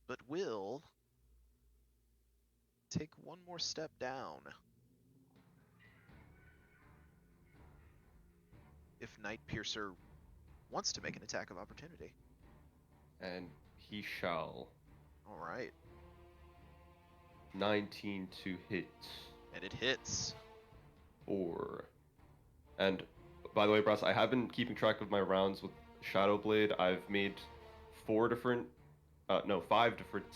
but will take one more step down. If Night Piercer wants to make an attack of opportunity. And he shall. Alright, 19 to hit. and it hits. 4. And by the way, Brass, I have been keeping track of my rounds with Shadow Blade. I've made 5 different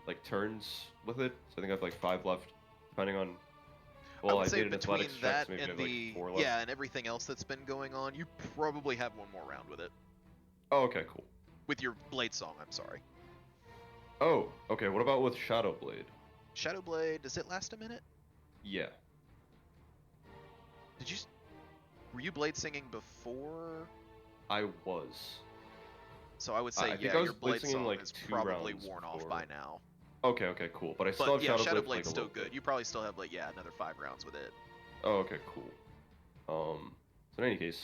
like turns with it. So I think I have like 5 left, depending on. I Well, would I say made an between athletics check, that so maybe I and have like 4 left. and everything else that's been going on, you probably have one more round with it. Oh, okay, cool. With your Blade Song, I'm sorry. Oh, okay. What about with Shadow Blade? Shadow Blade, does it last a minute? Yeah. Did you... Were you Blade Singing before? I was. So I would I say, think yeah, I was your Blade Blade Singing Song like is 2 probably rounds worn off before. by now. Okay, cool. But I still But have yeah, Shadow, Shadow Blade for, Blade's like, a still little good. bit. You probably still have, like, yeah, another 5 rounds with it. Oh, okay, cool. So in any case,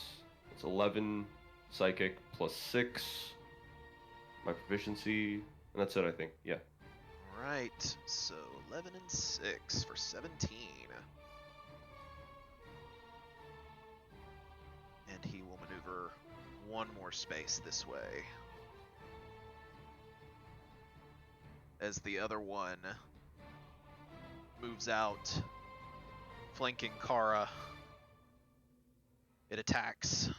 it's 11 psychic plus 6, my proficiency, and that's it, I think. Yeah. Alright, so 11 and 6 for 17. And he will maneuver one more space this way. as the other one moves out, flanking Kara. It attacks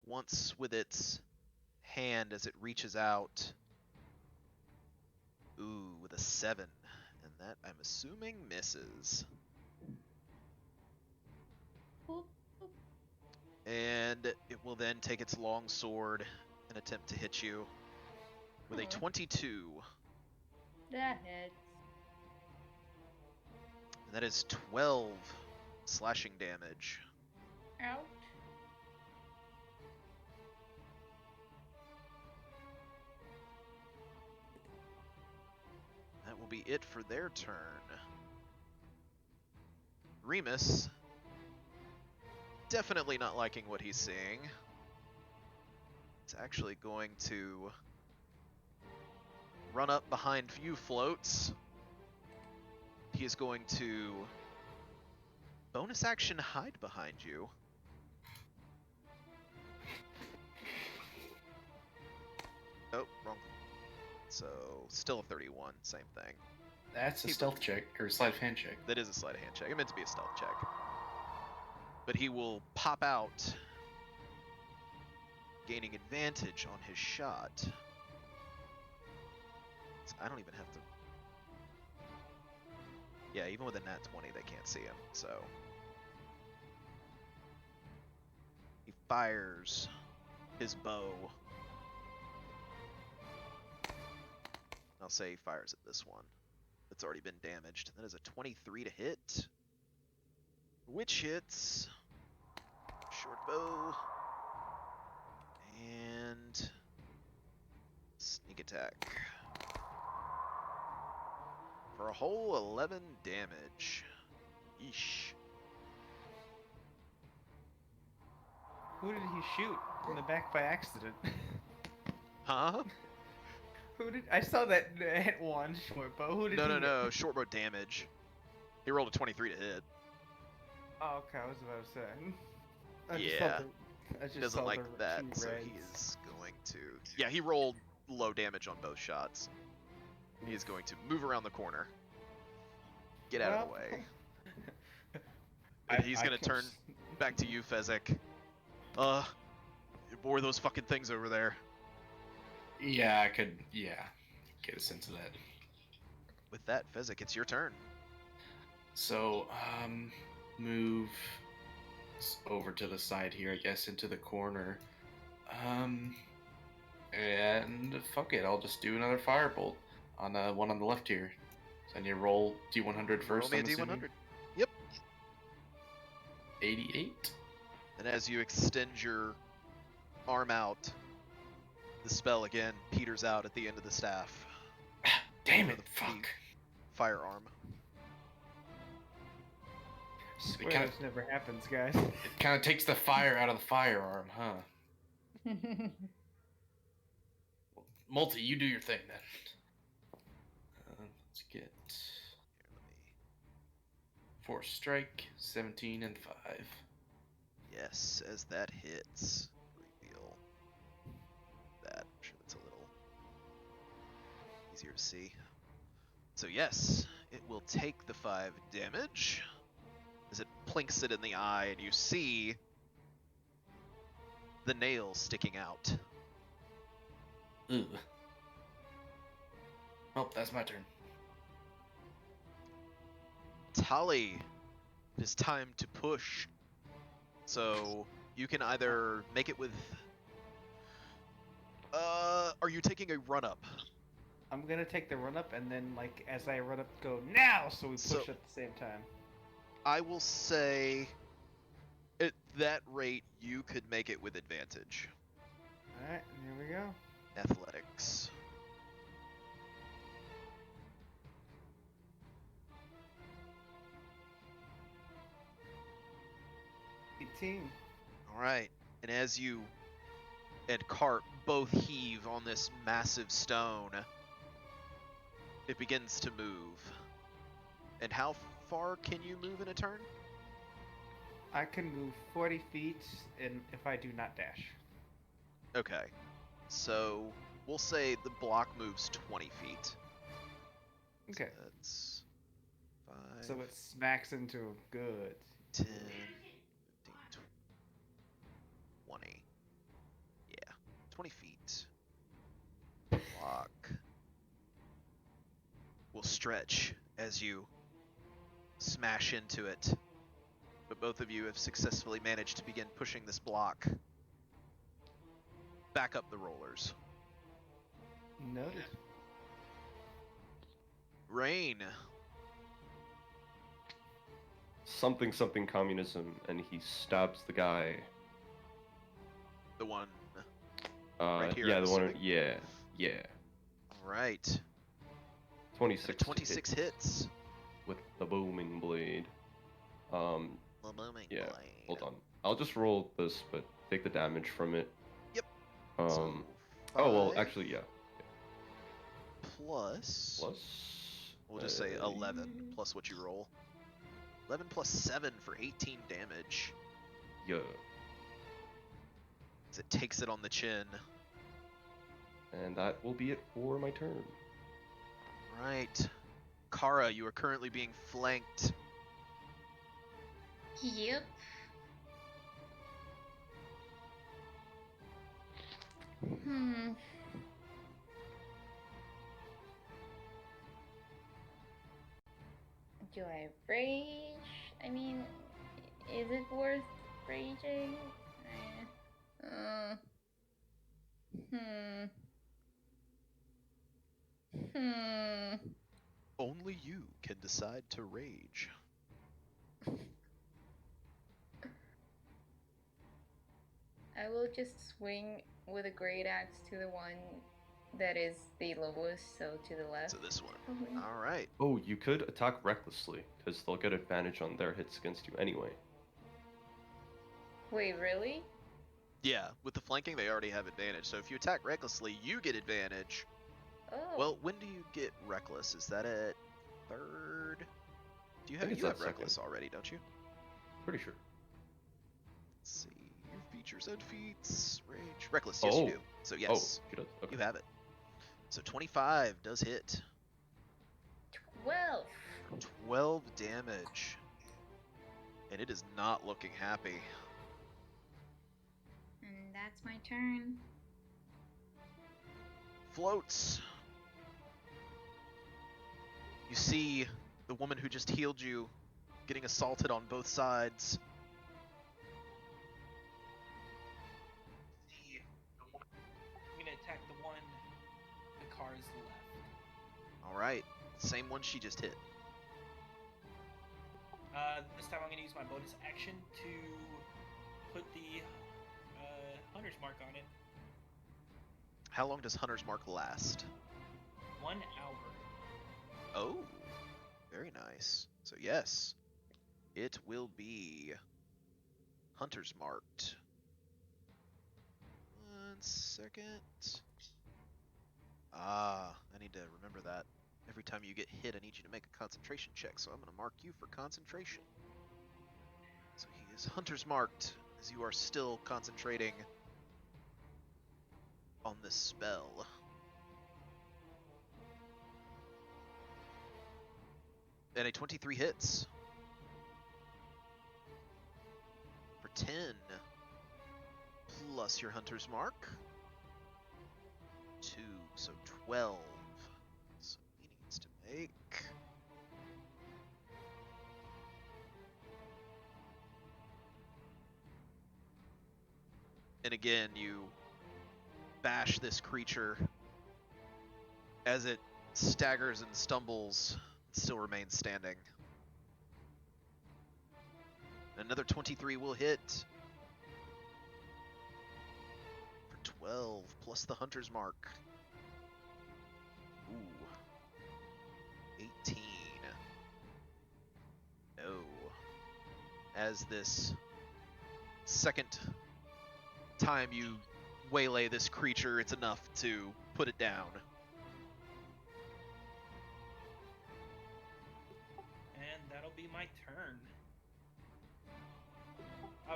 once with its hand as it reaches out. Ooh, with a 7. And that, I'm assuming, misses. And it will then take its long sword and attempt to hit you with a 22. That hits. And that is 12 slashing damage. Ouch. That will be it for their turn. Remus, definitely not liking what he's seeing. It's actually going to run up behind you, Floats. He is going to bonus action hide behind you. Oh, wrong. So, still a 31, same thing. That's a stealth check, or sleight of hand check. That is a sleight of hand check. It meant to be a stealth check. But he will pop out, gaining advantage on his shot. So I don't even have to... Yeah, even with a nat 20, they can't see him, so... He fires his bow. I'll say he fires at this one. That's already been damaged. That is a 23 to hit. Which hits. Short bow. And sneak attack. For a whole 11 damage. Yeesh. Who did he shoot in the back by accident? Huh? Who did I saw that hit one short bow? Who did No. Short bow damage. He rolled a 23 to hit. Oh, okay, I was about to say. I just Yeah. saw the, I just He doesn't saw like the that, two so reds. he is going to... Yeah, he rolled low damage on both shots. He is going to move around the corner. Get out of the way. And he's going to turn back to you, Fezzik. What were those fucking things over there? Yeah, I could, get a sense of that. With that, Fezzik, it's your turn. So, move over to the side here, I guess, into the corner. And fuck it, I'll just do another firebolt on the one on the left here. So I need to roll D100 first. Roll me a I'm assuming. D100. Yep. 88. And as you extend your arm out, the spell again peters out at the end of the staff. Damn For it! the Fuck. Firearm. Swear kinda- this never happens, guys. It kind of takes the fire out of the firearm, huh? Multi, you do your thing then. Let's get Here, let me... force strike, 17 and 5. Yes, as that hits, reveal that. I'm sure that's a little easier to see. So yes, it will take the 5 damage as it plinks it in the eye, and you see the nail sticking out. Ugh. Oh, that's my turn. Tali, it is time to push. So you can either make it with... are you taking a run up? I'm gonna take the run up, and then like as I run up, go now, so we push So- at the same time. I will say, at that rate, you could make it with advantage. All right, here we go. Athletics. All right, and as you and Cart both heave on this massive stone, it begins to move. And how far can you move in a turn? I can move 40 feet, and if I do not dash. Okay, so we'll say the block moves 20 feet. Okay. That's 5, So it smacks into good. 10, 15, 20. Yeah, 20 feet. Block will stretch as you smash into it. But both of you have successfully managed to begin pushing this block back up the rollers. Noted. Rain. Something something communism, and he stabs the guy. The one right here. Yeah, I'm the one. assuming? Yeah. All right. 26. And a 26 hits. with the booming blade. The booming Yeah. blade. Hold on. I'll just roll this, but take the damage from it. Yep. Um. So Oh well, 5 actually, yeah. plus. Plus. We'll just say 11 plus what you roll. 11 plus 7 for 18 damage. Yeah. As it takes it on the chin. And that will be it for my turn. Right. Kara, you are currently being flanked. Yep. Hmm. Do I rage? I mean, is it worth raging? Hmm. Only you can decide to rage. I will just swing with a great axe to the one that is the lowest, so to the left. So this one. probably. All right. Oh, you could attack recklessly, because they'll get advantage on their hits against you anyway. Wait, really? Yeah, with the flanking, they already have advantage. So if you attack recklessly, you get advantage. Oh. Well, when do you get reckless? Is that at third? Do you have it's you at have second. reckless already, don't you? Pretty sure. Let's see. Your features and feats. Rage. Reckless, yes you Oh. do. So Oh, yes, she does. Okay. you have it. So 25 does hit. 12. For 12 damage. And it is not looking happy. And that's my turn. Floats. You see the woman who just healed you getting assaulted on both sides. I'm gonna attack the one the car's left. Alright, same one she just hit. This time I'm gonna use my bonus action to put the hunter's mark on it. How long does Hunter's Mark last? 1 hour. Oh, very nice. So yes, it will be Hunter's Marked. 1 second. I need to remember that. Every time you get hit, I need you to make a concentration check, so I'm going to mark you for concentration. So he is Hunter's Marked, as you are still concentrating on this spell. And a 23 hits. For 10. Plus your Hunter's Mark. 2, so 12. So he needs to make... And again, you bash this creature as it staggers and stumbles, it still remains standing. Another 23 will hit. For 12, plus the Hunter's Mark. Ooh. 18. No. As this second time you waylay this creature, it's enough to put it down. And that'll be my turn.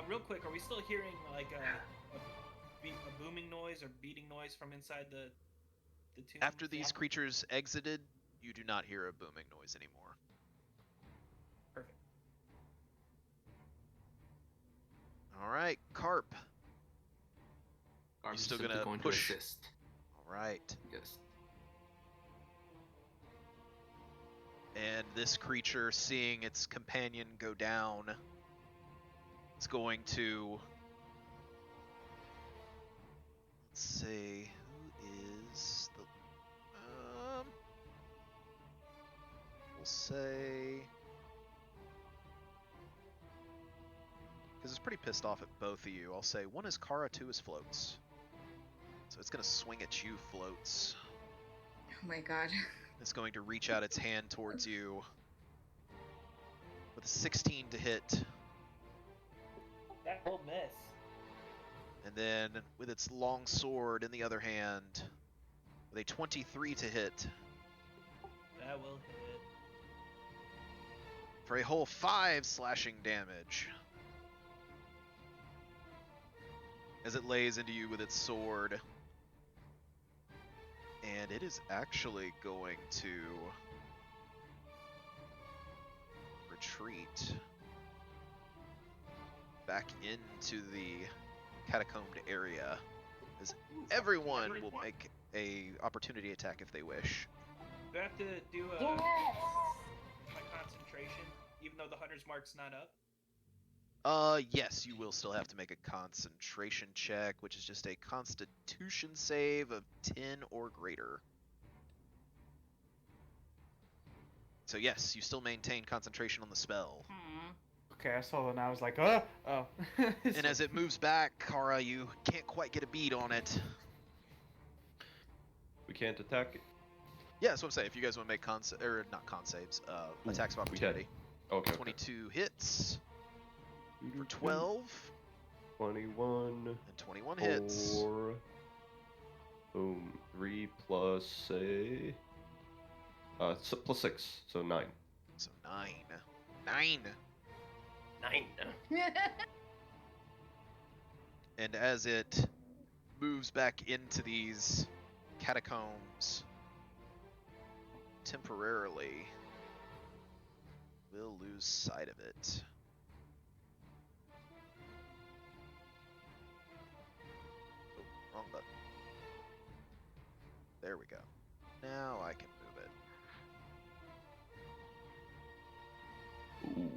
Real quick, are we still hearing like a booming noise or beating noise from inside the tomb? After these creatures exited, you do not hear a booming noise anymore. Perfect. All right, Carp. Garb is still simply gonna going push? to assist. All right. Yes. And this creature, seeing its companion go down, is going to... Let's see, who is the... we'll say... Because it's pretty pissed off at both of you. I'll say one is Kara, two is Floats. So it's going to swing at you, Floats. Oh my god. It's going to reach out its hand towards you with a 16 to hit. That whole miss. And then with its long sword in the other hand, with a 23 to hit, That will hit. for a whole 5 slashing damage. As it lays into you with its sword. And it is actually going to retreat back into the catacombed area, as everyone will make a opportunity attack if they wish. Do I have to do Yes! my concentration, even though the hunter's mark's not up? Yes, you will still have to make a concentration check, which is just a constitution save of 10 or greater. So yes, you still maintain concentration on the spell. Okay, I saw that and I was like, oh. And as it moves back, Kara, you can't quite get a bead on it. We can't attack it. Yeah, that's what I'm saying. If you guys want to make not con saves, attacks of we can. opportunity. Okay. 22 hits for 12. 21. And 21 hits. 4. Boom. 3 plus a. Plus 6, so 9. So 9. 9. 9. And as it moves back into these catacombs temporarily, we'll lose sight of it. Oh, wrong button. There we go. Now I can move it. Ooh.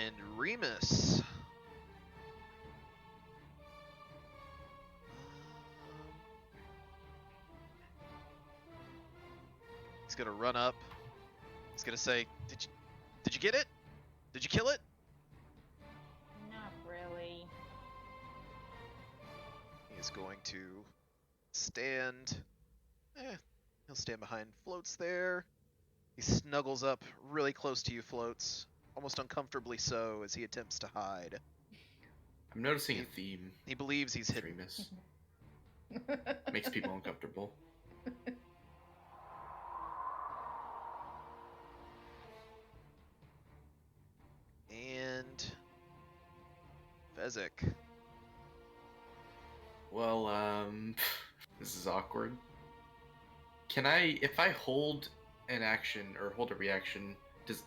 And Remus. He's gonna run up. He's gonna say, "Did you get it? Did you kill it?" Not really. He is going to stand. He'll stand behind Floats there. He snuggles up really close to you, Floats, almost uncomfortably so, as he attempts to hide. I'm noticing a theme. He believes he's hidden. Remus. Makes people uncomfortable. And Fezzik. Well, this is awkward. Can I, if I hold an action or hold a reaction,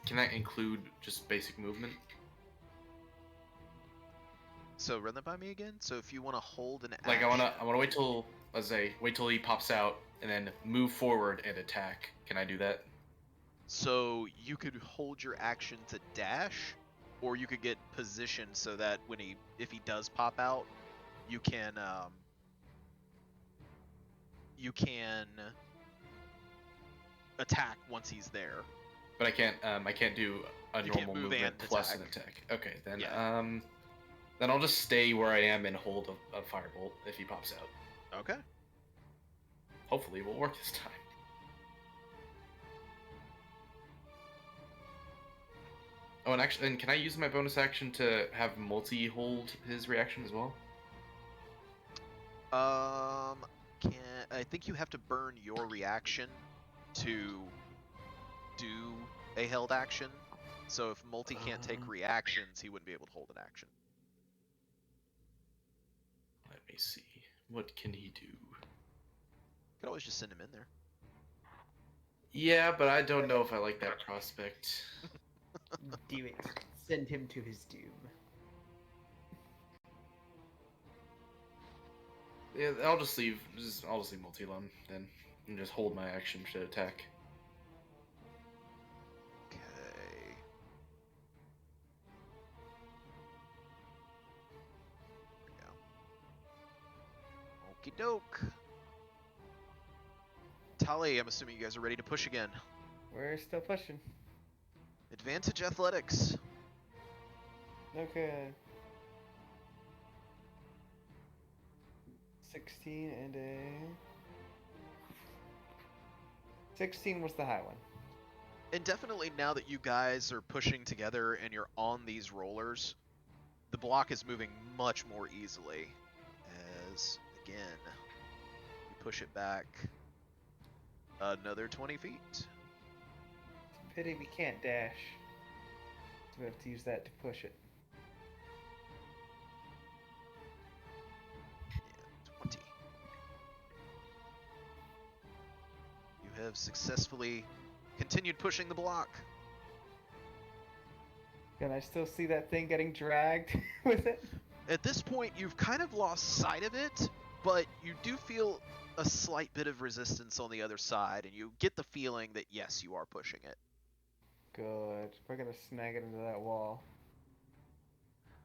can that include just basic movement? So run that by me again. So if you want to hold an Like action, I wanna wait till, let's say, wait till he pops out and then move forward and attack. Can I do that? so you could hold your action to dash, or you could get positioned so that if he does pop out, you can attack once he's there. But I can't do a You can't normal move movement and plus an attack. attack. Okay, then Yeah. then I'll just stay where I am and hold a firebolt if he pops out. Okay. Hopefully it will work this time. Oh, and actually, and can I use my bonus action to have multi hold his reaction as well? I think you have to burn your reaction to do a held action. So if Multi can't take reactions, he wouldn't be able to hold an action. Let me see. What can he do? Could always just send him in there. Yeah, but I don't know if I like that prospect. Do it. Send him to his doom. Yeah, I'll just leave. I'll just leave multi-lum then, and just hold my action to attack. Okay. There we go. Okie doke. Tali, I'm assuming you guys are ready to push again. We're still pushing. Advantage athletics. Okay. 16 and a 16 was the high one. And definitely now that you guys are pushing together and you're on these rollers, the block is moving much more easily. As, again, you push it back another 20 feet. It's a pity we can't dash. So we have to use that to push it. Yeah, 20. You have successfully continued pushing the block. Can I still see that thing getting dragged with it? At this point, you've kind of lost sight of it, but you do feel a slight bit of resistance on the other side, and you get the feeling that, yes, you are pushing it. Good. We're gonna snag it into that wall.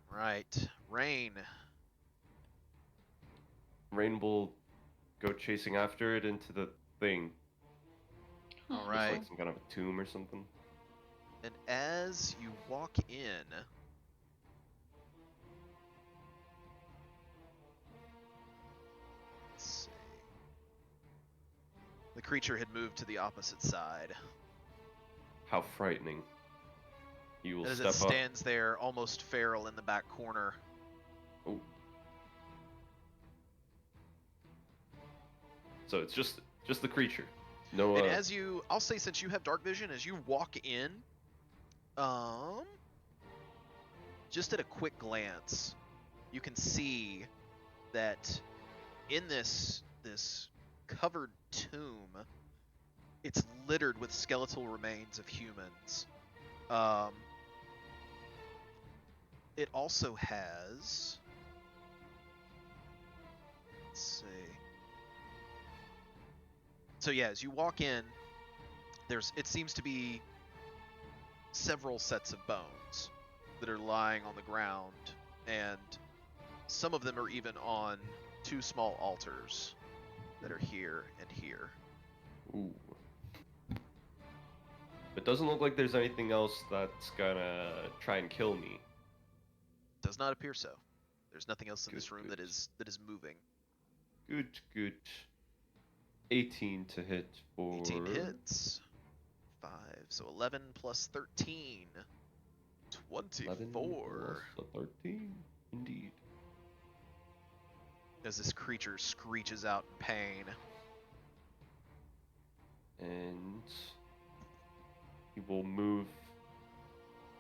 Right. Rain. Rain will go chasing after it into the thing. All It's right. like some kind of a tomb or something. And as you walk in, let's see. The creature had moved to the opposite side. How frightening. You will As step it stands there, almost feral in the back corner. up. Oh. So it's just the creature. No. And as you, I'll say, since you have dark vision, as you walk in, just at a quick glance, you can see that in this covered tomb, it's littered with skeletal remains of humans. It also has, let's see. So yeah, as you walk in, it seems to be several sets of bones that are lying on the ground, and some of them are even on two small altars that are here and here. Ooh. It doesn't look like there's anything else that's gonna try and kill me. Does not appear so. There's nothing else in Good, this room good. that is moving. Good. 18 to hit for... 18 hits. 5, so 11 plus 13. 11 24. plus the 13? Indeed. As this creature screeches out in pain. And he will move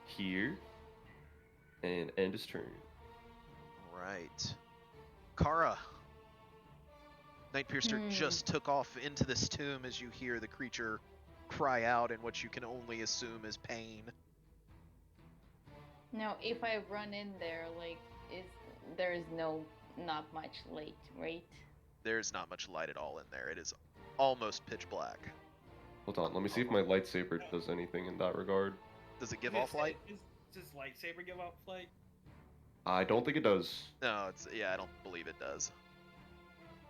here and end his turn. Right. Kara. Night Piercer just took off into this tomb as you hear the creature cry out in what you can only assume is pain. Now, if I run in there, like, there is not much light, right? There's not much light at all in there. It is almost pitch black. Hold on, let me see if my lightsaber does anything in that regard. Does it give off light? Does lightsaber give off light? I don't think it does. No, I don't believe it does.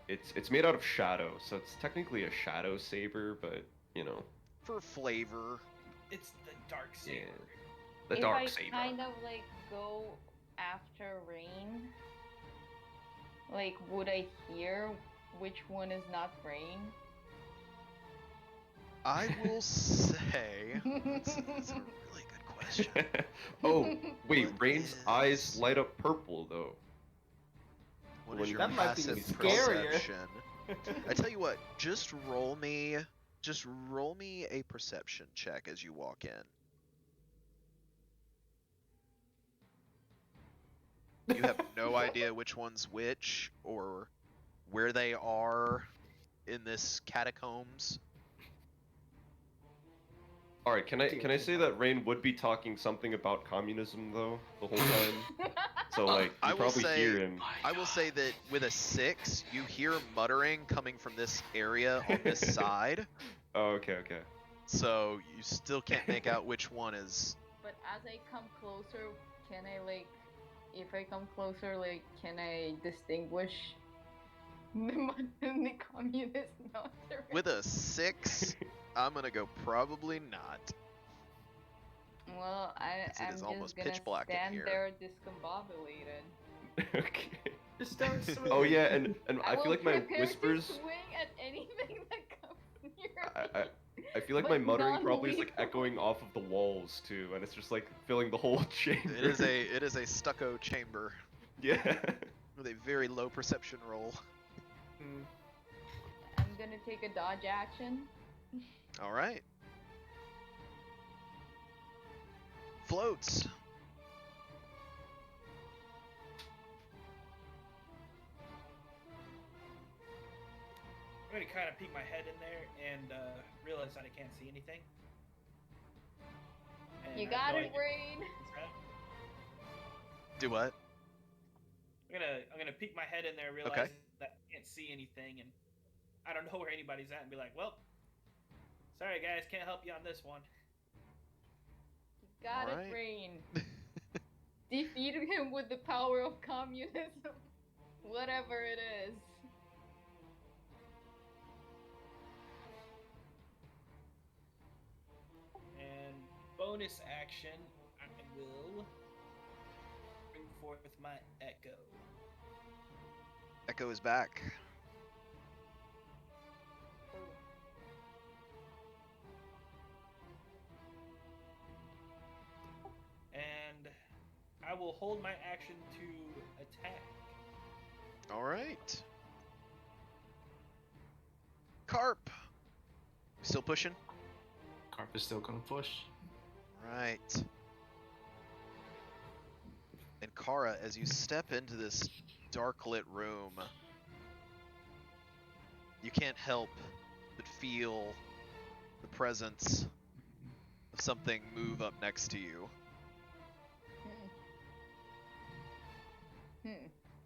It's made out of shadow, so it's technically a shadow saber, but you know. For flavor. It's the dark saber. Yeah. The if dark I saber. kind of like go after Rain, like, would I hear which one is not Rain? I will say that's a really good question. Oh, wait, What Rain's is- eyes light up purple though. What is your That might be passive scarier. perception? I tell you what, just roll me a perception check as you walk in. You have no idea which one's which or where they are in this catacombs. All right, can I say that Rain would be talking something about communism though the whole time? So like I you will probably say- hear him. I will say that with a 6, you hear muttering coming from this area on this side, Oh, okay. so you still can't make out which one is. But as I come closer, can I like, if I come closer, like, can I distinguish the communist not the With a 6, I'm gonna go probably not. Well, 'Cause it I'm is just almost gonna pitch black in stand here. there discombobulated. Okay. Just start swinging. Oh yeah, and I will feel like my prepare whispers. to swing at anything that comes near I, me. I feel like But my muttering probably is like non-lethal. echoing off of the walls too, and it's just like filling the whole chamber. It is a stucco chamber Yeah. with a very low perception roll. I'm gonna take a dodge action. All right. Floats. I'm gonna kind of peek my head in there and realize that I can't see anything. And You I got have no it, idea Rain. what's that. Do what? I'm gonna peek my head in there, realize that I can't see anything, and I don't know where anybody's at, and be like, "Well, sorry guys, can't help you on this one." You got Alright. it, Rain. Defeat him with the power of communism. Whatever it is. And bonus action, I will bring forth my echo. Echo is back. And I will hold my action to attack. All right. Carp. Still pushing? Carp is still gonna push. Right. And Kara, as you step into this dark lit room, you can't help but feel the presence of something move up next to you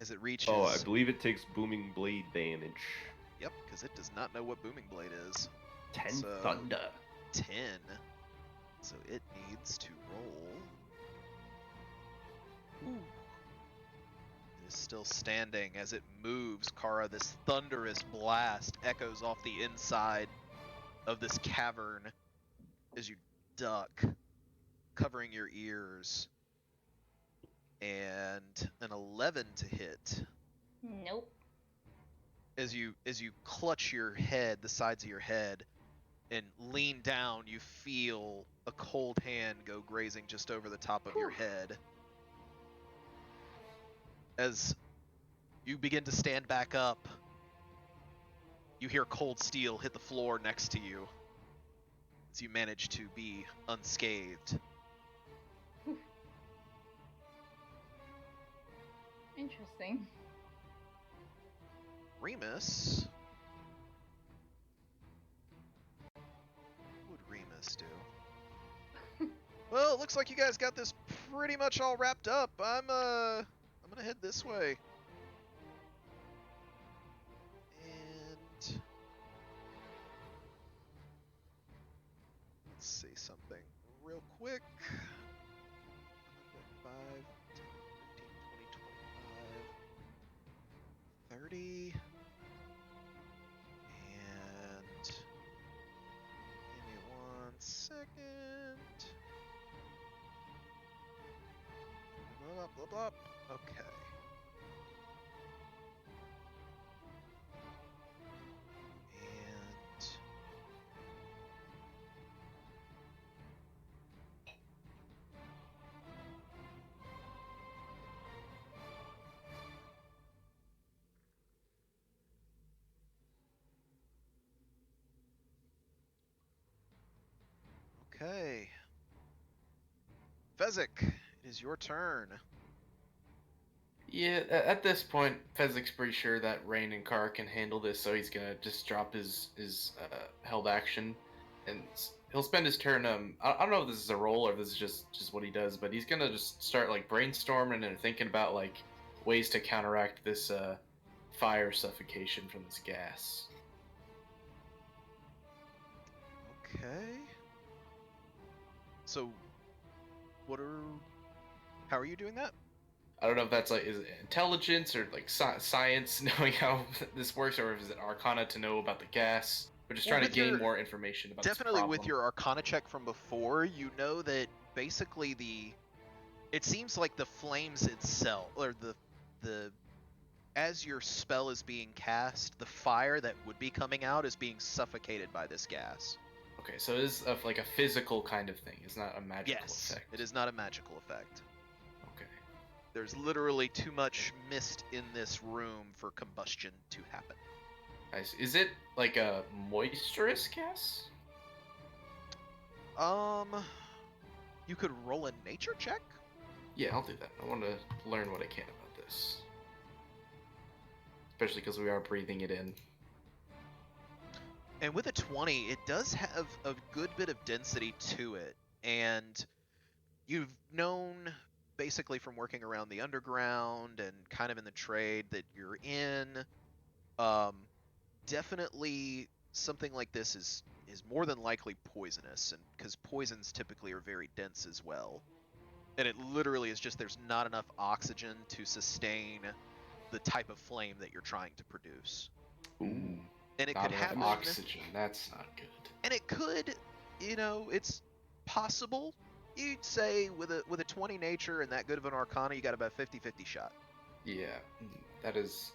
as it reaches. Oh, I believe it takes booming blade damage. Yep, because it does not know what booming blade is. 10 So- thunder. 10. So it needs to roll. Ooh. It is still standing as it moves. Kara, this thunderous blast echoes off the inside of this cavern as you duck, covering your ears. And an 11 to hit. Nope. As you clutch your head, the sides of your head, and lean down, you feel a cold hand go grazing just over the top of your head. As you begin to stand back up, you hear cold steel hit the floor next to you as you manage to be unscathed. Interesting. Remus. What would Remus do? Well, it looks like you guys got this pretty much all wrapped up. I'm gonna head this way. And let's see something real quick. 5, 10, 15, 20, 25, 30. And give me 1 second. Blah, blah, blah, blah. Okay. And okay. Fezzik, it is your turn. Yeah, at this point, Fezzik's pretty sure that Rain and Kara can handle this, so he's gonna just drop his held action and he'll spend his turn. I don't know if this is a roll or if this is just what he does, but he's gonna just start like brainstorming and thinking about like ways to counteract this fire suffocation from this gas. Okay. So, how are you doing that? I don't know if that's like is it intelligence or like science, knowing how this works, or is it Arcana to know about the gas? We're just Well, trying to with gain your- more information about Definitely this with problem. your Arcana check from before, you know that basically it seems like the flames itself, or the as your spell is being cast, the fire that would be coming out is being suffocated by this gas. Okay, so it is like a physical kind of thing. It's not a magical Yes, effect. it is not a magical effect. Okay. There's literally too much mist in this room for combustion to happen. I see. Is it like a moisturous gas? You could roll a nature check? Yeah, I'll do that. I want to learn what I can about this. Especially because we are breathing it in. And with a 20, it does have a good bit of density to it. And you've known basically from working around the underground and kind of in the trade that you're in, definitely something like this is more than likely poisonous, and because poisons typically are very dense as well. And it literally is just there's not enough oxygen to sustain the type of flame that you're trying to produce. Ooh. And it Not could enough happen. oxygen. That's not good. And it could, it's possible. You'd say with a 20 nature and that good of an arcana, you got about 50-50 shot. Yeah, that is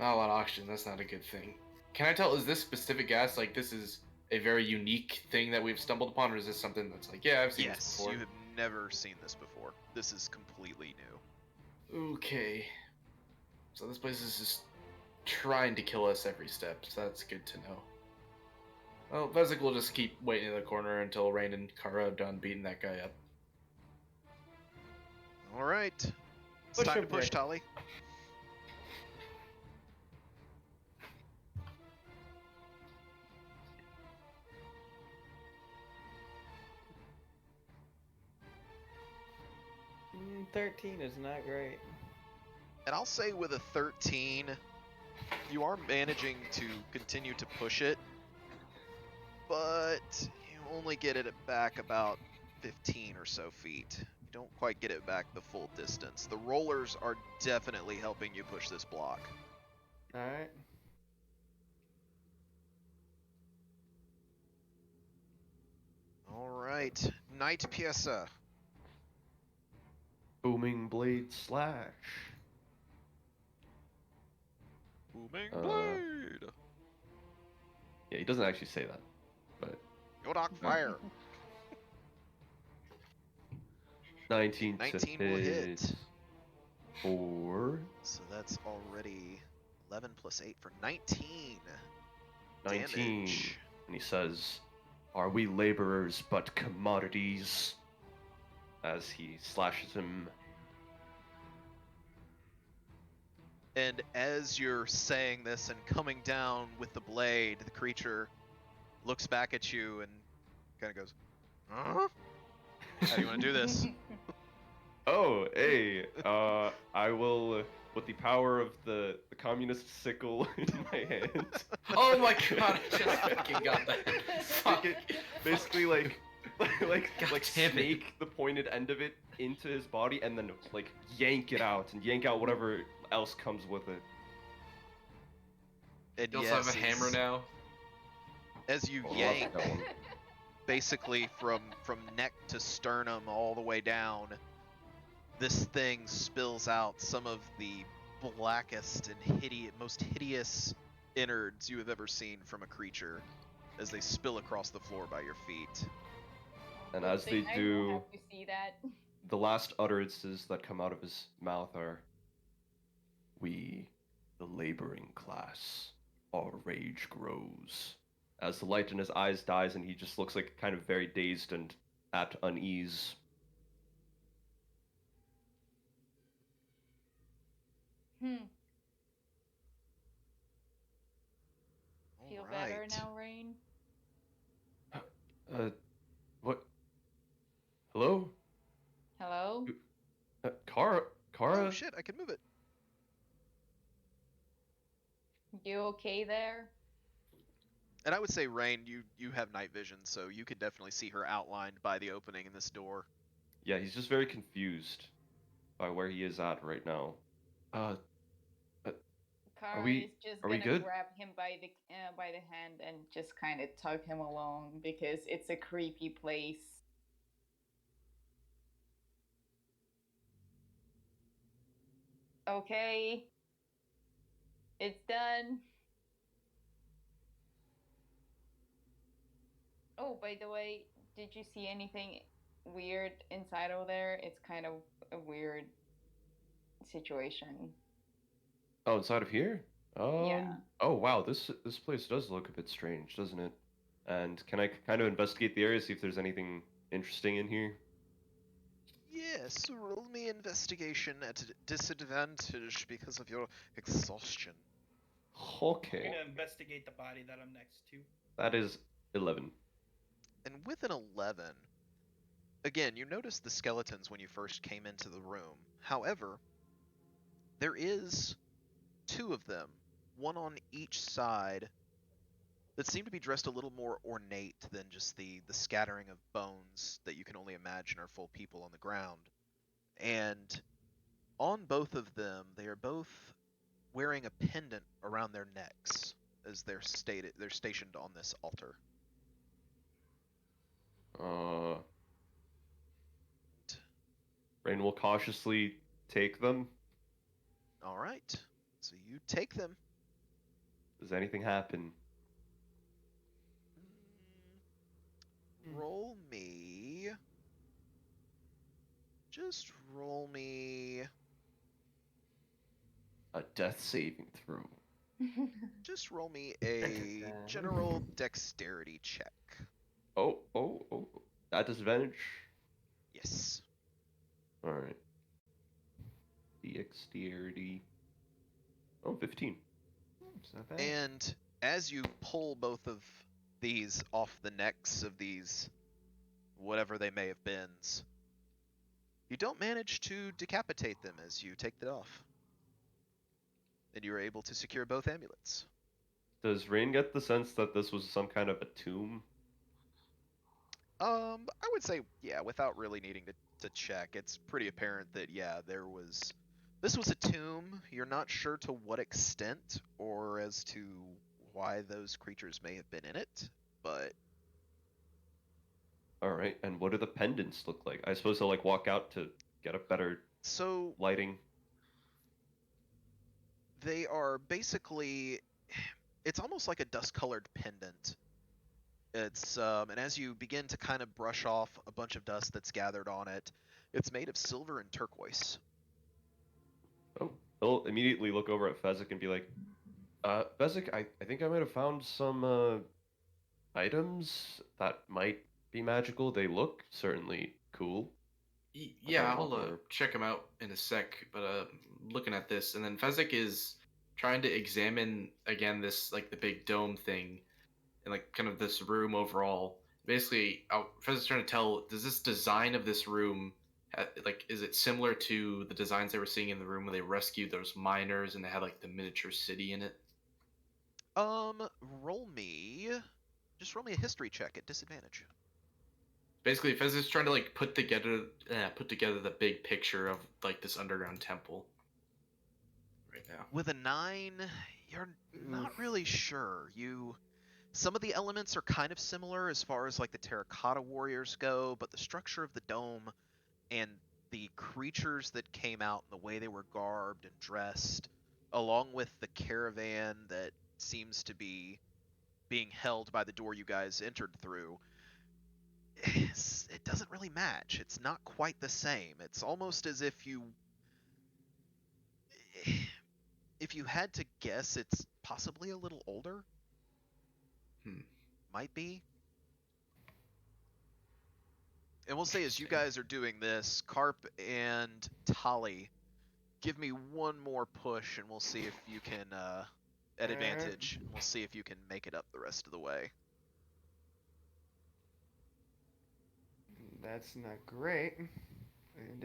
not a lot of oxygen. That's not a good thing. Can I tell, is this specific gas, like, this is a very unique thing that we've stumbled upon, or is this something that's like, yeah, I've seen this Yes, before? you have never seen this before. This is completely new. Okay. So this place is just trying to kill us every step, so that's good to know. Well, Vezik will just keep waiting in the corner until Rain and Kara are done beating that guy up. All right. It's Push time him, to push, Rick. Tali. 13 is not great. And I'll say with a 13, you are managing to continue to push it, but you only get it back about 15 or so feet. You don't quite get it back the full distance. The rollers are definitely helping you push this block. Alright. All right, Knight Piessa. Booming blade slash. Booming Uh, blade. Yeah, he doesn't actually say that, but Yodak fire. 19 19 to will hit. 4. So that's already 11 plus 8 for 19. 19. Damage. And he says, "Are we laborers but commodities?" As he slashes him. And as you're saying this and coming down with the blade, the creature looks back at you and kind of goes, huh? How do you want to do this? Oh, hey, I will, with the power of the communist sickle in my hand. Oh my god, I just fucking got that. Fuck. Basically, like God damn it. snake the pointed end of it into his body and then, like, yank it out and yank out whatever else comes with it. And You also yes, have a hammer now? as you Oh, I love yank, that one. basically from neck to sternum all the way down, this thing spills out some of the blackest and most hideous innards you have ever seen from a creature as they spill across the floor by your feet. And Good as they thing I don't do, have to see that. the last utterances that come out of his mouth are, "We, the laboring class, our rage grows." As the light in his eyes dies and he just looks like kind of very dazed and at unease. Feel All better right. now, Rain? I can move it. You okay there? And I would say, Rain, you have night vision, so you could definitely see her outlined by the opening in this door. Yeah, he's just very confused by where he is at right now. Uh, uh, are Kara is we just are we gonna good? grab him by the hand and just kind of tug him along because it's a creepy place. Okay, it's done. Oh, by the way, did you see anything weird inside of there? It's kind of a weird situation. Oh, inside of here? Yeah. Oh wow, this place does look a bit strange, doesn't it? And can I kind of investigate the area, see if there's anything interesting in here? Yes, roll me investigation at a disadvantage because of your exhaustion. I'm Okay, gonna investigate the body that I'm next to. that is 11. And with an 11, again, you notice the skeletons when you first came into the room. However, there is two of them, one on each side, that seem to be dressed a little more ornate than just the scattering of bones that you can only imagine are full people on the ground. And on both of them, they are both wearing a pendant around their necks as they're stationed on this altar. Uh, Rain will cautiously take them. All right, so you take them. Does anything happen? Roll me. Just roll me. A death saving throw. Just roll me a general dexterity check. Oh. At disadvantage? Yes. Alright. Dexterity. Oh, 15. It's not bad. And as you pull both of these off the necks of these, whatever they may have been, you don't manage to decapitate them as you take it off. And you are able to secure both amulets. Does Rain get the sense that this was some kind of a tomb? I would say, yeah, without really needing to check, it's pretty apparent that, yeah, this was a tomb. You're not sure to what extent or as to why those creatures may have been in it, but Alright, and what do the pendants look like? I suppose they'll like walk out to get a better so lighting. they are basically, it's almost like a dust-colored pendant. It's and as you begin to kind of brush off a bunch of dust that's gathered on it, it's made of silver and turquoise. Oh, he'll immediately look over at Fezzik and be like, Fezzik, I think I might have found some items that might be magical. They look certainly cool. Yeah, I'll I'll walk over. check them out in a sec. But looking at this, and then Fezzik is trying to examine again this like the big dome thing, and like kind of this room overall. Basically, Fezzik's trying to tell: does this design of this room, like, is it similar to the designs they were seeing in the room when they rescued those miners and they had like the miniature city in it? Roll me, just roll me a history check at disadvantage. Basically, Fezzik's trying to like put together the big picture of like this underground temple. Right now. With a 9, you're not really sure. Some of the elements are kind of similar as far as like the terracotta warriors go, but the structure of the dome and the creatures that came out and the way they were garbed and dressed, along with the caravan that seems to be being held by the door you guys entered through, it doesn't really match. It's not quite the same. It's almost as if you had to guess, it's possibly a little older. Might be. And we'll say as you guys are doing this, Carp and Tali, give me one more push, and we'll see if you can at advantage, and we'll see if you can make it up the rest of the way. That's not great. And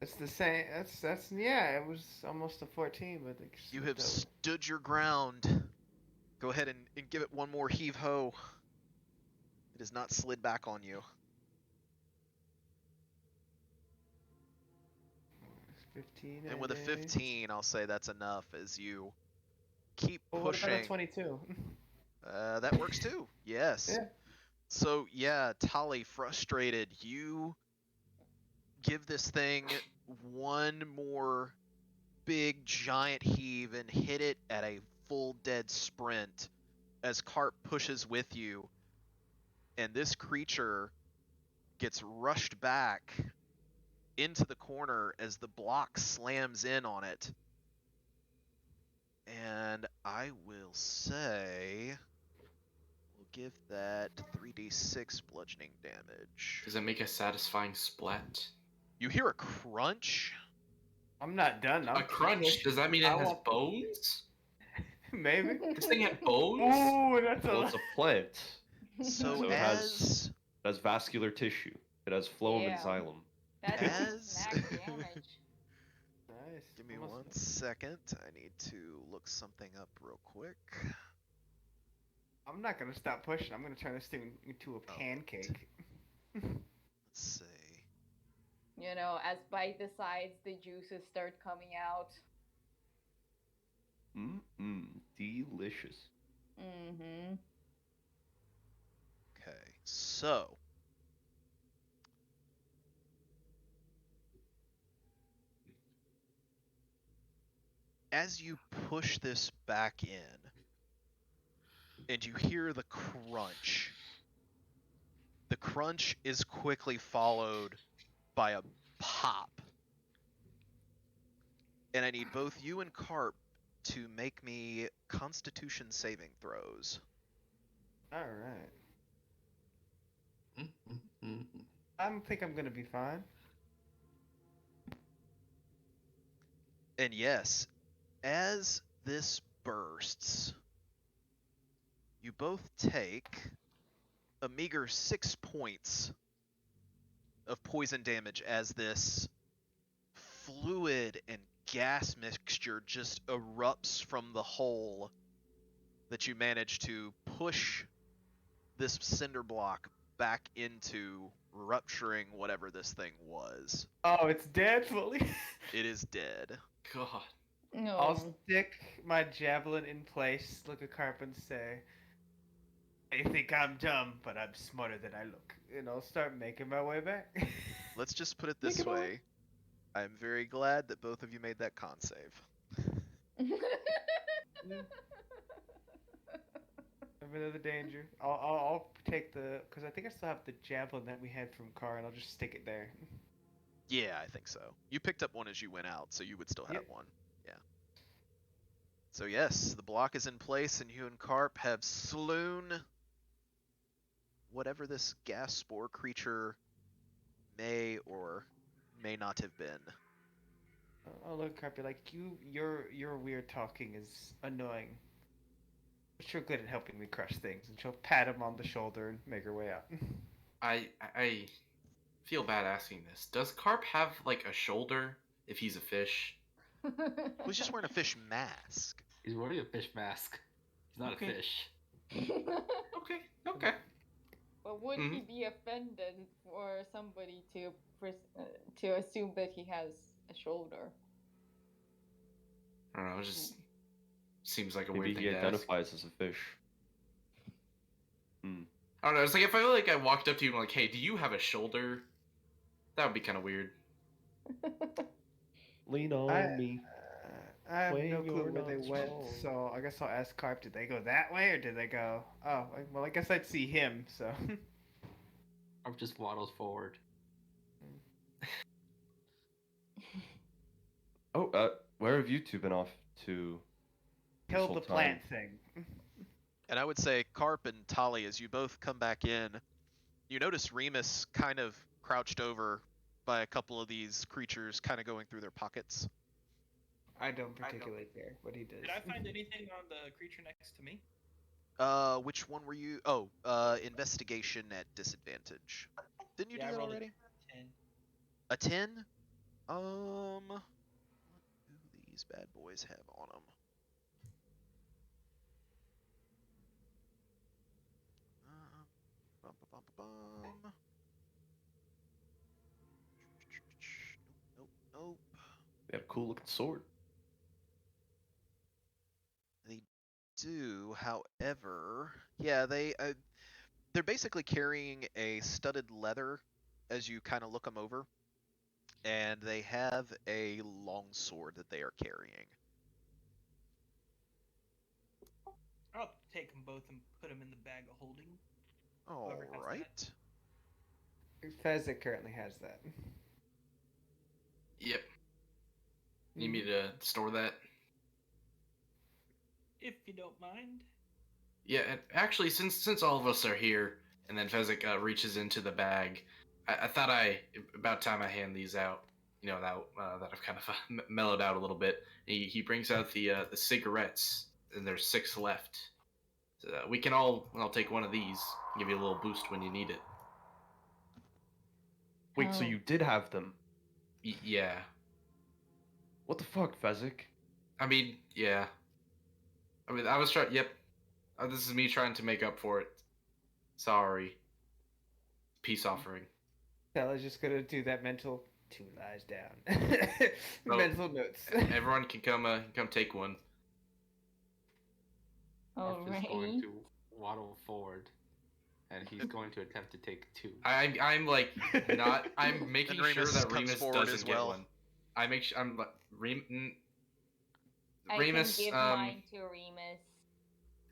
It's the same. That's yeah. It was almost a 14, but it You slipped have over. stood your ground. Go ahead and give it one more heave ho. It has not slid back on you. It's 15. And with a 15, I'll say that's enough as you keep Well, what about a pushing. 22? That works too. Yes. Yeah. So yeah, Tali, frustrated, you give this thing one more big giant heave and hit it at a full dead sprint as Carp pushes with you, and this creature gets rushed back into the corner as the block slams in on it. And I will say we'll give that 3d6 bludgeoning damage. Does it make a satisfying splat? You hear a crunch. I'm not done. A crunch? Does that mean it has bones? Maybe. This thing had bones? Oh, that's Well, it's a plant. So So it as has vascular tissue. It has phloem and Damn. xylem. That's As- max damage. Nice. give me Almost 1 second. I need to look something up real quick. I'm not gonna stop pushing. I'm gonna turn this thing into a pancake. Let's see. You know, as Bite decides, the juices start coming out. Delicious. Mm-hmm. Okay, so as you push this back in and you hear the crunch is quickly followed by a pop. And I need both you and Carp to make me Constitution saving throws. All right. Mm-hmm. I think I'm gonna be fine. And yes, as this bursts, you both take a meager 6 points of poison damage as this fluid and gas mixture just erupts from the hole that you manage to push this cinder block back into, rupturing whatever this thing was. Oh, it's dead fully. It is dead. God. No. I'll stick my javelin in place, look at Carp, and say, "They think I'm dumb, but I'm smarter than I look." And I'll start making my way back. Let's just put it this way. I'm very glad that both of you made that con save. Another danger. I'll take the, because I think I still have the javelin that we had from Car, and I'll just stick it there. Yeah, I think so. You picked up one as you went out, so you would still have Yep. one. Yeah. So yes, the block is in place, and you and Carp have slewn whatever this gas spore creature may or may not have been. I'll look at Carp, be like, your weird talking is annoying. But you're good at helping me crush things, and she'll pat him on the shoulder and make her way out. I feel bad asking this. Does Carp have like a shoulder if he's a fish? He's just wearing a fish mask. He's wearing a fish mask. He's not Okay. a fish. Okay. But would he be offended for somebody to assume that he has a shoulder? I don't know, it just seems like a Maybe weird he thing to ask. identifies as a fish. I don't know, it's like if I feel like I walked up to you and like, hey, do you have a shoulder? That would be kind of weird. Lean on me. I have When no clue you're where they not went, strong. so I guess I'll ask Carp, did they go that way, or did they go, oh, well, I guess I'd see him, so. Or just waddles forward. Oh, where have you two been off to? this Kill whole the time? plant thing. And I would say Carp and Tali, as you both come back in, you notice Remus kind of crouched over by a couple of these creatures, kind of going through their pockets. I don't particularly care what he does. Did I find anything on the creature next to me? Which one were you? Oh, investigation at disadvantage. Didn't you Yeah, I do that rolled a already? 10. A 10? What do these bad boys have on them? Bum, bum, bum, bum. Nope, nope. They have a cool looking sword. They do, however, yeah, they're basically carrying a studded leather as you kind of look them over, and they have a long sword that they are carrying. I'll take them both and put them in the bag of holding. All Whoever has right. Fezzik currently has that. Yep. Need me to store that? If you don't mind. Yeah, and actually, since all of us are here, and then Fezzik reaches into the bag, I thought about time I hand these out. You know, now that I've kind of mellowed out a little bit, he brings out the cigarettes, and there's 6 left. So, we can I'll take one of these, give you a little boost when you need it. Wait, so Oh. you did have them? Yeah. What the fuck, Fezzik? I mean, yeah. I mean, I was trying. Yep. This is me trying to make up for it. Sorry. Peace offering. Stella's just gonna do that mental 2 lies down. Oh, mental notes. Everyone can come take one. Arf is going Alright. to waddle forward, and he's going to attempt to take 2. I'm like not. I'm making And sure Remus that comes Remus forward doesn't as get well. one. I make sure I'm like I Remus. can give mine to Remus.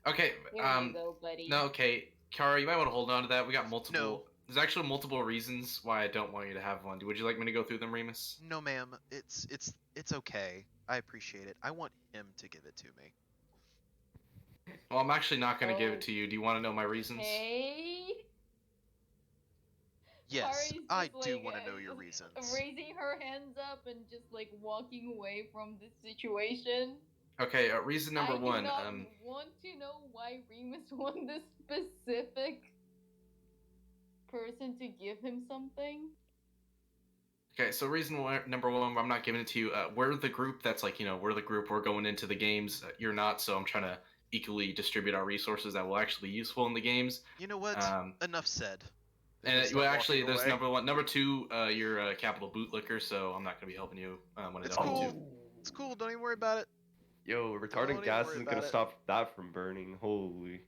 Okay. Here you go, buddy. No. Okay, Kara, you might want to hold on to that. We got multiple. No. There's actually multiple reasons why I don't want you to have one. Would you like me to go through them, Remus? No, ma'am. It's okay. I appreciate it. I want him to give it to me. Well, I'm actually not going to give it to you. Do you want to know my reasons? Hey. Yes, Kari's I just, do like, want to know your reasons. raising her hands up and just like walking away from the situation. Okay, reason number I one. do not want to know why Remus want this specific person to give him something. Okay, so number one, I'm not giving it to you. We're the group that's like, we're the group. We're going into the games. You're not, so I'm trying to equally distribute our resources that will actually be useful in the games. You know what? Enough said. And Start actually, walking there's away. number one. Number two, you're a capital bootlicker, so I'm not going to be helping you when I It's don't cool. need to. It's cool. Don't even worry about it. Yo, Don't retardant even gas worry isn't about gonna it. stop that from burning. Holy.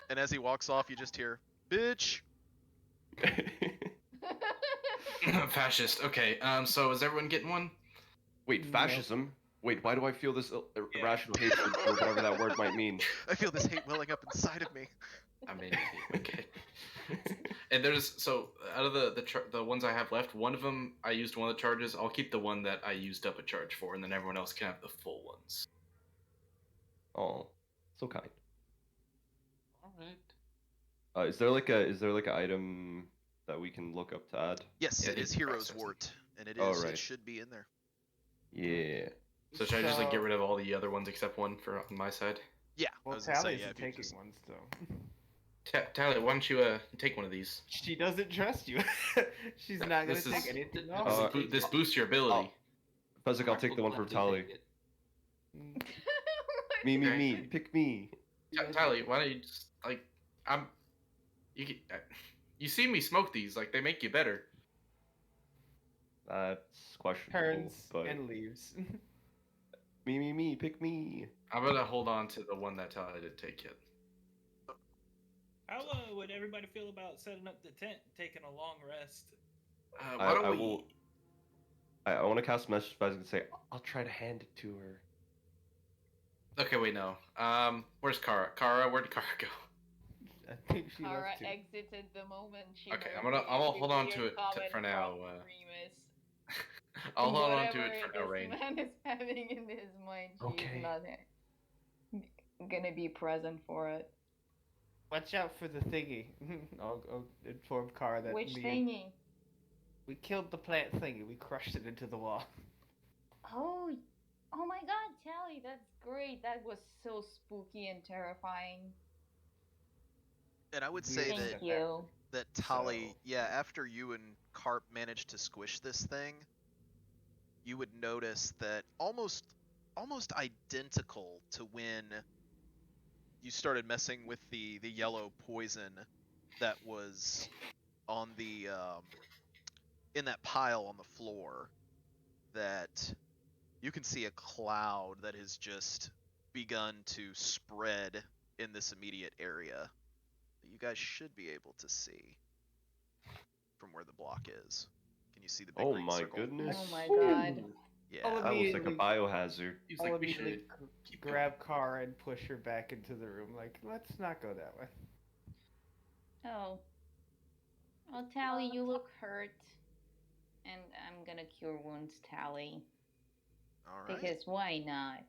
And as he walks off, you just hear, "Bitch." Fascist. Okay, so is everyone getting one? Wait, fascism? Wait, why do I feel this irrational hatred for whatever that word might mean? I feel this hate welling up inside of me. I mean, okay. And out of the ones I have left, one of them I used one of the charges. I'll keep the one that I used up a charge for, and then everyone else can have the full ones. Oh, so kind. All right. Is there like an item that we can look up to add? Yes, Yeah, it is it's Hero's processing. Wart, and it Oh, is. right. It should be in there. Yeah. So should I just get rid of all the other ones except one for on my side? Yeah. Well, I was gonna say, Tally yeah. isn't If you taking just... one still. Tally, why don't you take one of these? She doesn't trust you. She's not gonna This is- take anything this off. This boosts your ability. Fezzik, I'll take the one from Tally. Me. Pick me. Tally, why don't you just you see me smoke these, like they make you better. That's questionable. Turns But and leaves. me. Pick me. I'm gonna hold on to the one that Tally didn't take yet. How would everybody feel about setting up the tent, taking a long rest? Why don't we? I want to cast a message to Fezzik and say, I'll try to hand it to her. Okay, wait, no. Where's Kara? Kara, where'd Kara go? I think she Kara left too. exited the moment she. Okay, heard I'm gonna the hold on weird to it comment for now. from Remus. I'll hold on to Whatever it for now, this Rain. man is having in his mind, she's Okay. not gonna be present for it. Watch out for the thingy. I'll inform Kara that Which me and- thingy? we killed the plant thingy. We crushed it into the wall. Oh my God, Tally, that's great. That was so spooky and terrifying. And I would say Weird that stuff Thank you. happened. that Tali, So- yeah, after you and Carp managed to squish this thing, you would notice that almost identical to when you started messing with the yellow poison that was on the in that pile on the floor, that you can see a cloud that has just begun to spread in this immediate area that you guys should be able to see from where the block is. Can you see the big Oh green my circle? goodness. Oh my god. Yeah. I'll That looks like a immediately- biohazard. Seems I'll like we immediately should keep going. grab Kara and push her back into the room. Like, let's not go that way. Oh. Oh, Tally, you look hurt. And I'm gonna cure wounds, Tally. All right. Because why not?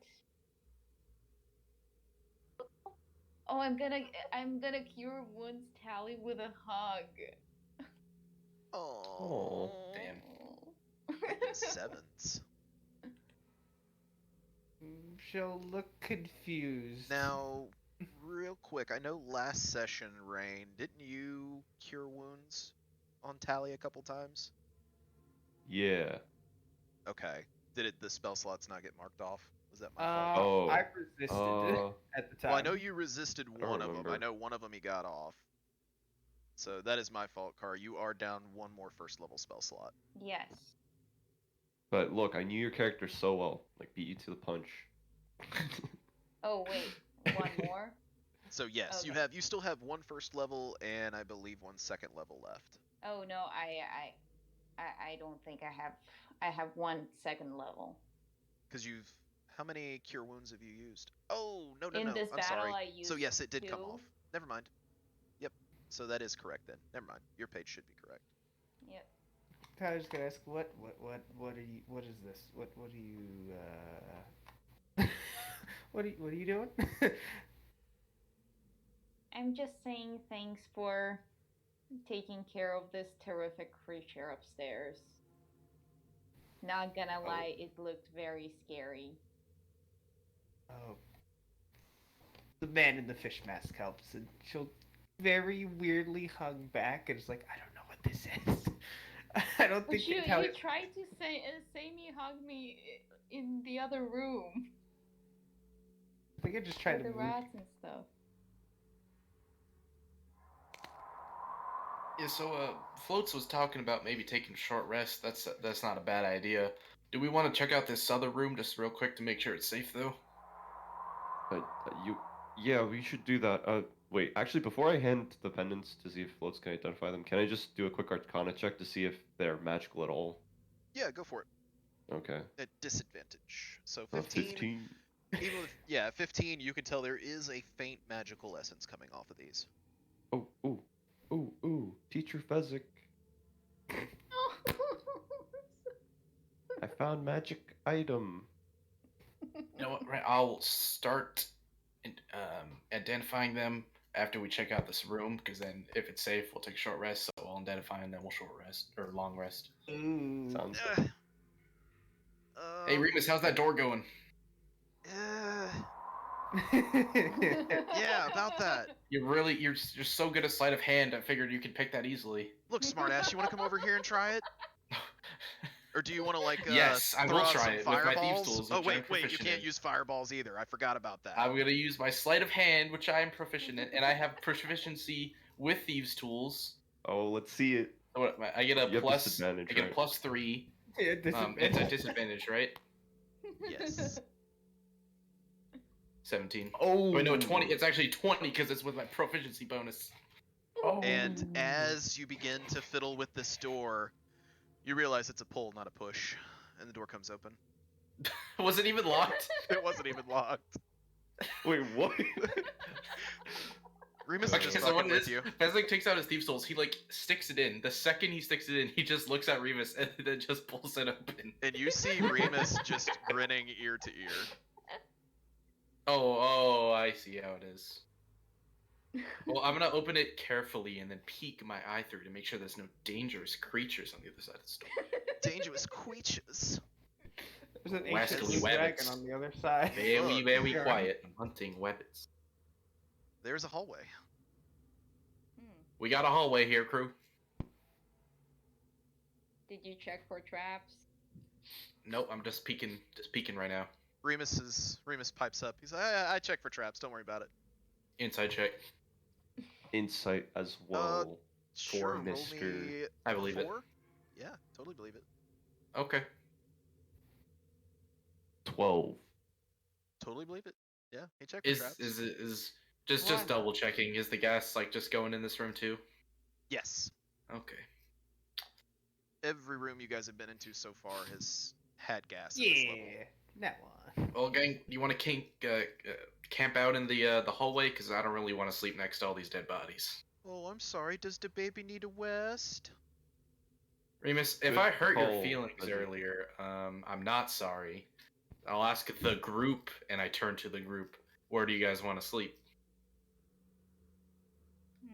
Oh, I'm gonna cure wounds, Tally, with a hug. Oh. Damn. Getting sevens. She'll look confused. Now, real quick, I know last session, Rain, didn't you cure wounds on Tally a couple times? Yeah. Okay. Did it the spell slots not get marked off? Was that my fault? Oh. I resisted at the time. Well, I know you resisted don't one of them. I remember. know one of them you got off. So that is my fault, Car. You are down one more first level spell slot. Yes. But look, I knew your character so well. Like, beat you to the punch. Oh wait, one more? So yes, Okay. you still have one first level and I believe one second level left. Oh no, I don't think I have one second level. Because how many cure wounds have you used? Oh, no, In this I'm battle, sorry. I used So yes, it did come 2. off. Never mind. Yep. So that is correct then. Never mind. Your page should be correct. Yep. I was gonna ask, what are you? What is this? What are you? what are you doing? I'm just saying thanks for taking care of this terrific creature upstairs. Not gonna lie, it looked very scary. Oh, the man in the fish mask helps, and she'll very weirdly hug back, and it's like, I don't know what this is. I don't But think you Italian. tried to say me hug me in the other room I think I just tried with to the move. rats and stuff. Yeah, so Floats was talking about maybe taking a short rest. That's not a bad idea. Do we want to check out this other room just real quick to make sure it's safe though? Yeah, we should do that. Wait, actually, before I hand the pendants to see if Floats can identify them, can I just do a quick Arcana check to see if they're magical at all? Yeah, go for it. Okay. At disadvantage. So 15. 15. Even with, yeah, 15, you can tell there is a faint magical essence coming off of these. Ooh, Teacher Fezzik. I found magic item. You know what? Right, I'll start identifying them after we check out this room, because then if it's safe, we'll take a short rest. So I'll identify and then we'll short rest or long rest. Ooh. Sounds Uh, Hey Remus, how's that door going? Yeah, about that. You're so good at sleight of hand. I figured you could pick that easily. Look, smartass, you want to come over here and try it? Or do you want to Yes, I throw will out try some it with my thieves' fireballs? tools, Oh which wait, I'm you proficient can't in. use fireballs either. I forgot about that. I'm gonna use my sleight of hand, which I am proficient in, and I have proficiency with thieves' tools. Oh, let's see it. So what, I get a You have plus. disadvantage, I get a right? plus 3. Yeah, It's a disadvantage, right? Yes. 17. Oh, Wait, no, 20. It's actually 20 because it's with my proficiency bonus. Oh. And as you begin to fiddle with this door, you realize it's a pull, not a push, and the door comes open. Was it even locked? It wasn't even locked. Wait, what? Remus is Okay, just so fucking what it with is, you. Fezzik takes out his thieves' tools. He sticks it in. The second he sticks it in, he just looks at Remus and then just pulls it open. And you see Remus just grinning ear to ear. Oh, I see how it is. Well, I'm gonna open it carefully and then peek my eye through to make sure there's no dangerous creatures on the other side of the store. Dangerous creatures. There's an ancient Rascally blue dragon rabbits. on the other side. Very Sure. quiet. I'm hunting weapons. There's a hallway. We got a hallway here, crew. Did you check for traps? Nope, I'm just peeking right now. Remus pipes up. He's like, I check for traps. Don't worry about it. Inside check. Insight as well. Sure. Roll Mr. me I believe it. 4. Yeah, totally believe it. Okay. 12. Totally believe it. Yeah, he checked for Is traps. just Run. double checking. Is the gas like just going in this room too? Yes. Okay. Every room you guys have been into so far has had gas at this level. Yeah, that one. Well, gang, you want to camp out in the hallway? Because I don't really want to sleep next to all these dead bodies. Oh, I'm sorry. Does the baby need a rest? Remus, if Good I hurt your call, feelings Fuzzy. earlier, I'm not sorry. I'll ask the group, and I turn to the group. Where do you guys want to sleep?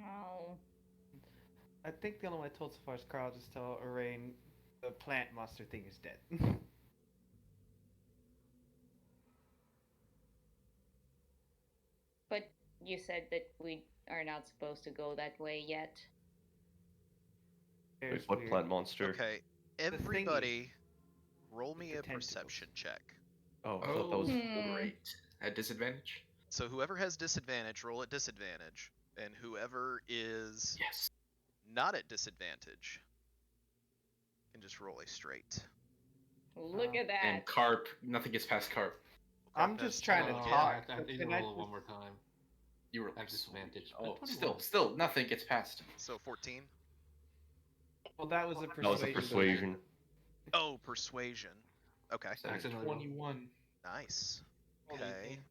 Oh. I think the only one I told so far is Carl. Just tell Arain the plant monster thing is dead. But you said that we are not supposed to go that way yet. Wait, There's what weird- plant monster? Okay, thingy. everybody, roll me With a the tentacles. perception check. Oh, I thought that was. Great. At disadvantage? So whoever has disadvantage, roll at disadvantage, and whoever is Yes. not at disadvantage can just roll a straight. Look at that. And Carp, nothing gets past Carp. I'm just trying to Oh, talk. I need to Can I roll it just- one more time. You were At disadvantage. Oh, But still, 21. nothing gets past. So 14. Well, that was a That was a persuasion. persuasion. Oh, persuasion. Okay, Accidentally rolled. 21. nice. Rolled Okay. 18.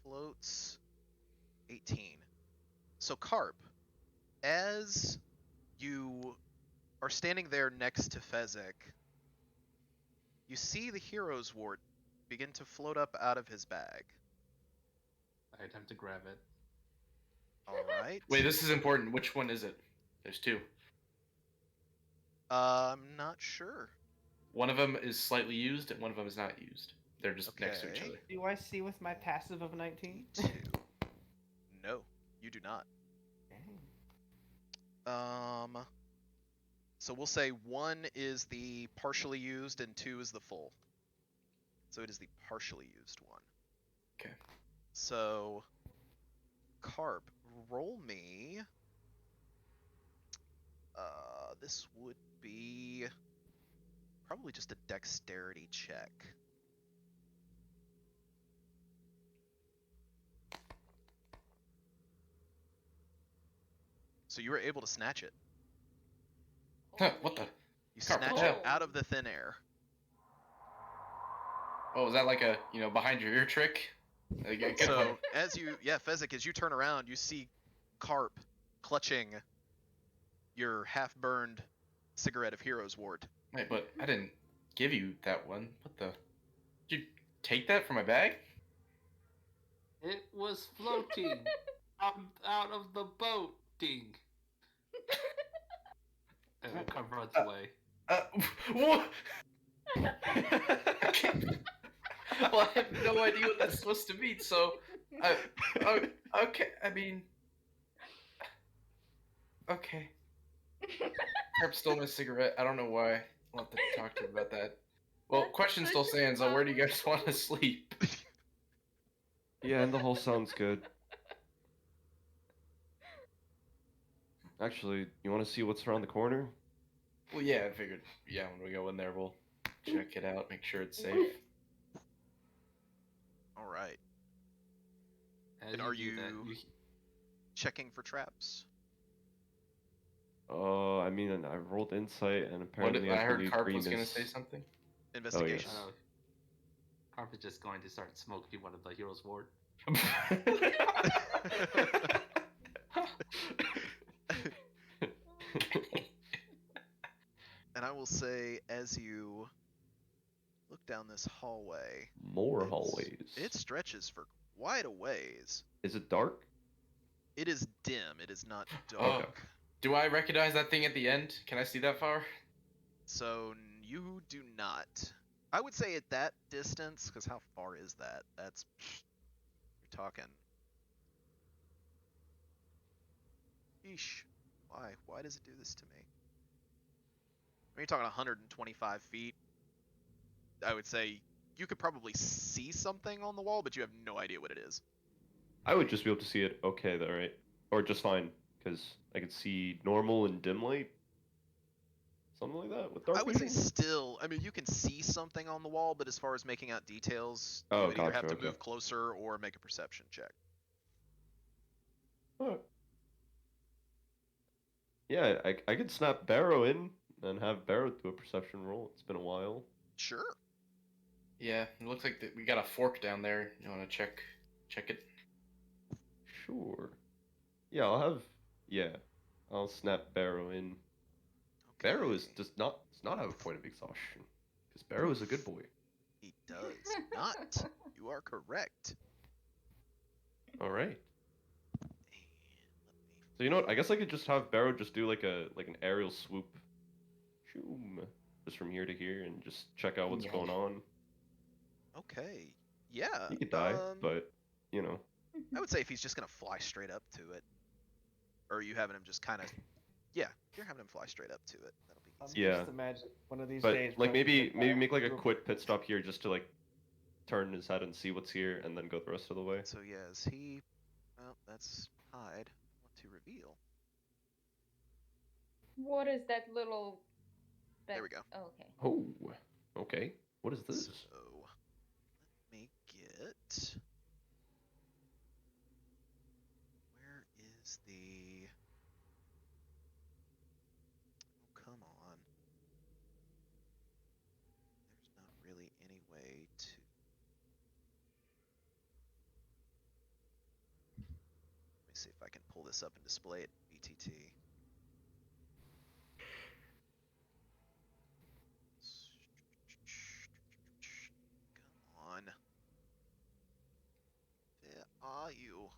Floats 18. So Carp, as you are standing there next to Fezzik, you see the hero's wart begin to float up out of his bag. I attempt to grab it. All right. Wait, this is important. Which one is it? There's two. I'm not sure. One of them is slightly used, and one of them is not used. They're just next to each Okay. other. Do I see with my passive of 19? E2. No, you do not. So we'll say 1 is the partially used and 2 is the full. So it is the partially used one. Okay. So, Carp, roll me. This would be probably just a dexterity check. So you were able to snatch it. Huh, what the? You Carp, snatch what it the- out of the thin air. Oh, is that like a, behind your ear trick? So Fezzik, as you turn around, you see Carp clutching your half-burned cigarette of Hero's Wart. Wait, but I didn't give you that one. What the? Did you take that from my bag? It was floating out of the boat. Ding. And Carp runs away. What? Well, I have no idea what that's supposed to mean, so... okay, I mean... Okay. Carp stole my cigarette. I don't know why. I'll have to talk to him about that. Well, That's question such still a stands. Where do you guys want to sleep? Yeah, and the hall sounds good. Actually, you want to see what's around the corner? Well, yeah, I figured. Yeah, when we go in there, we'll check it out, make sure it's safe. All right. As And are do that, you checking for traps? I mean, I rolled insight, and What apparently I heard believe Carp was Remus- gonna say something. Investigation. I know. Carp is just going to start smoking one of the hero's ward. And I will say, as you look down this hallway, More it's- hallways. it stretches for quite a ways. Is it dark? It is dim. It is not Oh. dark. Do I recognize that thing at the end? Can I see that far? So you do not. I would say at that distance, because how far is that? That's you're talking. Eesh. Why? Why does it do this to me? When you're talking 125 feet, I would say you could probably see something on the wall, but you have no idea what it is. I would just be able to see it okay though, right? Or just fine, because I could see normal and dim light. Something like that with dark I would say vision? still, I mean, you can see something on the wall, but as far as making out details, you Oh, would either gotcha, have to okay. move closer or make a perception check. Alright. Yeah, I could snap Barrow in and have Barrow do a perception roll. It's been a while. Sure. Yeah, it looks like we got a fork down there. You want to check it? Sure. Yeah, I'll snap Barrow in. Okay. Barrow does not have a point of exhaustion. Because Barrow is a good boy. He does not. You are correct. Alright. And So you know what? I guess I could just have Barrow just do like an aerial swoop. Shoom. Just from here to here and just check out what's Yeah. going on. okay. Yeah. He could die, but you know. I would say if he's just gonna fly straight up to it, or you having him just kind of, yeah, you're having him fly straight up to it. That'll be easy. Yeah. Just imagine one of these But days. like Bro's maybe gonna make like a real- quick pit stop here just to like turn his head and see what's here and then go the rest of the way. So yeah, is he? Well, that's hide. I want to reveal. What is that little? There we go. Oh, okay. Oh, okay. What is this? So let me get. Where is the? Oh, come on. There's not really any way to. Let me see if I can pull this up and display it in BTT. Come on. Where are you?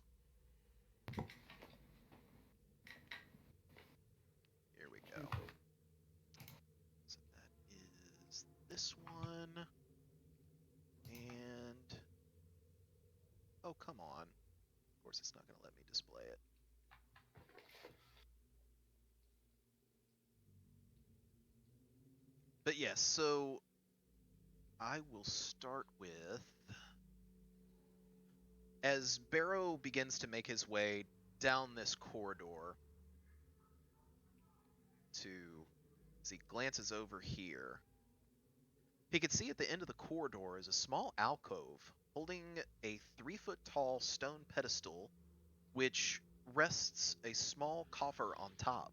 Here we go. So that is this one. And oh, come on. Of course it's not going to let me display it. But yes, so I will start with as Barrow begins to make his way down this corridor to as he glances over here, he could see at the end of the corridor is a small alcove holding a 3-foot tall stone pedestal which rests a small coffer on top.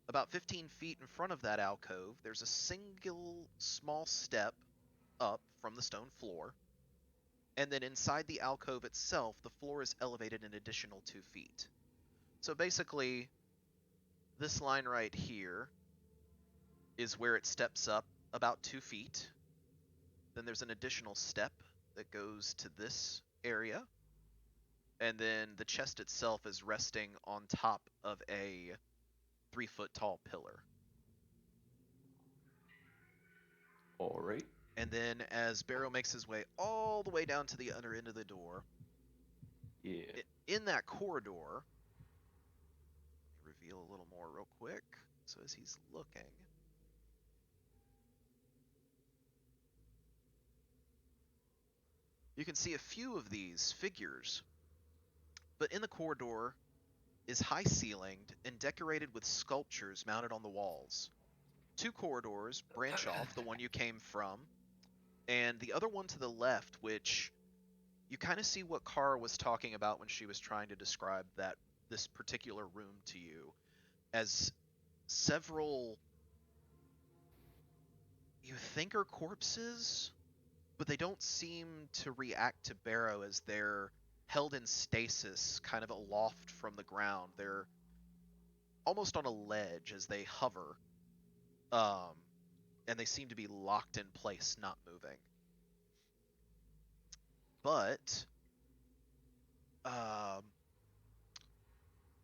About 15 feet in front of that alcove, there's a single small step up from the stone floor, and then inside the alcove itself, the floor is elevated an additional 2 feet. So basically, this line right here is where it steps up about 2 feet. Then there's an additional step that goes to this area, and then the chest itself is resting on top of a 3-foot tall pillar. All right. And then as Barrow makes his way all the way down to the other end of the door, Yeah. in that corridor, let me reveal a little more real quick. So as he's looking, you can see a few of these figures. But in the corridor is high-ceilinged and decorated with sculptures mounted on the walls. 2 corridors branch off, the one you came from, and the other one to the left, which you kind of see what Kara was talking about when she was trying to describe this particular room to you, as several you think are corpses, but they don't seem to react to Barrow as they're held in stasis, kind of aloft from the ground. They're almost on a ledge as they hover, and they seem to be locked in place, not moving. But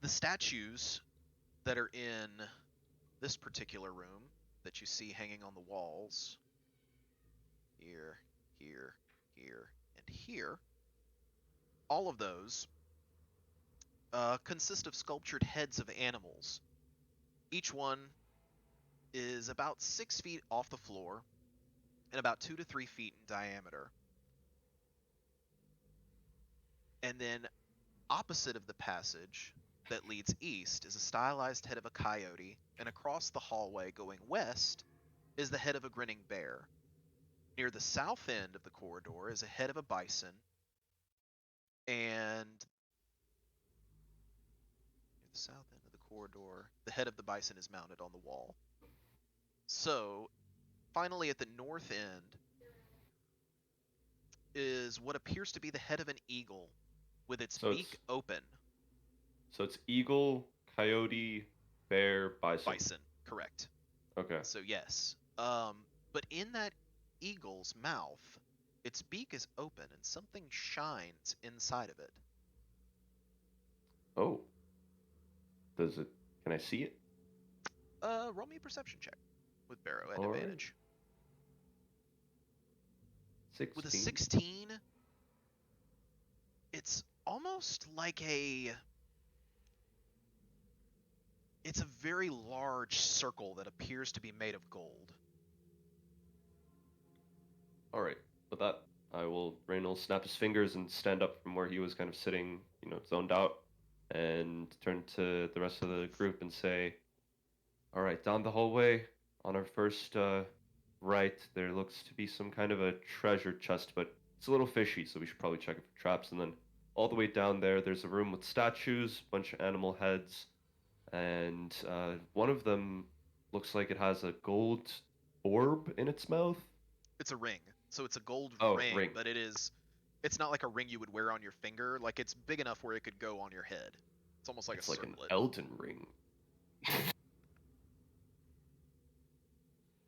the statues that are in this particular room that you see hanging on the walls, here, and here, all of those consist of sculptured heads of animals. Each one is about 6 feet off the floor and about 2 to 3 feet in diameter. And then opposite of the passage that leads east is a stylized head of a coyote, and across the hallway going west is the head of a grinning bear. Near the south end of the corridor is a head of a bison, and near the south end of the corridor, the head of the bison is mounted on the wall. So, finally, at the north end is what appears to be the head of an eagle with its So beak open. So it's eagle, coyote, bear, bison. Bison, correct. Okay. So yes. But in that eagle's mouth, its beak is open and something shines inside of it. Oh. Does it? Can I see it? Roll me a perception check with Barrow at All right. advantage. 16. With a 16, it's almost like it's a very large circle that appears to be made of gold. All right. With that, Rain will snap his fingers and stand up from where he was kind of sitting, zoned out, and turn to the rest of the group and say, all right, down the hallway on our first right, there looks to be some kind of a treasure chest, but it's a little fishy, so we should probably check it for traps. And then all the way down there, there's a room with statues, a bunch of animal heads, and one of them looks like it has a gold orb in its mouth. It's a ring. So it's a gold ring. ring, but it's not like a ring you would wear on your finger. Like, it's big enough where it could go on your head. It's almost like it's a like circlet. An Elden Ring.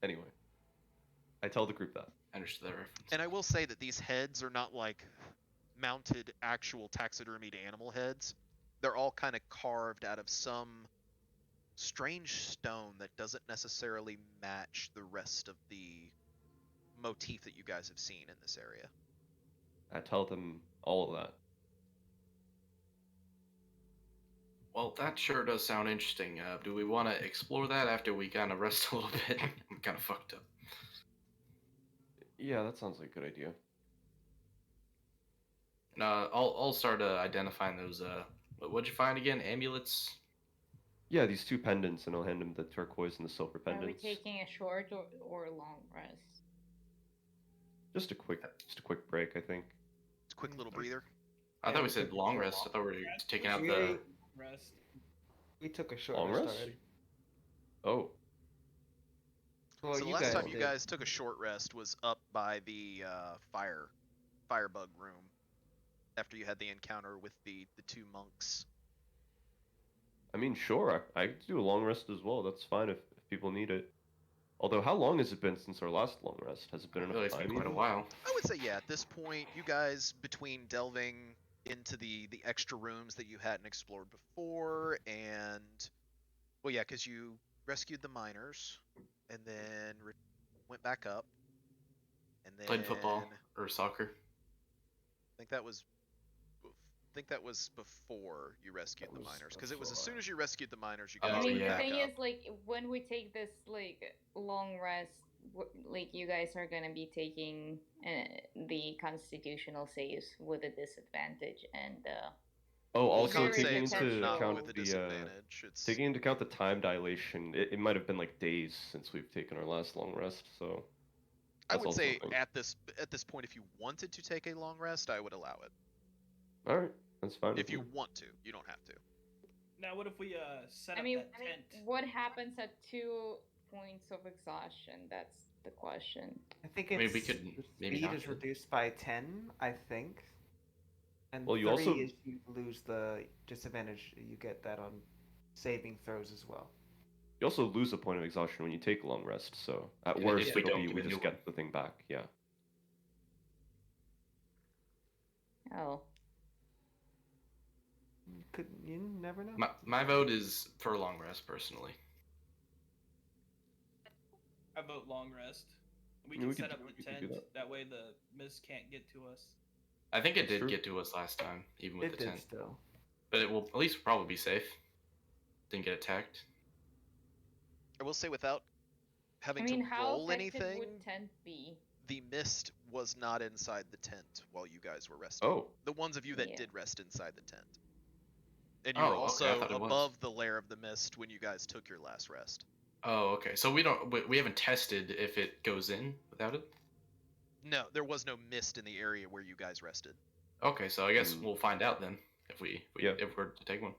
Anyway, I tell the group that. Understood that reference. And I will say that these heads are not like mounted actual taxidermied animal heads. They're all kind of carved out of some strange stone that doesn't necessarily match the rest of the motif that you guys have seen in this area. I tell them all of that. Well, that sure does sound interesting. Do we want to explore that after we kind of rest a little bit? I'm kind of fucked up. Yeah, that sounds like a good idea. And I'll start identifying those. What'd you find again? Amulets. Yeah, these two pendants, and I'll hand him the turquoise and the silver Are we pendants. taking a short or long rest? Just a quick break, I think. It's a quick little breather. I thought we said long rest. I thought we were taking out the rest. We took a short long rest rest. already. Oh. Well, so the last time you did. guys took a short rest was up by the firebug room after you had the encounter with the two monks. I mean, sure, I could do a long rest as well. That's fine if people need it. Although, how long has it been since our last long rest? Has it been enough time? It's been quite a while. I would say, yeah, at this point, you guys, between delving into the extra rooms that you hadn't explored before, and, well, yeah, because you rescued the miners, and then went back up, and then... Played football or soccer. I think that was before you rescued the miners, because it was as soon as you rescued the miners, you guys I mean, went the back thing up. is, like, when we take this, like, long rest, like, you guys are gonna be taking the constitutional saves with a disadvantage, and also Very taking into potential. account with a the disadvantage. taking into account the time dilation, it might have been like days since we've taken our last long rest. So I would say at this point, if you wanted to take a long rest, I would allow it. All right, that's fine. If you want to, you don't have to. Now, what if we set up I mean, that tent? what happens at 2 points of exhaustion? That's the question. I think I it's mean, we could maybe speed not is do it. reduced by 10, I think. And Well, you 3 also- is you lose the disadvantage. You get that on saving throws as well. You also lose a point of exhaustion when you take a long rest. So at And worst, if we it'll don't be get we a just new get one. the thing back. Yeah. Oh. You never know. My vote is for long rest personally. I vote long rest. We I can mean, we set could up do- the we could tent. do That way the mist can't get to us. I think it That's did true. get to us last time, even with It the did tent. still. But it will at least probably be safe. Didn't get attacked. I will say, without having I mean, to how roll affected anything, would tent be? the mist was not inside the tent while you guys were resting. Oh, The ones of you that Yeah. did rest inside the tent. And you Oh, were okay, I also thought it was. above the layer of the mist when you guys took your last rest. Oh, okay. So we haven't tested if it goes in without it. No, there was no mist in the area where you guys rested. Okay, so I guess Hmm. we'll find out then if Yeah. if we're to take one.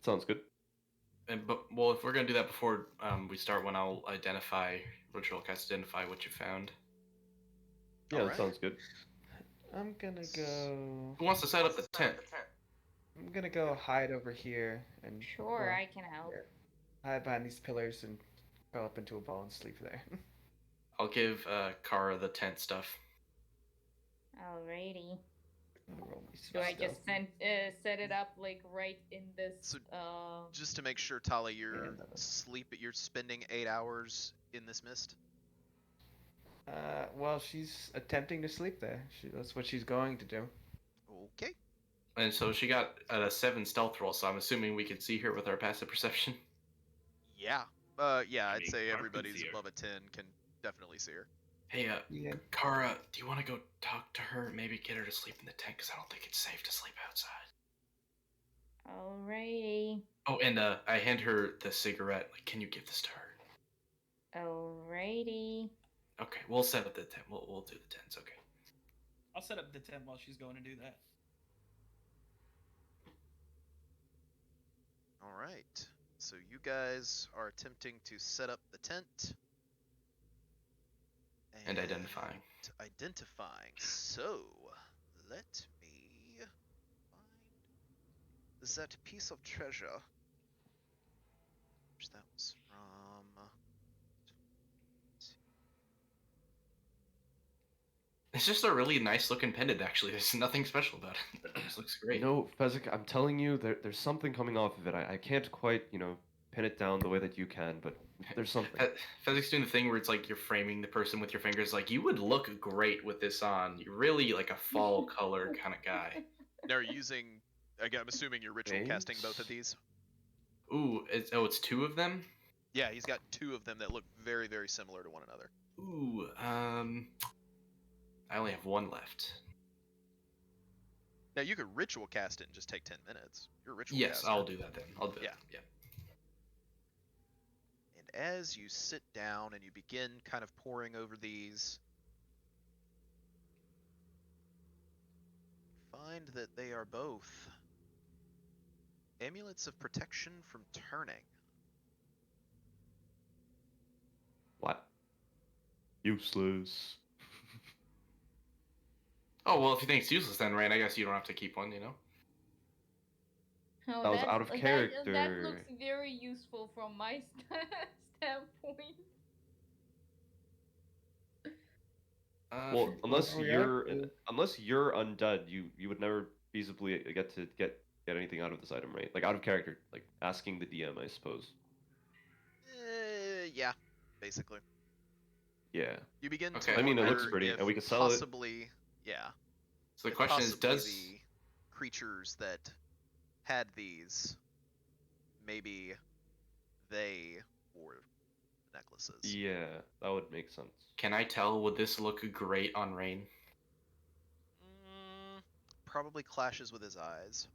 sounds good. Well, if we're gonna do that before we start, when I'll identify ritual cast identify what you found. Yeah, that Alright. sounds good. I'm gonna go. Who wants to set up the tent? I'm gonna go hide over here and Sure, well, I can help. hide behind these pillars and curl up into a ball and sleep there. I'll give Kara the tent stuff. Alrighty. Roll me some Do I stealth. just set it up like right in this? So, Just to make sure, Tali, you're Yeah. you're spending 8 hours in this mist? Well, she's attempting to sleep there. That's what she's going to do. Okay. And so she got a 7 stealth roll, so I'm assuming we can see her with our passive perception. Yeah. Yeah, I I'd mean, say Clark can everybody's see her. above a 10 can definitely see her. Hey, Yeah. Kara, do you want to go talk to her? Maybe get her to sleep in the tent, because I don't think it's safe to sleep outside. Alrighty. Oh, and I hand her the cigarette. Like, can you give this to her? Alrighty. Okay, we'll set up the tent. We'll do the tents. Okay. I'll set up the tent while she's going to do that. Alright. So you guys are attempting to set up the tent. And identifying. Identifying. So, let me find that piece of treasure. Which that was from. It's just a really nice looking pendant, actually. There's nothing special about it. It just looks great. No, Fezzik, I'm telling you, there's something coming off of it. I can't quite, pin it down the way that you can, but there's something. Fezzik's doing the thing where it's like you're framing the person with your fingers. Like, you would look great with this on. You're really like a fall color kind of guy. Now, are you using. I'm assuming you're ritual casting both of these? Ooh, it's 2 of them? Yeah, he's got 2 of them that look very, very similar to one another. Ooh, I only have 1 left. Now, you could ritual cast it and just take 10 minutes. You're a ritual Yes, caster. I'll do that then. I'll do Yeah. it. Yeah. And as you sit down and you begin kind of poring over these, find that they are both amulets of protection from turning. What? Useless. Oh, well, if you think it's useless then, Rain, I guess you don't have to keep one, Oh, That was out of That character. looks very useful from my standpoint. Well, unless Oh, yeah? you're undead, you would never feasibly get anything out of this item, right? Like out of character, like asking the DM, I suppose. Yeah, basically. Yeah. You begin Okay. to I mean, it wonder looks pretty, if and we can sell it. possibly, yeah. So the if question is, possibly does the creatures that had these, maybe they wore necklaces. Yeah, that would make sense. can I tell? Would this look great on Rain? Probably clashes with his eyes.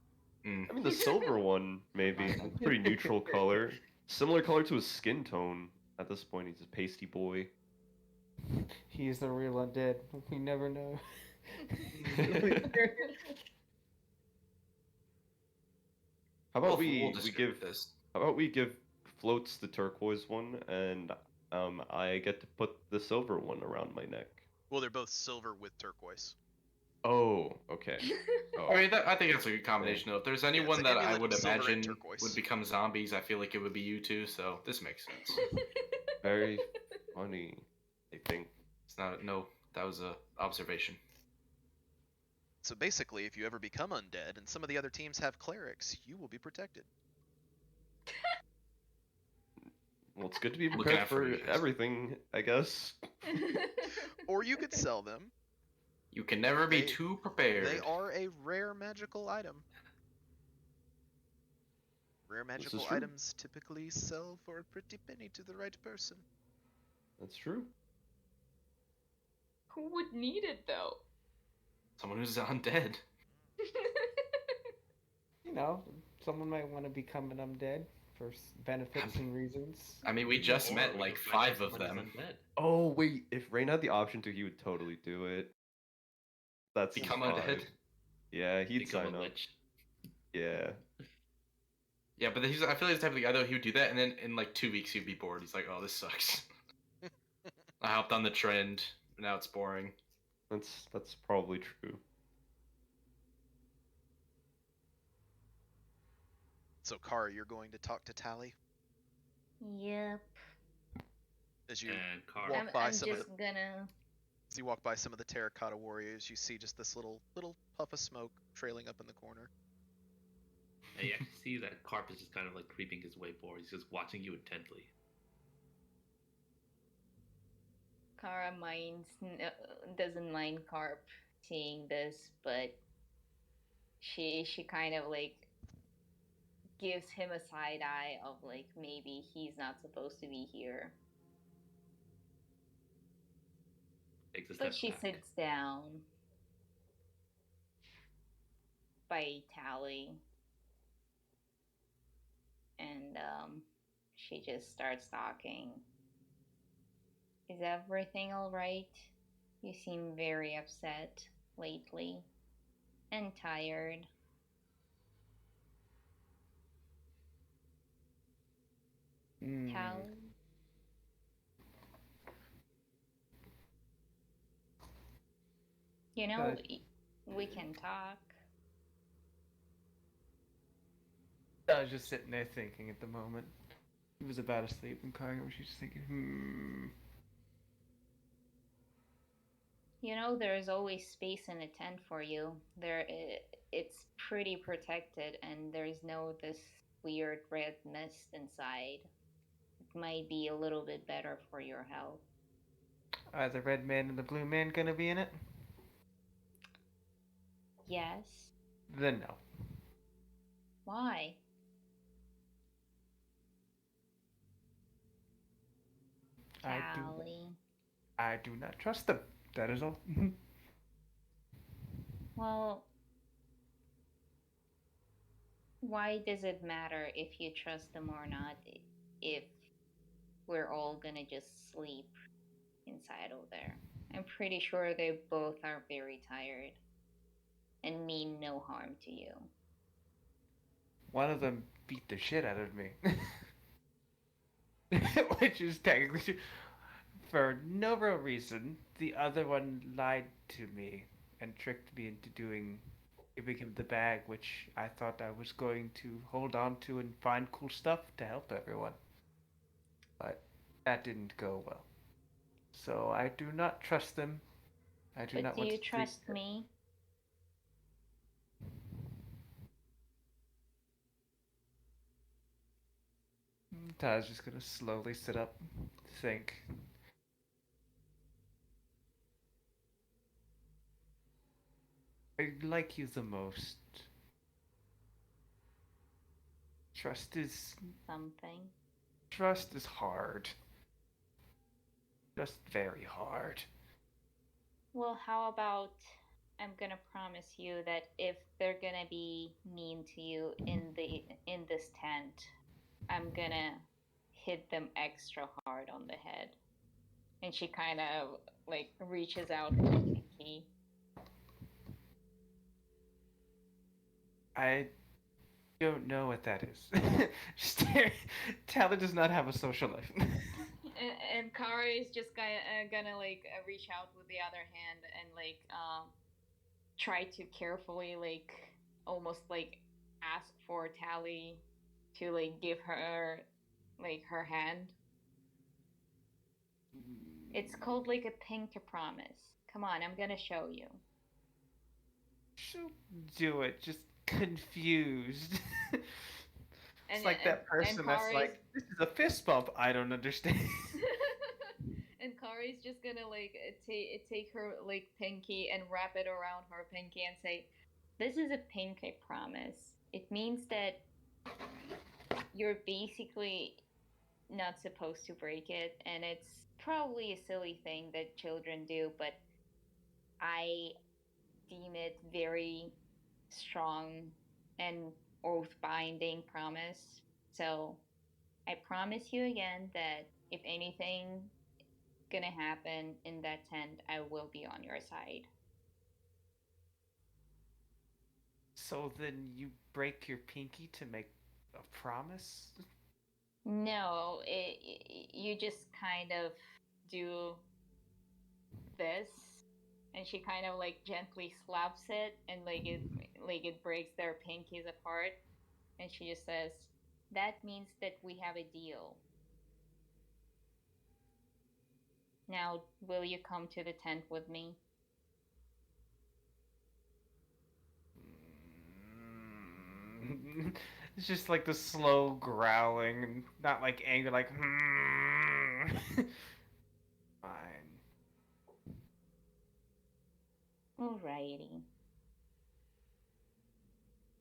Mm. I mean, the silver one maybe. It's a pretty neutral color, similar color to his skin tone. At this point, he's a pasty boy. He's the real undead. We never know. How about We'll we give this? How about we give Floats the turquoise one, and I get to put the silver one around my neck. Well, they're both silver with turquoise. Oh, okay. Oh. I mean, I think that's a good combination. Though, if there's anyone an that I amulet would of silver and imagine turquoise. would become zombies, I feel like it would be you two. So this makes sense. Very funny, I think. It's not no. That was a observation. So basically, if you ever become undead and some of the other teams have clerics, you will be protected. Well, it's good to be Looking prepared out for for you guys. everything, I guess. Or you could sell them. You can never be They- too prepared. They are a rare magical item. Rare magical true. items typically sell for a pretty penny to the right person. That's true. Who would need it though? Someone who's undead. You know, someone might want to become an undead for benefits and reasons. I mean, we just Or met when like you find out 5 of someone is them. undead. Oh wait, if Rain had the option to, he would totally do it. That's his Become vibe. undead. Yeah, he'd Become sign a up. lich. Yeah. Yeah, but I feel like he's the type of guy though, he would do that, and then in like 2 weeks he'd be bored. He's like, oh, this sucks. I hopped on the trend, now it's boring. That's probably true. So, Kara, you're going to talk to Tally Yep. as you And Car. walk by I'm some of just gonna. as you walk by some of the terracotta warriors. You see just this little puff of smoke trailing up in the corner. And you actually see that Carp is just kind of like creeping his way forward. He's just watching you intently. Kara doesn't mind Carp seeing this, but she kind of like gives him a side eye of like maybe he's not supposed to be here. Takes a But step she back. sits down by Tally, and she just starts talking. Is everything all right? You seem very upset lately and tired. Tally? You know, we can talk. I was just sitting there thinking at the moment. He was about to sleep, and Kara was just thinking, You know, there's always space in a tent for you. It's pretty protected, and there's no this weird red mist inside. It might be a little bit better for your health. Are the red man and the blue man gonna be in it? Yes. Then no. Why? Tally. I do not trust them. That is all. Well, why does it matter if you trust them or not if we're all gonna just sleep inside over there? I'm pretty sure they both are very tired and mean no harm to you. One of them beat the shit out of me. Which is technically true. For no real reason, the other one lied to me and tricked me into giving him the bag, which I thought I was going to hold on to and find cool stuff to help everyone. But that didn't go well. So I do not trust them. I do But not do want you to trust me? Ty's just gonna slowly sit up, think. I like you the most. Trust is Something. Trust is hard. Just very hard. Well, how about I'm gonna promise you that if they're gonna be mean to you in this tent, I'm gonna hit them extra hard on the head. And she kind of like reaches out for a pinky. I don't know what that is. Tala does not have a social life. And Kara is just gonna like reach out with the other hand and like try to carefully like almost like ask for Tally to like give her like her hand. It's called like a pinky promise. Come on, I'm gonna show you. She'll do it, just confused. It's And- like that person that's Kara like, this is a fist bump. I don't understand. And Kari's just gonna like take her like pinky and wrap it around her pinky and say, "This is a pinky promise. It means that you're basically not supposed to break it, and it's probably a silly thing that children do, but I deem it very strong and oath binding promise. So I promise you again that if anything gonna happen in that tent, I will be on your side." So then you break your pinky to make a promise? No, you just kind of do this, and she kind of like gently slaps it, and like it breaks their pinkies apart, and she just says, "That means that we have a deal. Now, will you come to the tent with me?" It's just like the slow growling, not like anger, like fine. Alrighty.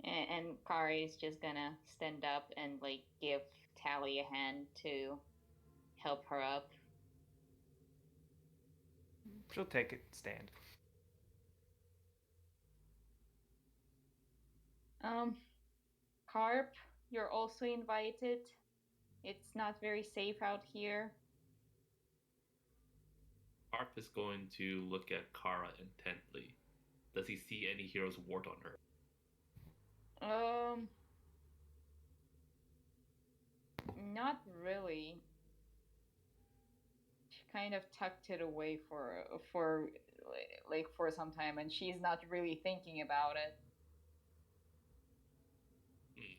And Kari is just gonna stand up and like give Tally a hand to help her up. She'll take it, stand. Carp, you're also invited. It's not very safe out here. Harp is going to look at Kara intently. Does he see any hero's wart on her? Not really. She kind of tucked it away for like for some time, and she's not really thinking about it. Hmm.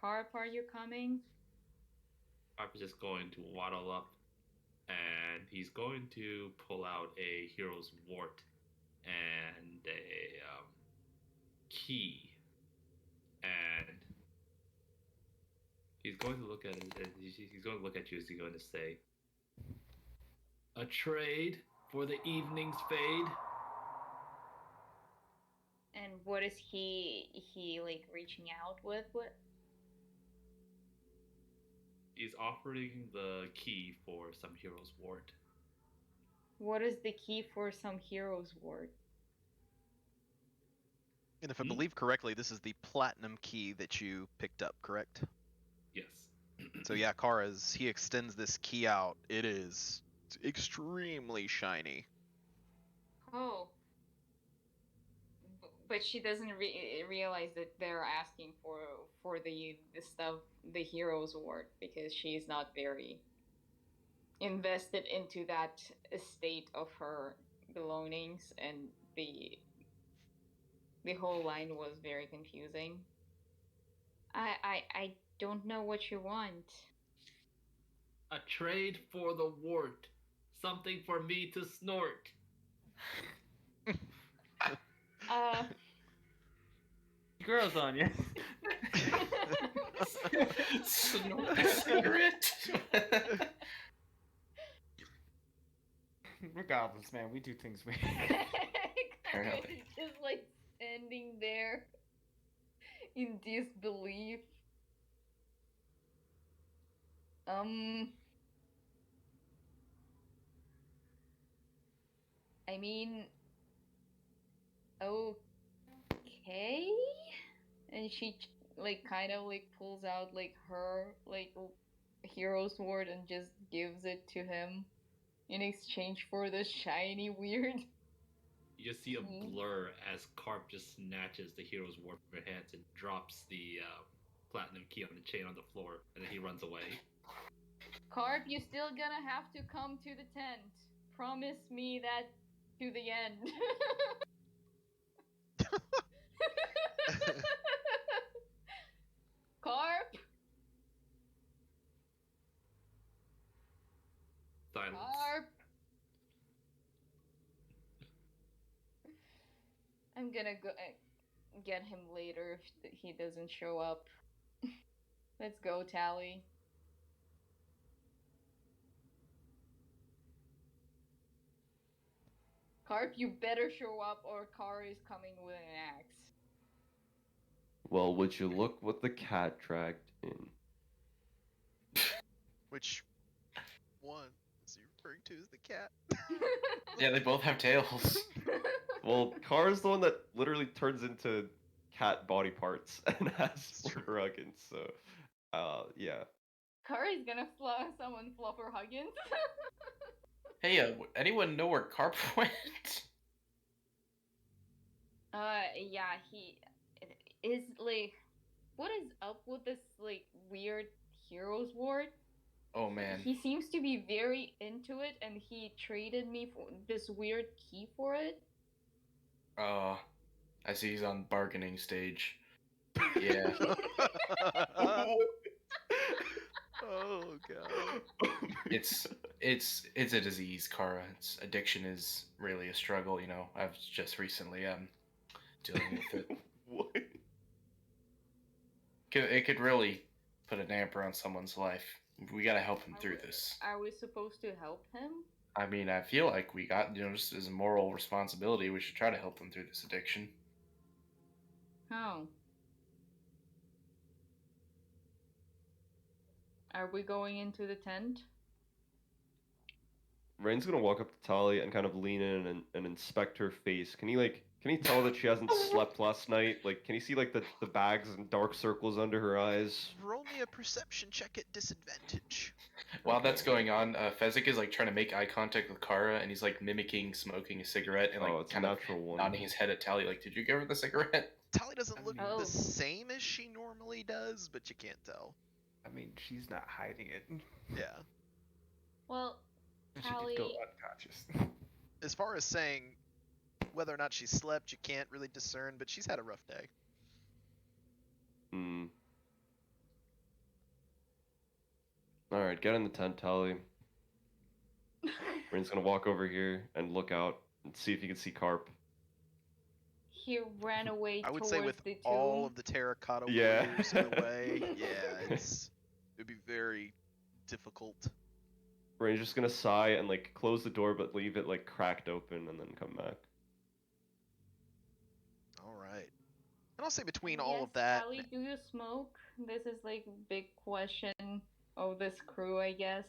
Harp, are you coming? Harp is just going to waddle up, and he's going to pull out a hero's wart and a key, and he's going to look at it. He's going to look at you. As he's going to say, "A trade for the evening's fade." And what is he like reaching out with? What? He's offering the key for some hero's wart. What is the key for some hero's ward? And if I believe correctly, this is the platinum key that you picked up, correct? Yes. So yeah, he extends this key out. It is extremely shiny. Oh. But she doesn't realize that they're asking for the stuff, the hero's award, because she's not very invested into that state of her belongings, and the whole line was very confusing. I don't know what you want. A trade for the wart. Something for me to snort. Girls on you. Snort a cigarette. Regardless, man, we do things weird. Apparently. Just like standing there in disbelief. I mean, okay. And she like kind of like pulls out like her like hero sword and just gives it to him in exchange for the shiny weird. You just see a blur as Carp just snatches the hero's wart from her hands and drops the platinum key on the chain on the floor, and then he runs away. Carp, you still gonna have to come to the tent. Promise me that to the end. Carp! Silence. Carp! I'm gonna go. get him later if he doesn't show up. Let's go, Tally. Carp, you better show up or Car is coming with an axe. Well, would you look what the cat dragged in? Which one is he referring to as the cat? Yeah, they both have tails. Well, Car's the one that literally turns into cat body parts and has It's true. Fluffer Huggins, so yeah. Car is gonna summon Fluffer Huggins. Hey, anyone know where Carp went? Yeah, he is like, what is up with this like weird heroes ward? Oh man. He seems to be very into it, and he traded me for this weird key for it. I see he's on bargaining stage. Yeah. Oh god. it's a disease, Kara. It's addiction is really a struggle. You know, I've just recently dealing with it. What? It could really put a damper on someone's life. We gotta help him through this. Are we supposed to help him? I mean, I feel like we got, just as a moral responsibility, we should try to help him through this addiction. How? Are we going into the tent? Rain's gonna walk up to Tali and kind of lean in and inspect her face. Can he tell that she hasn't slept last night? Like, can you see like the bags and dark circles under her eyes? Roll me a perception check at disadvantage. While that's going on, Fezzik is like trying to make eye contact with Kara, and he's like mimicking smoking a cigarette and like Oh, it's a kind of natural one. nodding his head at Tally, like, "Did you give her the cigarette?" Tali doesn't look Oh. the same as she normally does, but you can't tell. I mean, she's not hiding it. Yeah. Well, She did go Tally, unconscious. As far as saying whether or not she slept, you can't really discern, but she's had a rough day. Hmm. Alright, get in the tent, Tali. Rain's gonna walk over here and look out and see if you can see Carp. he ran away I would towards say with the tomb. all of the terracotta Yeah. warriors in the way, yeah, it'd be very difficult. Rain's just gonna sigh and like close the door but leave it like cracked open and then come back. Alright. And I'll say between And all yes, of that, Tally, do you smoke? This is like big question of this crew, I guess.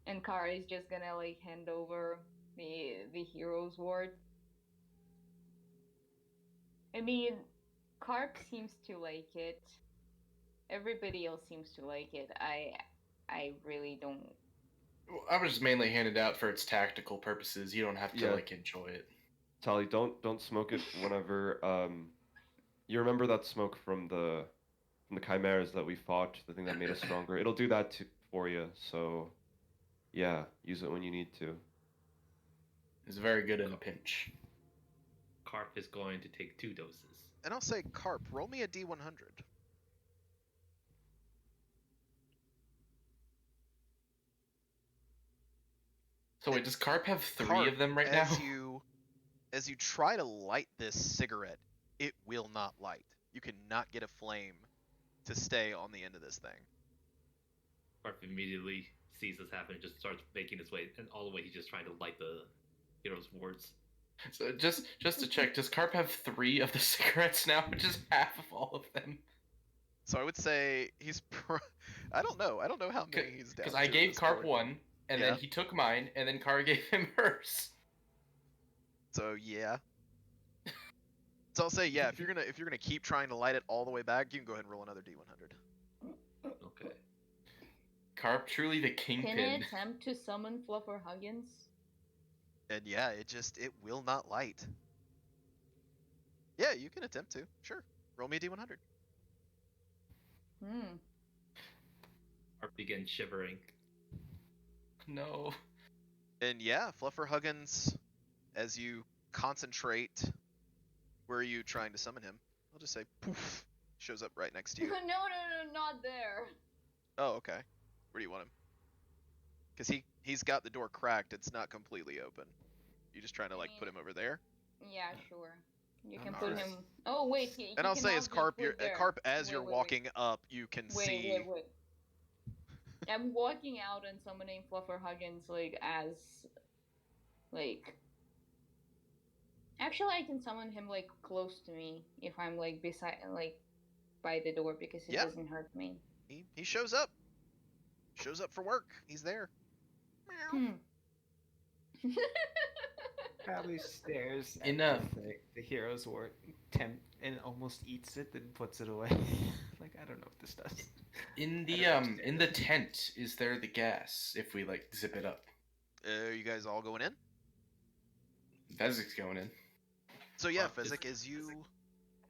And Kara is just gonna like hand over the heroes ward. I mean, Carp seems to like it. Everybody else seems to like it. I really don't. I was mainly handed out for its tactical purposes. You don't have to Yeah. like enjoy it. Tali, don't smoke it whenever you remember that smoke from the chimeras that we fought, the thing that made us stronger. It'll do that for you, so yeah, use it when you need to. It's very good in a pinch. Carp is going to take 2 doses. and I'll say Carp, roll me a D100. So wait, does Carp have 3 Carp, of them right now? As you try to light this cigarette, it will not light. You cannot get a flame to stay on the end of this thing. Carp immediately sees this happen and just starts making his way, and all the way he's just trying to light the hero's wards. So just to check, does Carp have 3 of the cigarettes now, which is half of all of them? So I would say he's. I don't know. I don't know how many he's down. Because I to at gave this Carp point. 1, and Yeah. then he took mine, and then Kara gave him hers. So yeah. So I'll say yeah. If you're gonna keep trying to light it all the way back, you can go ahead and roll another D100. Okay. Carp, truly the Can kingpin. it attempt to summon Fluffer Huggins? And yeah, it will not light. Yeah, you can attempt to. Sure. Roll me a D100. Carp begins shivering. No. And yeah, Fluffer Huggins, as you concentrate, where are you trying to summon him? I'll just say poof, shows up right next to you. No, not there. Oh, okay. Where do you want him? Because he's got the door cracked. It's not completely open. You just trying to like put him over there? Yeah, sure. You can All put right. him. Oh wait, he And I'll say, cannot as be Carp, put there. Carp, as Wait, you're wait, wait. walking up, you can see. Wait. I'm walking out and summoning Fluffer Huggins like as like. Actually, I can summon him like close to me if I'm like beside like by the door because it Yeah. doesn't hurt me. He shows up. Shows up for work. He's there. Meow. Probably stares at Enough. the hero's wort and almost eats it, then puts it away. Like, I don't know what this does. In I the don't understand in it. the tent, is there the gas if we like zip it up? Are you guys all going in? Fezzik's going in. So yeah, Is- Fezzik, as you.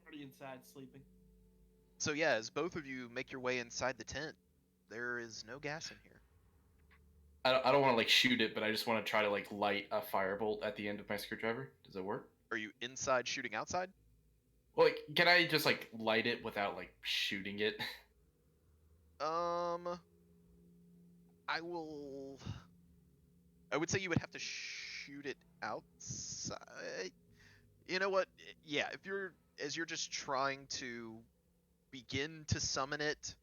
Already inside sleeping. So yeah, as both of you make your way inside the tent, there is no gas in here. I don't want to like shoot it, but I just want to try to like light a firebolt at the end of my screwdriver. Does it work? Are you inside shooting outside? Well, like, can I just like light it without like shooting it? I will. I would say you would have to shoot it outside. You know what? Yeah, if you're just trying to begin to summon it,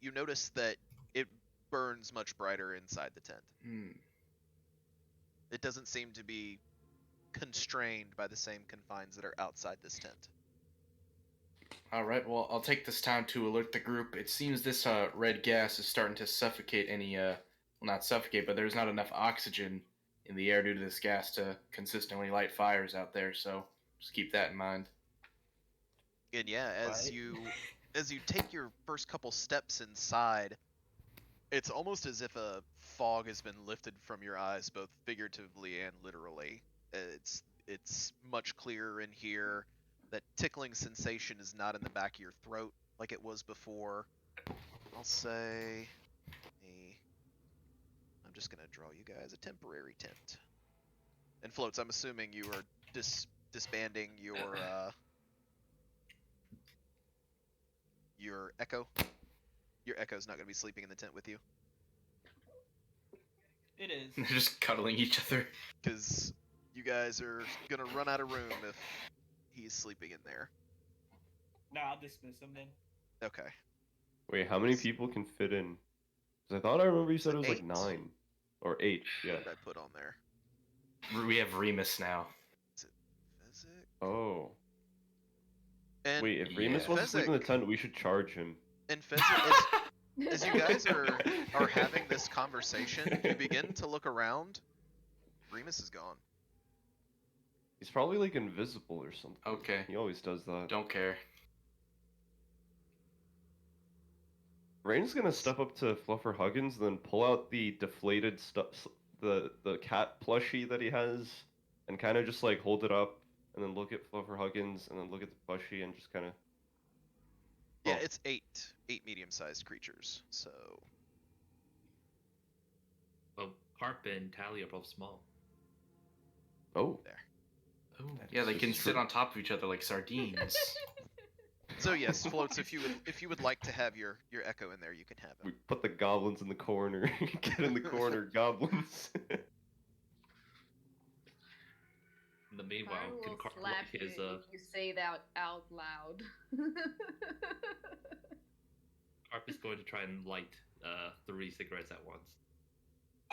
you notice that it burns much brighter inside the tent. It doesn't seem to be constrained by the same confines that are outside this tent. All right. Well, I'll take this time to alert the group. It seems this red gas is starting to suffocate any well, not suffocate, but there's not enough oxygen in the air due to this gas to consistently light fires out there. So just keep that in mind. And yeah, as Right. you take your first couple steps inside, it's almost as if a fog has been lifted from your eyes, both figuratively and literally. It's much clearer in here. That tickling sensation is not in the back of your throat like it was before. I'll say I'm just gonna draw you guys a temporary tent. And Floats, I'm assuming you are disbanding your Echo. Your Echo's not gonna be sleeping in the tent with you. It is. They're just cuddling each other. Because you guys are gonna run out of room if he's sleeping in there. No, I'll dismiss him then. Okay. Wait, how many people can fit in? 'Cause I thought I remember you said it was like 8. 9 or 8. Yeah. What did I put on there? We have Remus now. Is it Physic? Oh. And Wait, if Remus yeah. wants to sleep in the Fezzik. tent, we should charge him. And Physic, as you guys are having this conversation, you begin to look around. Remus is gone. He's probably like invisible or something. Okay. He always does that. Don't care. Rain's gonna step up to Fluffer Huggins, then pull out the deflated stuff, the cat plushie that he has, and kind of just like hold it up, and then look at Fluffer Huggins, and then look at the plushie, and just kind of. Yeah, Oh. it's 8 medium-sized creatures. So Well, Harp and Tally are both small. Oh. Oh, yeah, they This can is sit true. on top of each other like sardines. So yes, Floats, if you would like to have your Echo in there, you can have We him. put the goblins in the corner. Get in the corner, goblins. In the meanwhile, I can will Carp slap light you his if you say that out loud. Carp is going to try and light 3 cigarettes at once.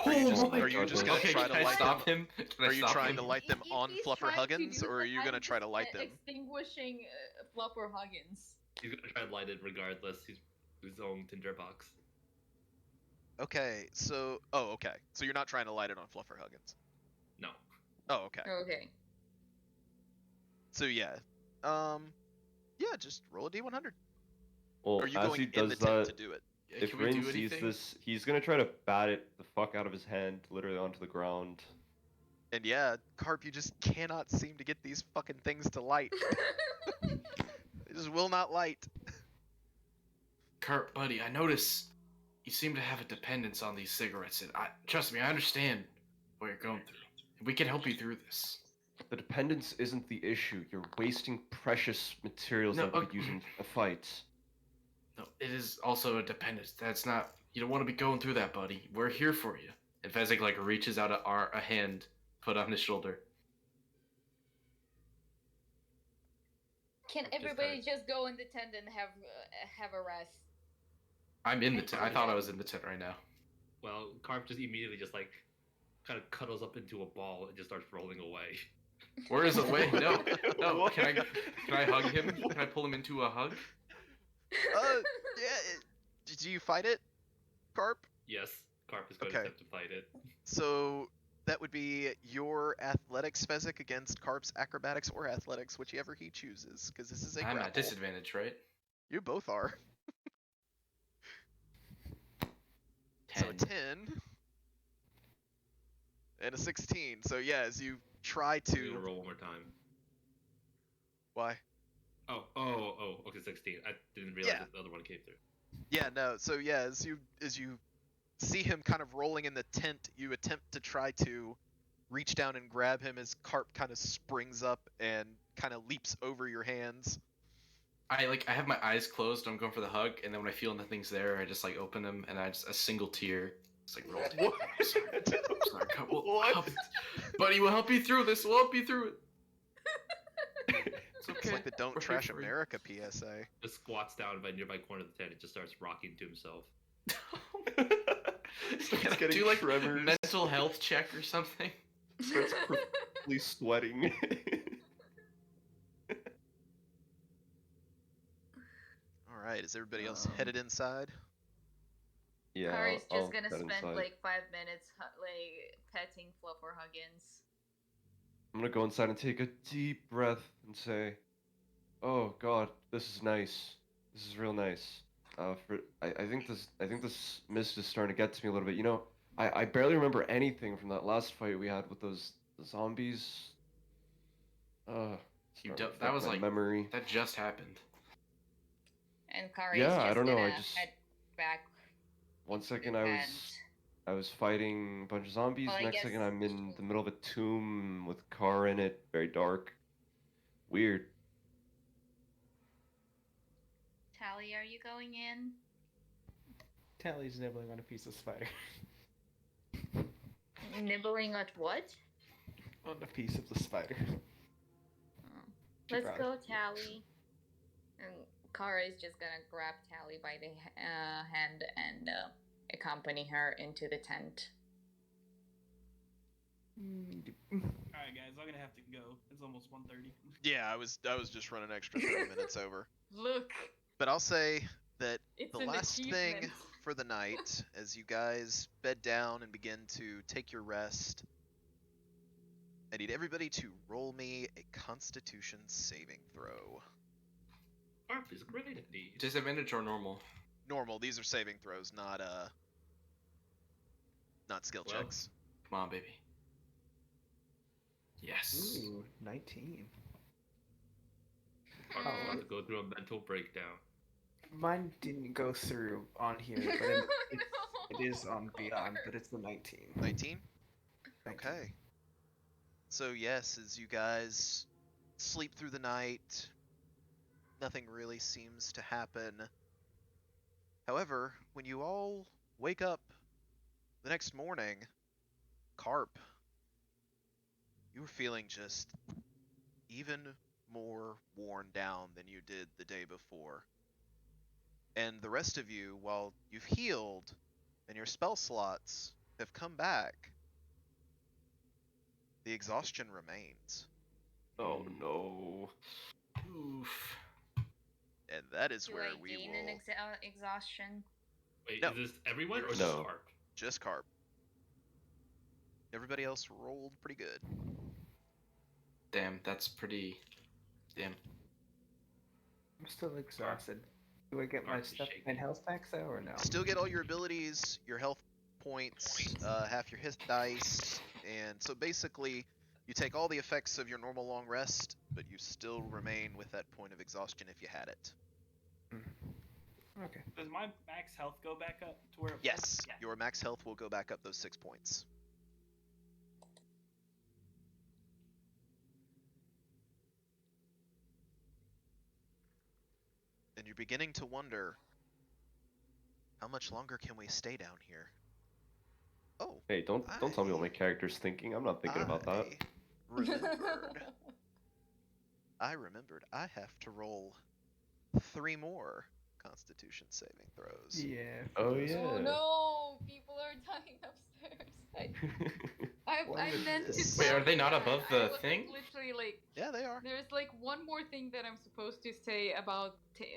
Are you just, Oh my are you God, just okay, gonna Okay, try can to I light stop them? him? Can I Are you stop trying him? to light them on He's Fluffer trying to Huggins, do or are that, you I'm gonna try to just, light them? Extinguishing Fluffer Huggins. He's gonna try and light it regardless. He's his own tinderbox. Okay, so okay, so you're not trying to light it on Fluffer Huggins. No. Oh, okay. Okay. So yeah, just roll a d100. Well, Or are you as going he in does the tent that, to do it? Yeah, if can we Rain do sees anything? this, he's gonna try to bat it the fuck out of his hand, literally onto the ground. And yeah, Carp, you just cannot seem to get these fucking things to light. They just will not light. Kurt, buddy, I notice you seem to have a dependence on these cigarettes, and trust me, I understand what you're going through. We can help you through this. The dependence isn't the issue. You're wasting precious materials No, that we could use in a fight. No, it is also a dependence. That's not. You don't want to be going through that, buddy. We're here for you. And Fezzik like reaches out a hand, put on his shoulder. Can Just everybody kinda- just go in the tent and have a rest? I'm in the tent. I thought I Yeah. was in the tent right now. Well, Carp just immediately just like kind of cuddles up into a ball and just starts rolling away. Where is it? Wait, no, no. What? Can I hug him? Can I pull him into a hug? Yeah. Did you fight it, Carp? Yes, Carp is going Okay. to attempt to fight it. So that would be your athletics, Fezzik, against Carp's acrobatics or athletics, whichever he chooses, because this is a I'm grapple. at disadvantage, right? You both are. 10. So a 10 and a 16. So yeah, as you try I'm gonna to. roll one more time. Why? Oh, okay, 16. I didn't realize Yeah. that the other one came through. Yeah, no. So yeah, as you see him kind of rolling in the tent, you attempt to try to reach down and grab him as Carp kind of springs up and kind of leaps over your hands. I have my eyes closed. I'm going for the hug, and then when I feel nothing's there, I just like open them, and I just a single tear just like rolled. What? I'm sorry. What? Buddy, we'll help you through this. We'll help you through it. It's okay. It's like the "Don't We're here Trash for you. America" PSA. Just squats down by nearby corner of the tent and just starts rocking to himself. Can I getting do like tremors. mental health check or something? Starts profusely sweating. All right, is everybody else headed inside? Yeah, Kari's I'll just gonna head spend inside. like 5 minutes like petting Fluffer Huggins. I'm gonna go inside and take a deep breath and say, "Oh God, this is nice. This is real nice." I think this mist is starting to get to me a little bit. You know, I barely remember anything from that last fight we had with those zombies. You Starting to that affect was my like memory. that just happened. And Kari's Yeah, just I don't know, I gonna just- head back. One second the I tent. was fighting a bunch of zombies. Well, I Next second guess- I'm in the middle of a tomb with a car in it, very dark. Weird. Tally, are you going in? Tally's nibbling on a piece of spider. Nibbling at what? On a piece of the spider. Oh. She Let's brought go, it. Tally. And Kara is just gonna grab Tally by the hand and accompany her into the tent. Alright, guys, I'm gonna have to go. It's almost 1:30. Yeah, I was just running extra 30 minutes over. Look, But I'll say that it's the an last thing achievement. for the night, as you guys bed down and begin to take your rest, I need everybody to roll me a Constitution saving throw. Carp is great at these. Disadvantage or normal? Normal. These are saving throws, not skill Well, checks. Come on, baby. Yes. Ooh, 19. Carp's about to go through a mental breakdown. Mine didn't go through on here, but it is on Beyond, but it's the 19. 19? Okay. So yes, as you guys sleep through the night, nothing really seems to happen. However, when you all wake up the next morning, Carp, you were feeling just even more worn down than you did the day before. And the rest of you, while you've healed and your spell slots have come back, the exhaustion remains. Oh no. Oof. And that is Do where I we gain will an exhaustion? Wait, No. is this everyone or just No. Carp? just Carp. Everybody else rolled pretty good. Damn, that's pretty. Damn. I'm still exhausted. Do I get my Carp is stuff shaking. and health back though, or no? Still get all your abilities, your health points, half your hit dice, and so basically you take all the effects of your normal long rest, but you still remain with that point of exhaustion if you had it. Okay. Does my max health go back up to where it was? Yes, Yeah. your max health will go back up those 6 points. And you're beginning to wonder, how much longer can we stay down here? Oh, Hey, don't tell me what my character's thinking. I'm not thinking about that. I remembered. I remembered I have to roll 3 more Constitution saving throws. Yeah. Oh Oh yeah. no! People are dying upstairs. I meant to. Wait, tell are they you not guys. above I the was thing? like literally like. Yeah, they are. There's like one more thing that I'm supposed to say about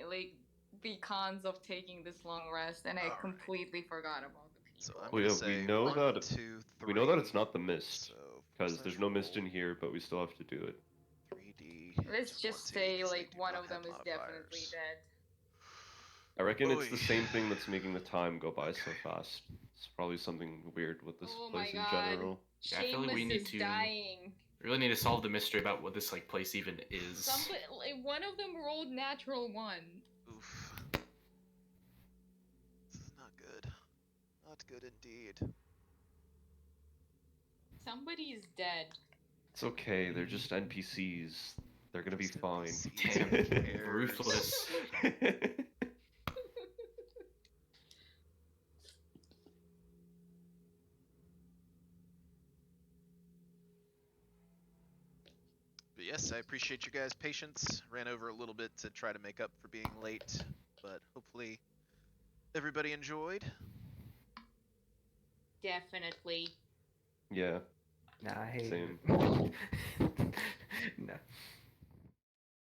like the cons of taking this long rest, and I Alright. completely forgot about the So people. I'm gonna we say know 1, that 2, 3. we know that it's not the mist So because first there's I no mist roll in here, but we still have to do it. 3d. Let's just 20, say 'cause they like do one not of have them is definitely modifiers. dead. I reckon it's the Oy. same thing that's making the time go by so Okay. fast. It's probably something weird with this Oh place my in god. general. Yeah, I feel like we Seamus need is to- dying. We really need to solve the mystery about what this like place even is. Somebody, like, one of them rolled natural 1. Oof. This is not good. Not good indeed. Somebody is dead. It's okay, they're just NPCs. They're gonna be Just fine. NPCs, Damn, who cares? ruthless. But yes, I appreciate you guys' patience. Ran over a little bit to try to make up for being late, but hopefully everybody enjoyed. Definitely. Yeah. Nah, I hate Same. it. No.